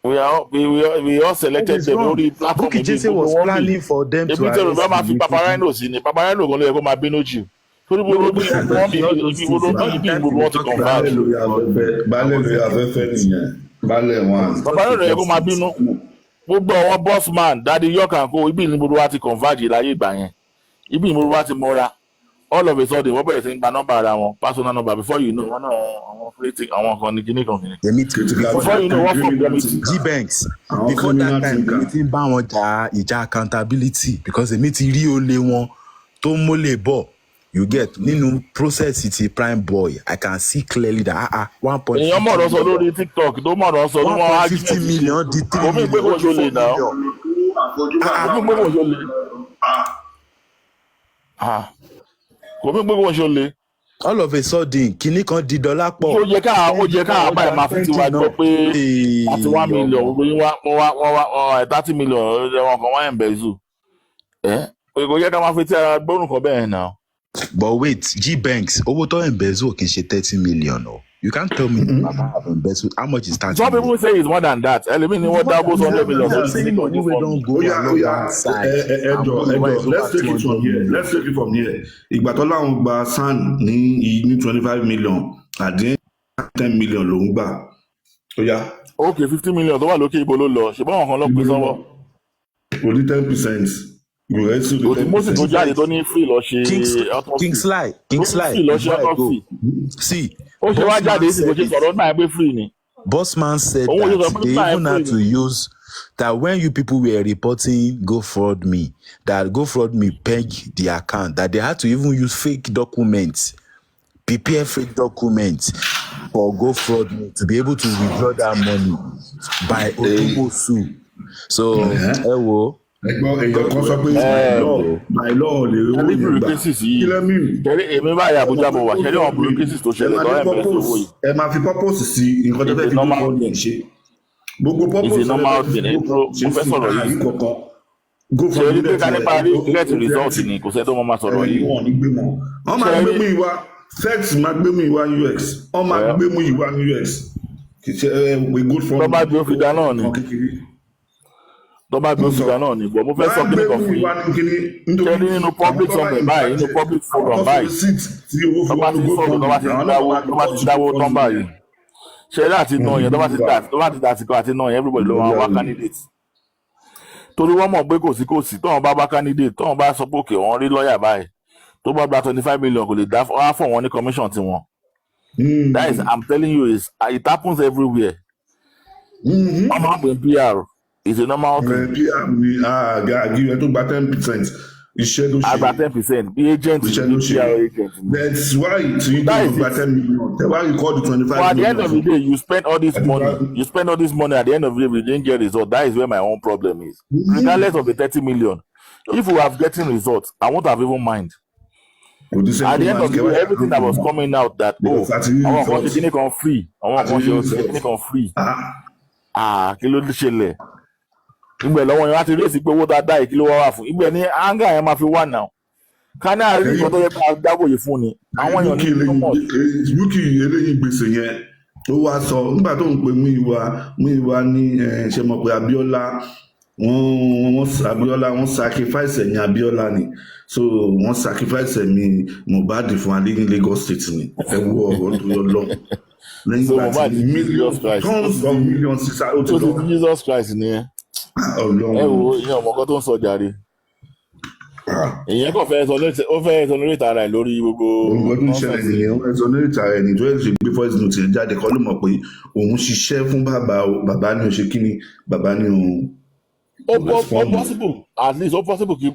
We all selected them. Bukky Jesse was planning for them to arrest him. Papariano going to go Benochi. So people want to convert. Gbogbo àwọn boss man Daddy York and co ibi ni mo wá ti converge láyé ìgbà yẹn. Ibi ni mo wá ti mọ́ra. all of a sudden wọ́n bẹ̀rẹ̀ sí ń gba nọ́mbà ara wọn personal number before you know wọ́n náà àwọn fleeting àwọn kan ní kíní kan kíní. Before you know wọ́n fún committee. G-Banks before that time èmi ti ń bá wọn jà ìjà accountability because èmi ti rí olè wọn tó mólè bọ̀ you get nínú process ti prime boy I can see clearly that 1.50 èèyàn mọ̀rọ̀ sọ lórí TikTok tó mọ̀rọ̀ sọ lórí wọn 1.50 million di 3 million omi gbé kò lè náà omi gbé kò lè kò mí gbé kò lè. all of a sudden kinní kan di dọ́là pọ̀. ó jẹ́ ká àbá ẹ̀ máa fi tiwa gbọ́ pé àti 1 million wọ́n wá 30 million wọn kan wá ẹ̀ ń bẹ̀ zù kò yẹ ká máa fi tí ara gbórùn kan bẹ́ẹ̀ náà. But wait, G-Banks, owó tó embezzle kì í ṣe 30 million o. You can't tell me Baba have embezzled. How much is 30 Some people say it's more than that. Elemi ni what double 100 million. Let's take it from here. Let's take it from here. Ìgbà tó láwọn gba SAN ní 25 million, àdín 10 million ló ń gbà. Okay, 50 million tó wà lókè ibo ló lọ. Ṣùgbọ́n àwọn kan lọ pín sọ́wọ́. Only 10%. Most tó jáde tó ní free lọ ṣe Kingsley see ó ṣe wá jáde sí kò ṣe sọ̀rọ̀ náà pé free ni. Bossman said that they even had to use that when you people were reporting GoFraudMe, that GoFraudMe pegged the account, that they had to even use fake documents, prepare fake documents for GoFraudMe to be able to withdraw that money by Otomosu. So, èèyàn kan sọ pé by law lè owó yẹn gbà kí lẹ́ mìíràn. èmi báyìí Àbújá mo wà ṣẹlẹ̀ àwọn bureaucracies tó ṣẹlẹ̀ lọ́wọ́ ẹ̀mí ẹ̀sìn owó yìí. ẹ máa fi purpose sí nǹkan tó fẹ́ fi gbogbo ọdún ṣe gbogbo purpose ṣe mo fẹ́ sọ̀rọ̀ yìí ṣe rí pé ká nípa rí get result ni kò sẹ́ tó máa sọ̀rọ̀ yìí. wọ́n máa gbé mú ìwà sex máa gbé mú ìwà UX wọ́n máa gbé mú ìwà UX kì í ṣe we good for. tó bá gbé òfin dáná ni tó bá gbé òfin dáná ni bọ̀ mo fẹ́ sọ kí nìkan fún yín kẹ́ni nínú public somewhere báyìí nínú public forum báyìí tó bá ti sọ̀rọ̀ tó bá ti dáwó tán báyìí ṣẹlẹ̀ àti náà yẹn tó bá ti dàsìkò àti náà yẹn everybody ló máa wá candidate torí wọ́n mọ̀ pé kò sí tóun bá bá candidate tóun bá sọ pé òkè wọ́n rí lọ́ọ̀yà báyìí tó bá gba 25 million kò lè dá fún wọn ní commission tiwọn. That is, I'm telling you, it happens everywhere. I'm having PR. It's a normal thing. PR ni give you to gba 10%. Iṣẹ́ ló ṣe. I gba 10%. Be agent. Iṣẹ́ ló ṣe. Agent. That's why you don't gba 10 million. That's why you call the 25 million. But at the end of the day, you spend all this money. You spend all this money. At the end of the day, we didn't get results. That is where my own problem is. Regardless of the 30 million, if we have getting results, I won't have even mind. At the end of the day, everything that was coming out that àwọn kan ṣe kíní kan free, àwọn kan ṣe kíní kan free. Kí ló ṣẹlẹ̀? Ìgbẹ́ lọ́wọ́ yẹn wá ti rí èsì pé owó dáadáa yìí kí ló wá fún. Ìgbẹ́ ní anger yẹn máa fi wà náà. Ká ní àárín nǹkan tó yẹ ká dábòye fún ni. Àwọn èèyàn ní ìlú mọ̀. Yúkì eléyìí gbèsè yẹn tó wá sọ nígbà tó ń pe Múyìwá ní ṣe mọ̀ pé Abíọ́lá wọ́n sacrifice ẹ̀yìn Abíọ́lá ni so wọ́n sacrifice ẹ̀mí Mohbad fún adé ní Lagos State ni ẹ wo ọ̀rọ̀ tó lọ lẹ́yìn ìgbà tí millions tons of millions sísá ó ti lọ. Jesus Christ ni ẹ wo ìyẹn ọmọ kan tó ń sọ jàre ìyẹn kò fẹ́ exonerate ara ẹ̀ lórí gbogbo. ohun tó ń ṣẹlẹ̀ nìyẹn ó exonerate ara ẹ̀ ní tó ẹ̀ ṣe gbé voice note jáde kọ́ ló mọ̀ pé òun ṣiṣẹ́ fún bàbá ní oṣù kínní bàbá ní òun. Possible, at least possible kí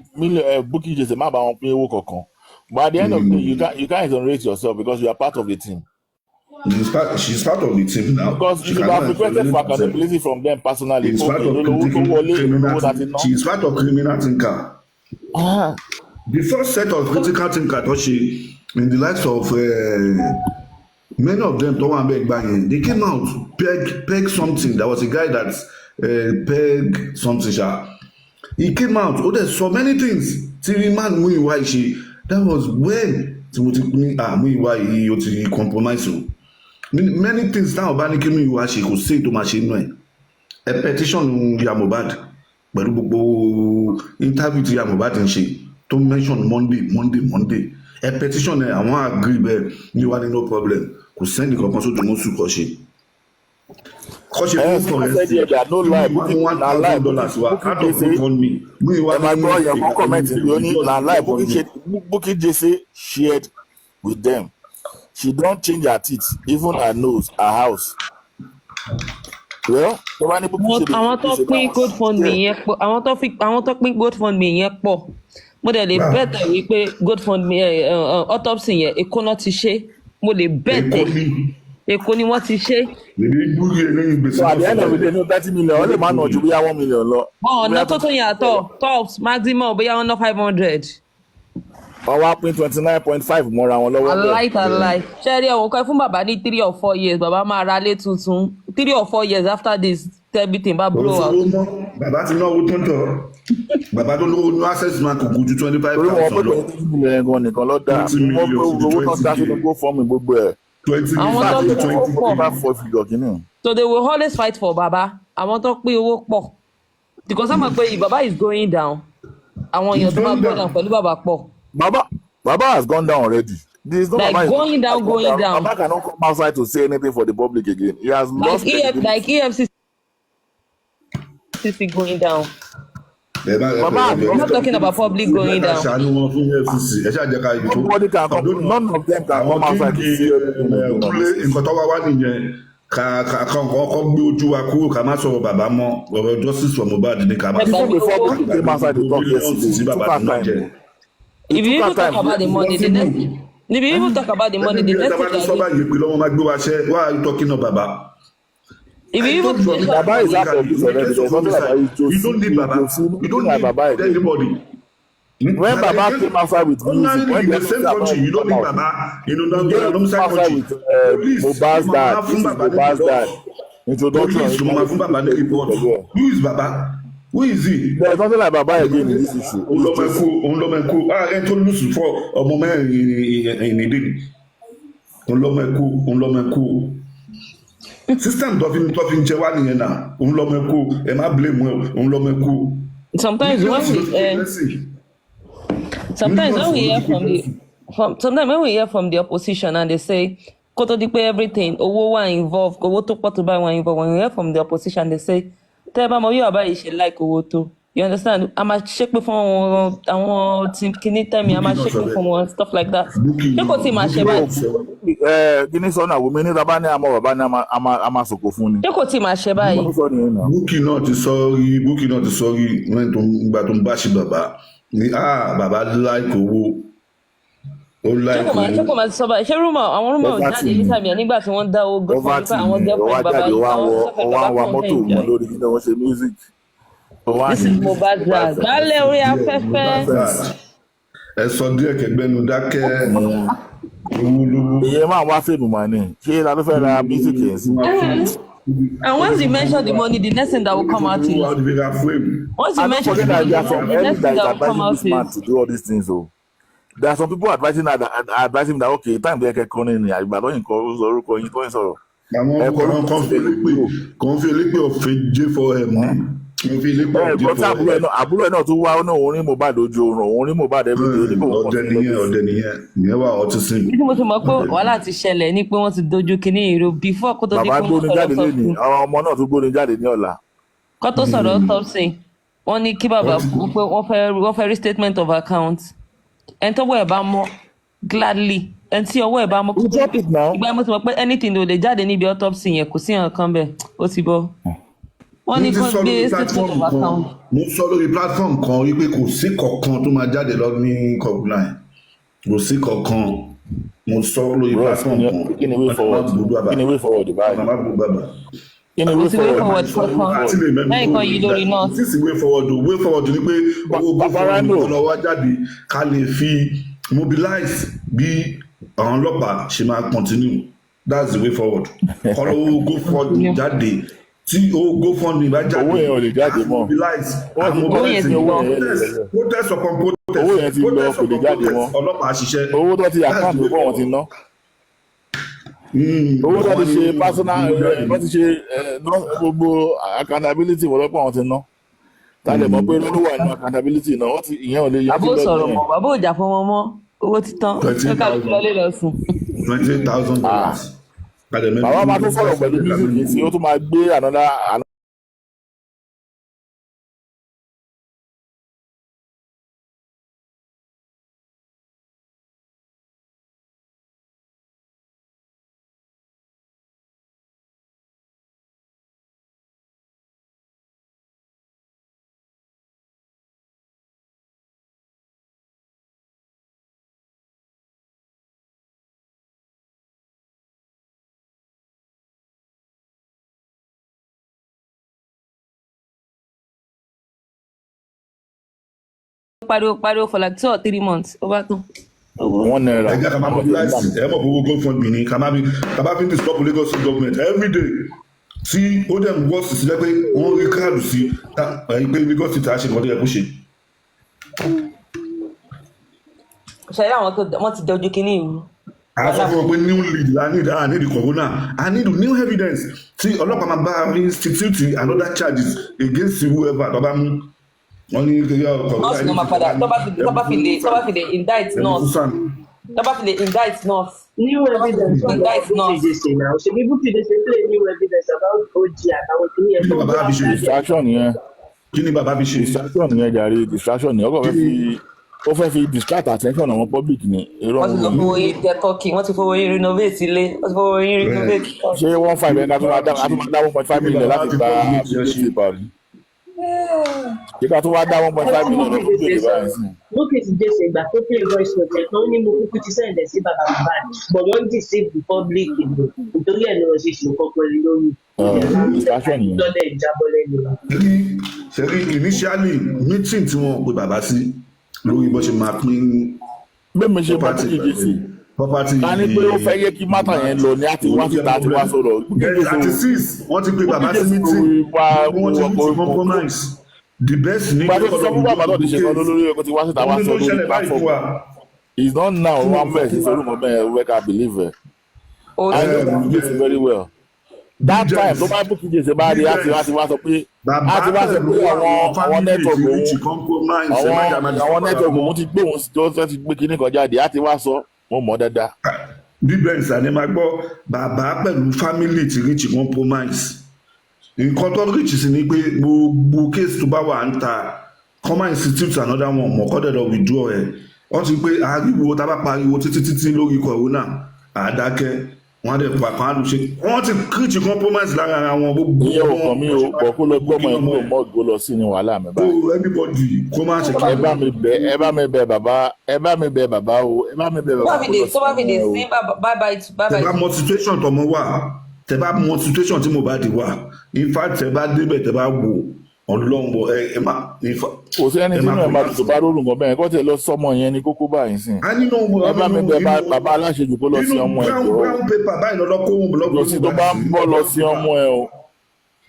Bukky Jesse má bá wọn pín owó kankan, but at the end of the day you can't exonerate yourself because you are part of the team. She's part of the team now. Because you have requested for accountability from them personally. She's part of criminal thinker. The first set of critical thinker tó ṣe in the likes of many of them tó wà bẹ́ẹ̀ gbà yẹn they came out peg something. There was a guy that peg something he came out there's so many things tí man Múyìwá ṣe that was when Timothy Múyìwá yìí ó ti compromise o many things táwọn bá ní kí Múyìwá ṣe kò sí ètò máa ṣe inú ẹ petition ya Mohbad pẹ̀lú gbogbo interview tí ya Mohbad ń ṣe tó mention Monday ẹ petition ẹ àwọn agree bẹ́ẹ̀ Múyìwá ní no problem kò sẹ́ni kankan sójú mọ́sù kọ́ ṣe Because you put for said here that no lie, booking na lie, booking JC shared with them. She don't change her teeth, even her nose, her house. Well, àwọn tó pín GoFundMe yẹn pọ̀ àwọn tó pín GoFundMe yẹn pọ̀ mo dẹ̀ lè bẹ̀tẹ̀ wípé GoFundMe autopsy yẹn Èkó náà ti ṣe mo lè bẹ̀tẹ̀ Èkó ni wọ́n ti ṣe. So at the end of the day, no 30 million, ó lè má nà ju bóyá 1 million lọ. ọ̀nà tó yàtọ̀ tops maximum bóyá wọ́n ná 500. Ọwọ́ pín 29.5 mọ́ra wọn lọ́wọ́. Aláì ṣẹ́rí ọ̀hún kan fún bàbá ní 3 or 4 years bàbá máa ra lé tuntun 3 or 4 years after this everything bá blow out. Bàbá ti náwó tó ń tọ̀ bàbá tó lówó ní access máa kò kú ju 25,000 lọ. Orí wọn pé 20 million gan nìkan lọ dá wọ́n pé owó tó ń dá sínú GoFundMe gbogbo ẹ̀. 20 so they will always fight for baba àwọn tó pín owó pọ̀ because I'm pé if baba is going down àwọn èèyàn tó máa go down pẹ̀lú baba pọ̀. Baba has gone down already. This is not like going down. Baba cannot come outside to say anything for the public again. He has lost. Like EFCC going down. Baba, I'm not talking about public going down. Nobody can come. None of them can come outside to say anything. Kàn gbé ojú wa kúrò ká má sọ̀rọ̀ bàbá mọ́ ọ̀rọ̀ justice for Mohbad ní ká má sọ̀rọ̀. Before people came outside to talk yesterday, bàbá ti náà jẹ. If you even talk about the money, the next thing they why are you talking of Baba? If you even Baba is out of this already, there's nothing about it. You don't need Baba. You don't need anybody. When Baba came outside with music, when the same country, you don't need Baba. You know, Mohbad's dad. Introduction. Who is Baba? Who is he? There's nothing like Baba again in this issue. Tó lùsù fọ ọmọ mẹ́rin ìnìdí. System tó fi ń jẹ wá nìyẹn náà. Òun lọ́mẹ́kú. Ẹ má blame wọn. Òun lọ́mẹ́kú. Sometimes when we hear from the opposition and they say kótó di pé everything owó wà involved owó tó pọ̀ tó bá wà involved when we hear from the opposition they say tẹ́ ẹ bá mọ bí bàbá yìí ṣe like owó tó you understand a máa ṣépè fún àwọn tí kìíní tẹ̀mí a máa ṣépè fún wọn stuff like that ṣé kò tí ì máa ṣe báyìí. Gíní sọ́nà àwòmí ní bàbá ní àmọ́ bàbá ní a máa sòkò fún ni. ṣé kò tí ì máa ṣe báyìí. Búkì náà ti sọ́rí nígbà tó ń bá ṣe bàbá ní bàbá like owó. Ṣé kò máa ti sọ báyìí ṣé àwọn rúmọ̀ jáde ní tàbí nígbà tí wọ́n dá owó gbọ́dọ̀ nípa àwọn girlfriend bàbá yìí àwọn sọ́fẹ̀ bàbá wa mọ́tò wọn lórí kí wọ́n ṣe music. This is MOHBAD gbálẹ̀ orí afẹ́fẹ́. Ẹ sọ díẹ̀ kẹgbẹ́nu dákẹ́. Ìyẹn máa wá fèmù mà ní ṣé ta ló fẹ́ ra music yẹn sí. And once you mention the money, the next thing that will come out is. Once you mention the money, the next thing that will come out is. To do all these things, so there are some people advising him that okay, time they can come in. I don't encourage orúkọ yín tó ń sọ̀rọ̀. Àwọn kan fi elépe ọ̀fẹ́ jẹ́ fọ́ ẹ̀ mọ́. Àbúrò ẹ̀ náà tó wá náà orin Mohbad ojú oorun orin Mohbad everyday. Ọ̀dẹ nìyẹn ìyẹn wà autism. Bí mo ti mọ̀ pé wàhálà ti ṣẹlẹ̀ ní pé wọ́n ti dojú kinní ìró before kó tó di pé wọ́n sọ̀rọ̀ autopsy. Àwọn ọmọ náà tó gbóni jáde ní ọ̀la. Kó tó sọ̀rọ̀ autopsy wọ́n ní kí bàbá pé wọ́n fẹ́ rí statement of account. Ẹni tó wọ ẹ̀ bá mọ́ gladly ẹni tí ọwọ́ ẹ̀ bá mọ́ ìgbà mo ti mọ̀ pé anything tó lè jáde níbi autopsy yẹn kò sí nǹkan bẹ́ẹ̀ ó ti bọ́. Wọ́n ní kó gbé statement of account. Mo sọ lórí platform kan wípé kò sí kankan tó máa jáde lọ ní complain kò sí kankan mo sọ lórí platform kan. Kí ni way forward báyìí? Lẹ́yìn kan yìí lórí náà. Sísì way forward ni pé owó gbọ́dọ̀ lọ́wọ́ jáde ká lè fi mobilize bí àwọn ọlọ́pàá ṣe máa continue that's the way forward. Kọ́lọ́ owó go forward jáde tí owó GoFundMe bá jáde owó yẹn ò lè jáde mọ́ protest upon protest owó yẹn ti lọ kò lè jáde mọ́ ọlọ́pàá ṣiṣẹ́ owó tó ti àkáǹtì fún wọn ti ná owó tó ti ṣe personal wọ́n ti ṣe gbogbo accountability wọ́lọ́pàá wọn ti ná tálẹ̀ mọ́ pé ló wà ní accountability náà wọ́n ti ìyẹn ò lè yá. àbó sọ̀rọ̀ mọ́ bàbá òjà fún wọn mọ́ owó ti tán $20,000 bàbá máa tún sọ̀rọ̀ pẹ̀lú music tí ó tún máa gbé another. Pariwo for like 2 or 3 months. Over to. One naira. I got my mobilize. I'm up for GoFundMe. Kamabi this couple Lagos State government every day. See, all them works is like one record to see. I pay Lagos State action what they are pushing. Ṣayé àwọn tó wọ́n ti dojú kínní ìlú. I have a new lead. I need the corona. I need new evidence. See, ọlọ́pàá máa bá institute another charges against whoever. Only the nurse no ma padà tó bá fi lè indict nurse tó bá fi lè indict nurse. New evidence indict nurse. Now, so people dey play new evidence about OG àtàwọn kìnìún yẹn. Kí ni bàbá bí ṣe? Distraction yẹn. Kí ni bàbá bí ṣe? Distraction yẹn jàre distraction yẹn ó fẹ́ fi distract attention àwọn public ni. Wọ́n ti lọ fowó yín tẹ turkey wọ́n ti fowó yín renovate ilé wọ́n ti fowó yín renovate. Ṣé 1.5 ẹ̀ náà tó máa dá 1.5 million láti gba publicity power? Kíkà tó wá dá 1.5 million lọ́dún tó lè báyìí sí. Lókè ti dé ṣe ìgbà tó play voice note ẹ̀ tán ní mo kúkú ti sẹ́ǹdẹ̀ sí bàbá Mohbad but wọ́n deceive the public ìlú nítorí ẹ̀ náà ṣe ṣe nǹkan pẹ̀lú lórí. Lọ́dẹ̀ ìjábọ̀ lẹ́nu. Ṣèrí initially meeting tí wọ́n pe bàbá sí lórí bó ṣe máa pín property. Ká ní pé ó fẹ́ yẹ kí mátà yẹn lọ ní àti wá síta àti wá sọ̀rọ̀. 36 wọ́n ti pe bàbá sí meeting wọ́n ti meet compromise. The best ní ìgbà tó ti sọ fún bàbá náà ti ṣe kan lórí ẹ̀kọ́ tí wá síta wá sọ lórí platform. It's not now one verse is orúkọ bẹ́ẹ̀ wẹ́ẹ́ ká believe it. I know this very well. That time tó bá bókì jèsè bá rí àti wá sọ pé àwọn network òun ti gbé òun tó fẹ́ ti gbé kíní kan jáde àti wá sọ mo mọ̀ dáadáa. Bí bẹ́ẹ̀ sani máa gbọ́ bàbá pẹ̀lú family ti reach compromise. Nǹkan tó reach sí ni pé gbogbo case tó bá wà ń ta common institute another one mọ̀ kọ́dẹ̀ lọ withdraw ẹ̀. Wọ́n ti pé ariwo tá a bá pariwo títí lórí corona àdákẹ́. Wọ́n dẹ̀ pa kan àlùṣe wọ́n ti reach compromise lára ara wọn gbogbo. Iye ọkàn mi ò pọ̀ kó lọ gbọ́mọ ẹ̀kọ́ mọ́ọ̀gó lọ sí ni wàhálà mi báyìí. Oh everybody kó má ṣe kí. Ẹ bá mi bẹ̀ bàbá o ẹ bá mi bẹ̀ bàbá kó lọ sí tó bá fi lè sí bye. Tẹ bá mọ situation tọmọ wà tẹ bá mọ situation tí Mohbad wà in fact tẹ bá débẹ̀ tẹ bá wò ọlọ́ngbọ ẹ má. Kò sí ẹni tí inú ẹ̀ máa tó bá rọrùn gan bẹ́ẹ̀ kó tẹ lọ sọmọ yẹn ní kókó báyìí sìn. Ẹ bá mi bẹ̀ bàbá aláṣejù kó lọ sí ọmọ ẹ̀ jọ. brown paper báyìí lọ́dọ́ kó wọn blọọkì. Lọ sí tó bá ń bọ̀ lọ sí ọmọ ẹ̀ o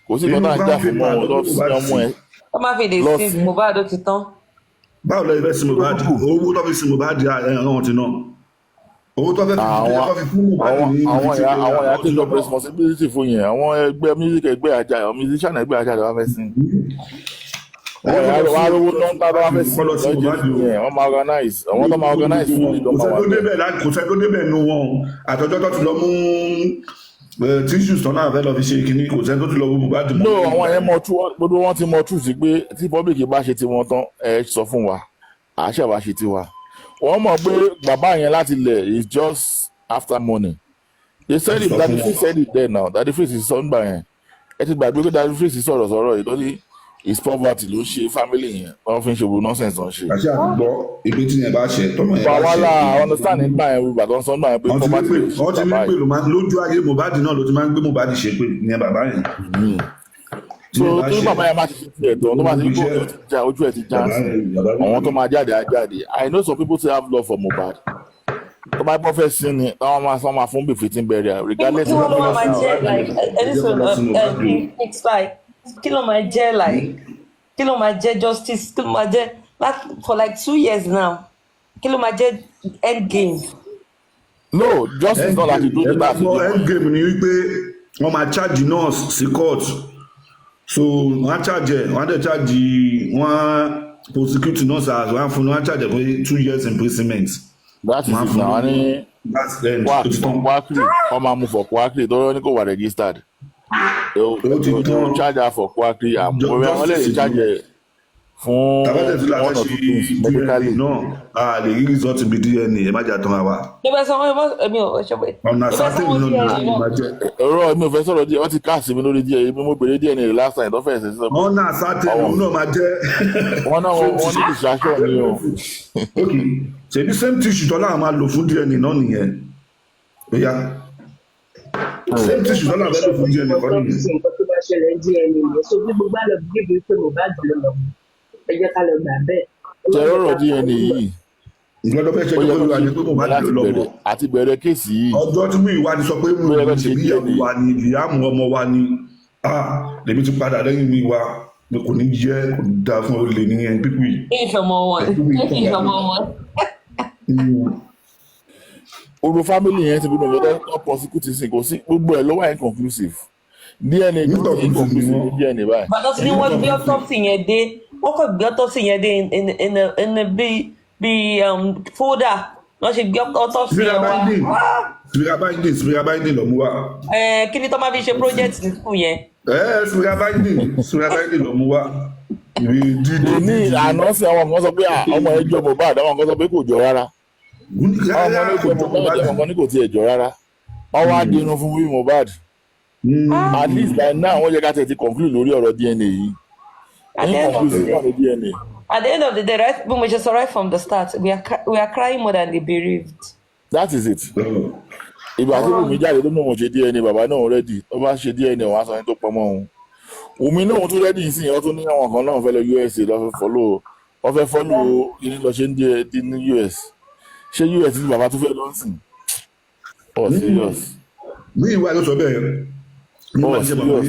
kò sí ìtọ́ta ìjà fún mọ́ wọn lọ sí ọmọ ẹ̀. Tó má fi lè sí Mohbad ó ti tán. Báwo lọ ibẹ̀ sí Mohbad owó tó fi sí Mohbad ẹ̀rọ ti náà owó tó fẹ́ fi fún Mohbad ní àwọn ìyá tó jọ responsibility fún yẹn àwọn ẹgbẹ́ music ẹgbẹ́ àjà àwọn musician ẹgbẹ́ àjà ló wá fẹ́ sí. Wọ́n yà wá rówó náà ń tá lọ́wọ́ fẹ́ sí lọ́jọ́ yẹn wọ́n máa organize àwọn tó máa organize fún ìlú ọmọ wa. Kò sẹ́ tó débẹ̀ nu wọn àtọ́jọ́ tó ti lọ mú tissues tán náà fẹ́ lọ fi ṣe kínní kò sẹ́ tó ti lọ mú Mohbad. No àwọn yẹn gbogbo wọn ti mọ truth sí pé tí public bá ṣe tiwọn tán ẹ sọ fún wa àṣà wa ṣe tiwa. Wọ́n mọ̀ pé bàbá yẹn láti lẹ̀ is just after money. They said it Daddy Freeze said it there now Daddy Freeze is sọ́ngbà yẹn ẹ ti gbàgbé pé Daddy Freeze sọ̀rọ̀ yìí lórí his poverty ló ṣe family yẹn wọ́n fi ń ṣe gbogbo nonsense tó ń ṣe. àṣà àgbọ̀ ibi tí yẹn bá ṣe tọmọ yẹn bá ṣe. Bàwálà understand nígbà yẹn wíwà tó ń sọ nígbà yẹn pé poverty ló ṣe bàbá yẹn. wọ́n ti ní pé lójú ayé Mohbad náà ló ti máa ń gbé Mohbad ṣe pé ìyẹn bàbá yẹn. So tí bàbá yẹn máa ṣe tiẹ̀ tán tó bá ti gbó ojú ẹ̀ ti já sí àwọn tó máa jáde á jáde. I know some people still have love for Mohbad. Tó bá gbọ́ fẹ́ sí ni táwọn máa fún bí fìtín bẹ̀rẹ̀ regardless of what máa jẹ́ kí ló máa jẹ́ like kí ló máa jẹ́ justice kí ló máa jẹ́ for like 2 years now kí ló máa jẹ́ end game. No justice not like you do that. End game ni wípé wọ́n máa charge nurse sí court so wọ́n charge wọ́n dẹ̀ charge wọ́n prosecute nurse as wọ́n fún wọ́n charge for 2 years imprisonment. That is it now. That's then. Kwakli, come and move for Kwakli. Don't go over registered. They'll charge her for Kwakli. We will only charge her for one or two things medically. No, the result be DNA. Imagine Tomawa. On a certain ọ̀rọ̀ mi ò fẹ́ sọ̀rọ̀ díẹ̀ wọ́n ti káàsì mi lórí díẹ̀ mo bèrè díẹ̀ ní last time tó fẹ́ ṣe sọ. On a certain no máa jẹ́. Wọ́n náà wọ́n ní distraction ni o. Ok, ṣe the same tissue tọ́lá máa lò fún DNA náà nìyẹn. Ó yá. Same tissue tọ́lá máa lò fún DNA kan nìyẹn. Nǹkan tó bá ṣẹlẹ̀ DNA yẹn so bí gbogbo àlọ́ bíbí pé Mohbad ló lọ ẹ jẹ́ ká lọ gbà bẹ́ẹ̀. Ṣé ọ̀rọ̀ DNA yìí? Ìgbọ́dọ̀ fẹ́ ṣe ní olúwa ní pé Mohbad ló lọ. Àti bẹ̀rẹ̀ kéèsì yìí. Ọjọ́ tí mi ìwádìí sọ pé mo ṣe níyàwó wa ni Liam ọmọ wa ni lèmi ti padà lẹ́yìn mi wa kò ní jẹ́ kò ní dáa fún olè ní ẹni pípì. Ìfọmọ wọn. Orò family yẹn ti bí lọ́wọ́ tó prosecute sí kò sí gbogbo ẹ̀ lọ́wọ́ inconclusive. DNA inconclusive ní DNA báyìí. Bàtà tí wọ́n gbé autopsy yẹn dé wọ́n kò gbé autopsy yẹn dé in bí folder wọ́n ṣe gbé autopsy yẹn wá. Spirit binding lọ mú wa. Kí ni tó máa fi ṣe project ní school yẹn. Spirit binding lọ mú wa. Ní àná sí àwọn ọmọ sọ pé ọmọ ẹ jọ Mohbad àwọn ọmọ sọ pé kò jọ rárá. Ọmọ ní kò tiẹ̀ jọ rárá. Wọ́n wá dínú fún wí Mohbad. At least by now wọ́n yẹ ká tẹ̀ ti conclude lórí ọ̀rọ̀ DNA yìí. At the end of the day, right, right from the start, we are crying more than the bereaved. That is it. Ìgbà tí Wùmí jáde tó náà mo ṣe DNA bàbá náà rẹ́dì tó bá ṣe DNA wọn á sọ ní tó pamọ́ òun. Wùmí náà tún rẹ́dì sí ìyẹn tó ní àwọn kan náà fẹ́ lọ USA lọ fẹ́ fọ́lù ilé lọ ṣe ń di ní US. Ṣé US ní bàbá tó fẹ́ lọ sìn? Oh serious. Mi ìwà ló sọ bẹ́ẹ̀. Oh serious.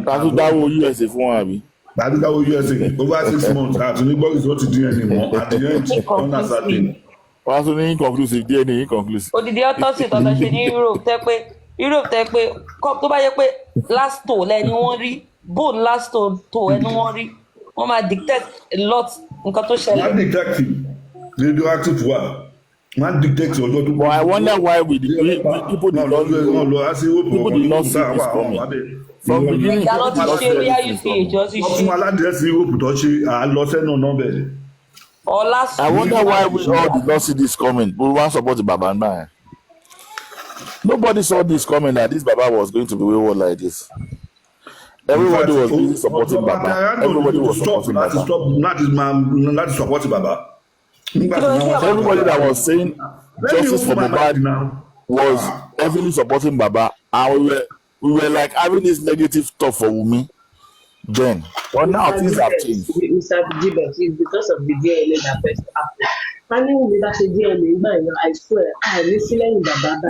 Ta tún dáwọ́ USA fún wọn àbí? Ta tún dáwọ́ USA over 6 months àti ní gbọ́ result DNA mọ́ at the end ọ̀nà certain. Wọ́n á tún ní inconclusive DNA inconclusive. Odidi autopsy tọ́tọ̀ ṣe ní Europe tẹ́ pé tó bá yẹ pé last toe lẹ́ni wọ́n rí bone last toe ẹni wọ́n rí wọ́n máa dictate a lot nǹkan tó ṣẹlẹ̀. Wọ́n dictate radioactive wa. Wọ́n dictate ọjọ́ tó. But I wonder why people did not see this coming. From the beginning, wọ́n fún aládìrẹ́sì Europe tó ṣe àlọ́sẹ́nà náà bẹ̀rẹ̀. I wonder why we all did not see this coming. We want to support the Baba now. Nobody saw this coming that this Baba was going to be wayward like this. Everybody was really supporting Baba. Everybody was supporting Baba. Not supporting Baba. Everybody that was saying justice for Mohbad was heavily supporting Baba, and we were like having this negative stuff for Wunmi then. But now things have changed. Mr. Gilbert, it's because of the DNA that first happened. I knew that the DNA, I swear, I listened to Baba.